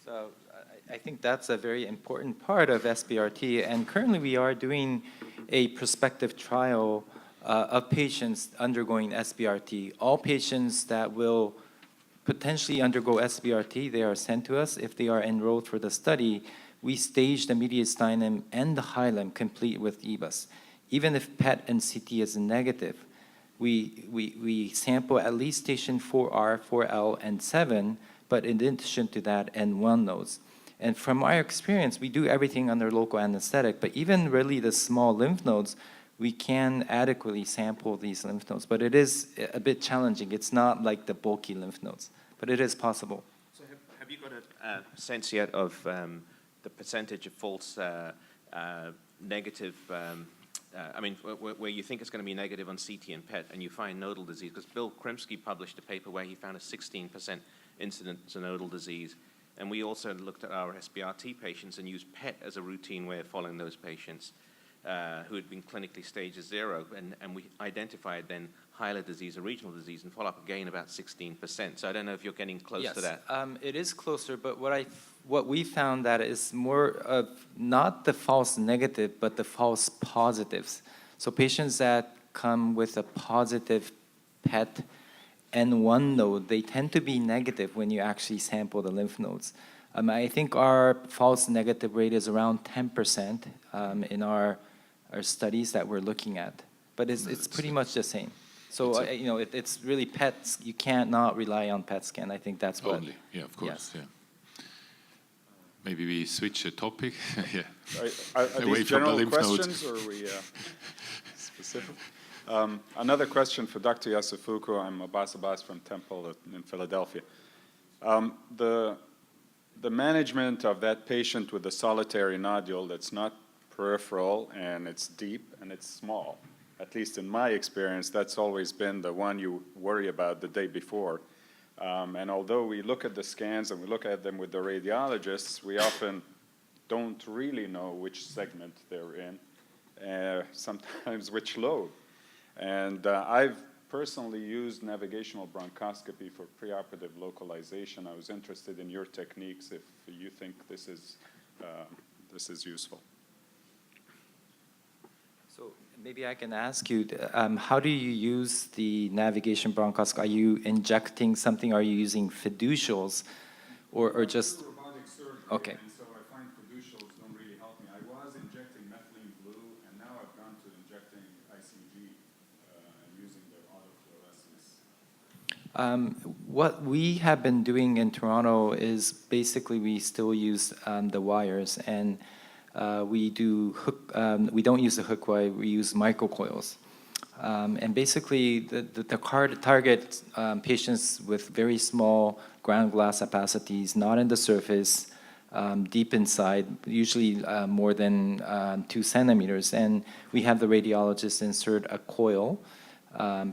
So I think that's a very important part of SBRT, and currently we are doing a prospective trial of patients undergoing SBRT. All patients that will potentially undergo SBRT, they are sent to us. If they are enrolled for the study, we stage the mediastinum and the hilum complete with EBUS. Even if PET and CT is negative, we sample at least station 4R, 4L, and 7, but in addition to that, N1 nodes. And from our experience, we do everything under local anesthetic, but even really the small lymph nodes, we can adequately sample these lymph nodes, but it is a bit challenging. It's not like the bulky lymph nodes, but it is possible. So have you got a sense yet of the percentage of false negative, I mean, where you think it's going to be negative on CT and PET and you find nodal disease? Because Bill Krimsky published a paper where he found a 16% incidence of nodal disease. And we also looked at our SBRT patients and used PET as a routine way of following those patients who had been clinically stage 0, and we identified then hilar disease or regional disease and follow-up again about 16%. So I don't know if you're getting close to that. Yes, it is closer, but what we found that is more of not the false negative, but the false positives. So patients that come with a positive PET N1 node, they tend to be negative when you actually sample the lymph nodes. I think our false negative rate is around 10% in our studies that we're looking at, but it's pretty much the same. So you know, it's really PET. You can't not rely on PET scan. I think that's what. Only, yeah, of course, yes. yeah. Maybe we switch a topic. Yeah. Are Away these from the general lymph nodes. questions, or are we specific? Another question for Dr. Yasufuku. I'm Abbas from Temple in Philadelphia. The management of that patient with a solitary nodule that's not peripheral and it's deep and it's small, at least in my experience, that's always been the one you worry about the day before. And although we look at the scans and we look at them with the radiologists, we often don't really know which segment they're in, sometimes which lobe. And I've personally used navigational bronchoscopy for preoperative localization. I was interested in your techniques if you think this is useful. So maybe I can ask you, how do you use the navigation bronchoscopy? Are you injecting something? Are you using fiducials or just? Robotic surgery, okay. And so I find fiducials don't really help me. I was injecting methylene blue, and now I've gone to injecting ICG using the autofluorescence. What we have been doing in Toronto is basically we still use the wires, and we don't use the hook wire, we use microcoils. And basically the target patients with very small ground glass opacities, not in the surface, deep inside, usually more than 2 centimeters. And we have the radiologist insert a coil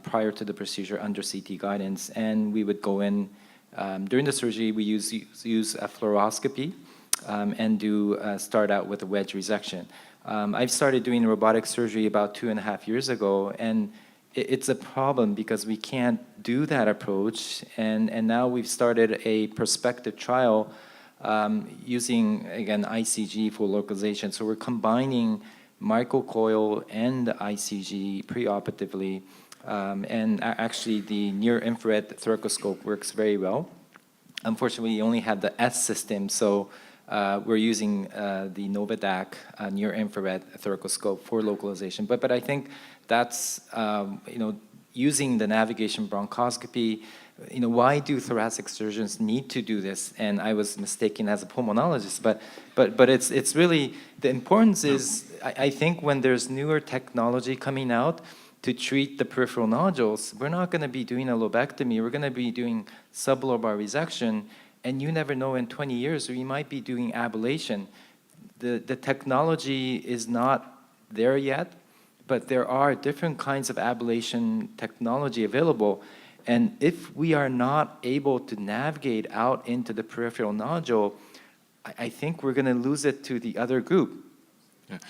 prior to the procedure under CT guidance, and we would go in. During the surgery, we use a fluoroscopy and start out with a wedge resection. I've started doing robotic surgery about 2.5 years ago, and it's a problem because we can't do that approach, and now we've started a prospective trial using, again, ICG for localization. So we're combining microcoil and ICG preoperatively, and actually the near-infrared thoracoscope works very well. Unfortunately, we only have the S system, so we're using the Novadac near-infrared thoracoscope for localization. But I think that's, using the navigation bronchoscopy, why do thoracic surgeons need to do this? And I was mistaken as a pulmonologist, but it's really, the importance is, I think when there's newer technology coming out to treat the peripheral nodules, we're not gonna be doing a lobectomy, we're gonna be doing sublobar resection, and you never know, in 20 years, we might be doing ablation. The technology is not there yet, but there are different kinds of ablation technology available. And if we are not able to navigate out into the peripheral nodule, I think we're going to lose it to the other group,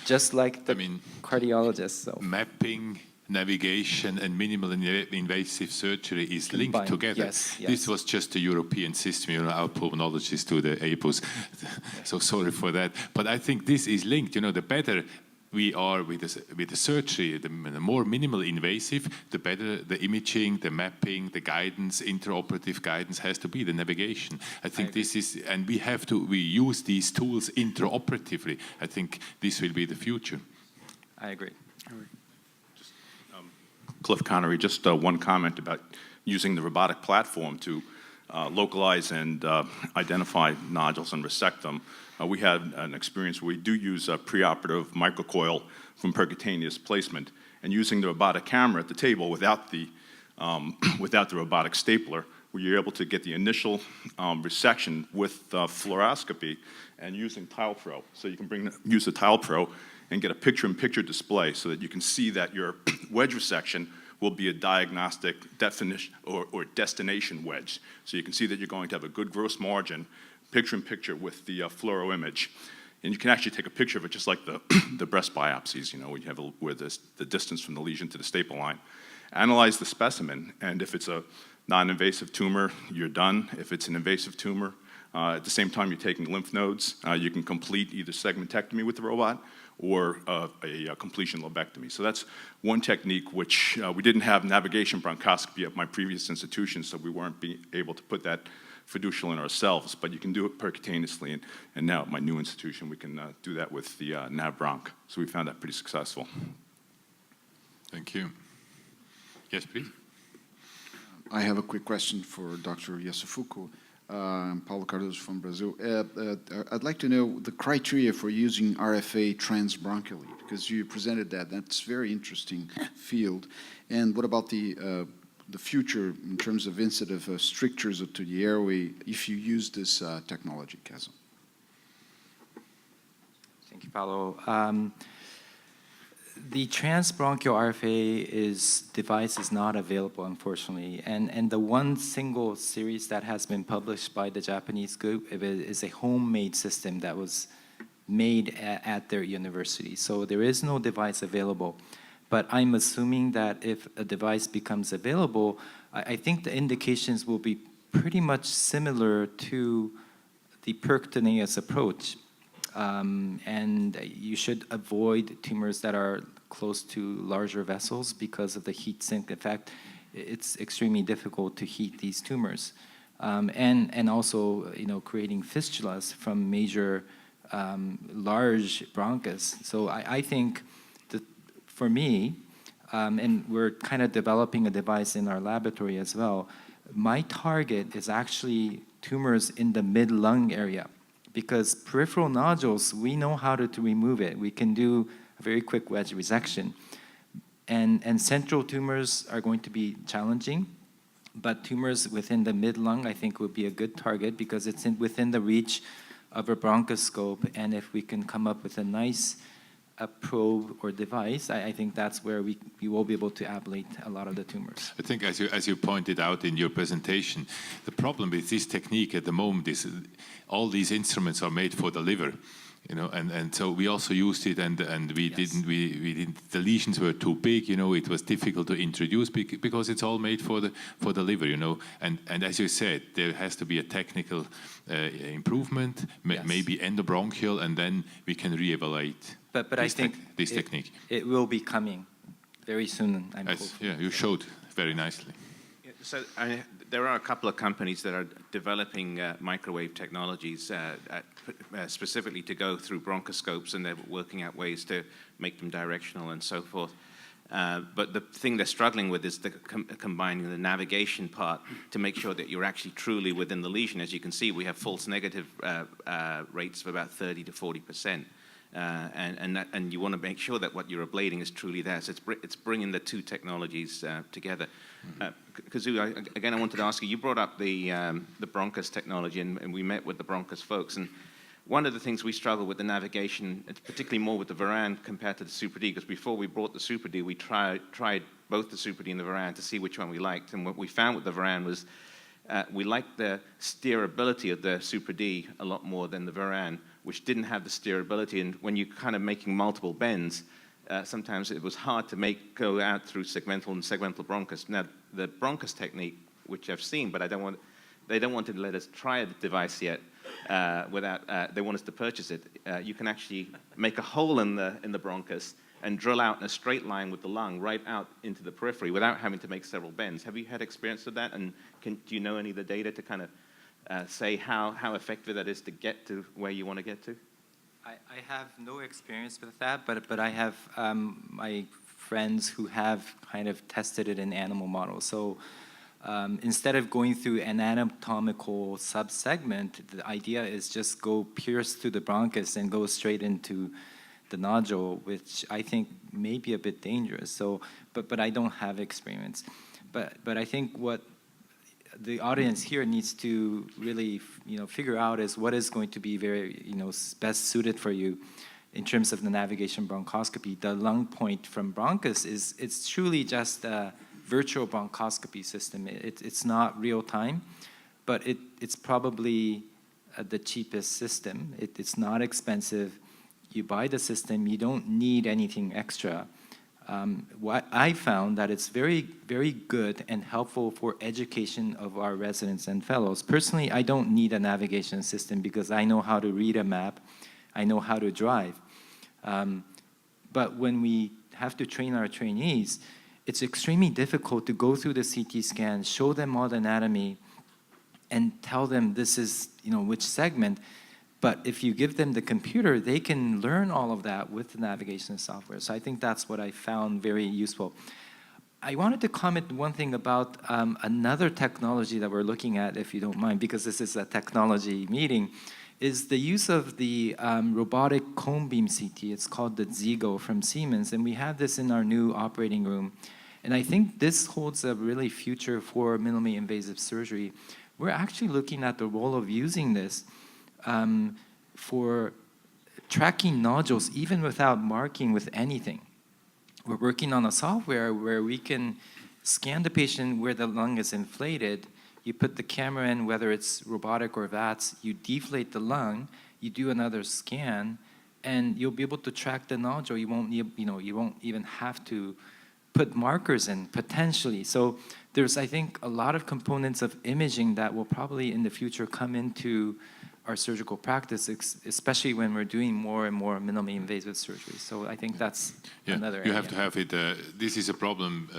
just like the cardiologists. So. Mapping, navigation, and minimal invasive surgery is linked Combined. together. Yes. This was just a European system, our pulmonologists do the APOS. So sorry for that. But I think this is linked. The better we are with the surgery, the more minimal invasive, the better the imaging, the mapping, the guidance, intraoperative guidance has to be, the navigation. I think this is, and we use these tools intraoperatively. I think this will be the future. I agree. Cliff Connery, just one comment about using the robotic platform to localize and identify nodules and resect them. We had an experience where we do use a preoperative microcoil from percutaneous placement, and using the robotic camera at the table without the robotic stapler, we were able to get the initial resection with fluoroscopy and using TilePro. So you can use the TilePro and get a picture-in-picture display so that you can see that your wedge resection will be a diagnostic definition or destination wedge. So you can see that you're going to have a good gross margin, picture-in-picture with the fluoro image. And you can actually take a picture of it just like the breast biopsies, where you have where the distance from the lesion to the staple line. Analyze the specimen, and if it's a non-invasive tumor, you're done. If it's an invasive tumor, at the same time you're taking lymph nodes, you can complete either segmentectomy with the robot or a completion lobectomy. So that's one technique which we didn't have navigation bronchoscopy at my previous institution, so we weren't able to put that fiducial in ourselves, but you can do it percutaneously, and now at my new institution we can do that with the NavBronch. So we found that pretty successful. Thank you. Yes, please. I have a quick question for Dr. Yasufuku. I'm Paulo Cardoso from Brazil. I'd like to know the criteria for using RFA transbronchially, because you presented that. That's a very interesting field. And what about the future in terms of incidence of strictures to the airway if you use this technology, Kazo? Thank you, Paulo. The transbronchial RFA device is not available, unfortunately, and the one single series that has been published by the Japanese group is a homemade system that was made at their university. So there is no device available. But I'm assuming that if a device becomes available, I think the indications will be pretty much similar to the percutaneous approach. And you should avoid tumors that are close to larger vessels because of the heat sink effect. It's extremely difficult to heat these tumors. And also, creating fistulas from major large bronchus. So I think that for me, and we're kind of developing a device in our laboratory as well, my target is actually tumors in the mid-lung area. Because peripheral nodules, we know how to remove it. We can do a very quick wedge resection. And central tumors are going to be challenging, but tumors within the mid-lung, I think, would be a good target because it's within the reach of a bronchoscope, and if we can come up with a nice probe or device, I think that's where we will be able to ablate a lot of the tumors. I think as you pointed out in your presentation, the problem with this technique at the moment is all these instruments are made for the liver, and so we also used it, and we didn't, the lesions were too big, it was difficult to introduce because it's all made for the liver, and as you said, there has to be a technical improvement, maybe endobronchial, and then we can reevaluate. But I think this technique. It will be coming very soon, I'm hopeful. Yeah, you showed very nicely. So there are a couple of companies that are developing microwave technologies specifically to go through bronchoscopes, and they're working out ways to make them directional and so forth. But the thing they're struggling with is combining the navigation part to make sure that you're actually truly within the lesion. As you can see, we have false negative rates of about 30 to 40%. And you want to make sure that what you're ablating is truly there. So it's bringing the two technologies together. Kazu, I wanted to ask you, you brought up the bronchus technology, and we met with the bronchus folks. And one of the things we struggle with the navigation, particularly more with the Varane compared to the Super D, because before we brought the Super D, we tried both the Super D and the Varane to see which one we liked. And what we found with the Varane was we liked the steerability of the Super D a lot more than the Varane, which didn't have the steerability. And when you're kind of making multiple bends, sometimes it was hard to go out through segmental and segmental bronchus. Now, the bronchus technique, which I've seen, but they don't want to let us try the device yet they want us to purchase it. You can actually make a hole in the bronchus and drill out in a straight line with the lung right out into the periphery without having to make several bends. Have you had experience with that? And do you know any of the data to kind of say how effective that is to get to where you want to get to? I have no experience with that, but I have my friends who have kind of tested it in animal models. So instead of going through an anatomical subsegment, the idea is just go pierce through the bronchus and go straight into the nodule, which I think may be a bit dangerous. So, but I don't have experience. But I think what the audience here needs to really, figure out is what is going to be very, best suited for you in terms of the navigation bronchoscopy. The lung point from bronchus it's truly just a virtual bronchoscopy system. It's not real time, but it's probably the cheapest system. It's not expensive. You buy the system, you don't need anything extra. What I found that it's very, very good and helpful for education of our residents and fellows. Personally, I don't need a navigation system because I know how to read a map, I know how to drive. But when we have to train our trainees, it's extremely difficult to go through the CT scan, show them all the anatomy, and tell them this is, which segment. But if you give them the computer, they can learn all of that with the navigation software. So I think that's what I found very useful. I wanted to comment one thing about another technology that we're looking at, if you don't mind, because this is a technology meeting, is the use of the robotic cone beam CT. It's called the Zigo from Siemens, and we have this in our new operating room. And I think this holds a really future for minimally invasive surgery. We're actually looking at the role of using this for tracking nodules even without marking with anything. We're working on a software where we can scan the patient where the lung is inflated. You put the camera in, whether it's robotic or VATS, you deflate the lung, you do another scan, and you'll be able to track the nodule. You won't even have to put markers in, potentially. So there's, I think, a lot of components of imaging that will probably in the future come into our surgical practice, especially when we're doing more and more minimally invasive surgery. So I think that's another area. You have to have it. This is a problem.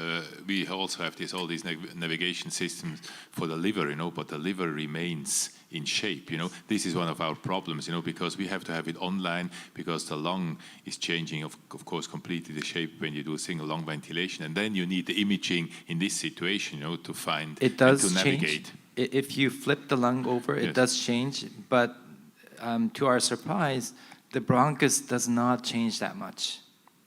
We also have all these navigation systems for the liver, but the liver remains in shape. This is one of our problems, because we have to have it online because the lung is changing, of course, completely the shape when you do a single lung ventilation, and then you need the imaging in this situation, to find it does and to navigate. Change. If you flip the lung over, it does change, but to our surprise, the bronchus does not change that much.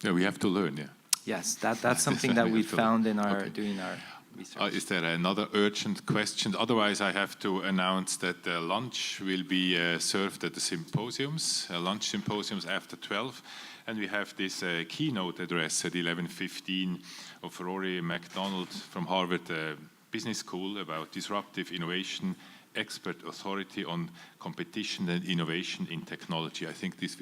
Yeah, we have to learn, Yes, that's something that we found in our doing our research. Is there another urgent question? Otherwise, I have to announce that lunch will be served at the symposiums, lunch symposiums after 12. And we have this keynote address at 11:15 of Rory McDonald from Harvard Business School about disruptive innovation, expert authority on competition and innovation in technology. I think this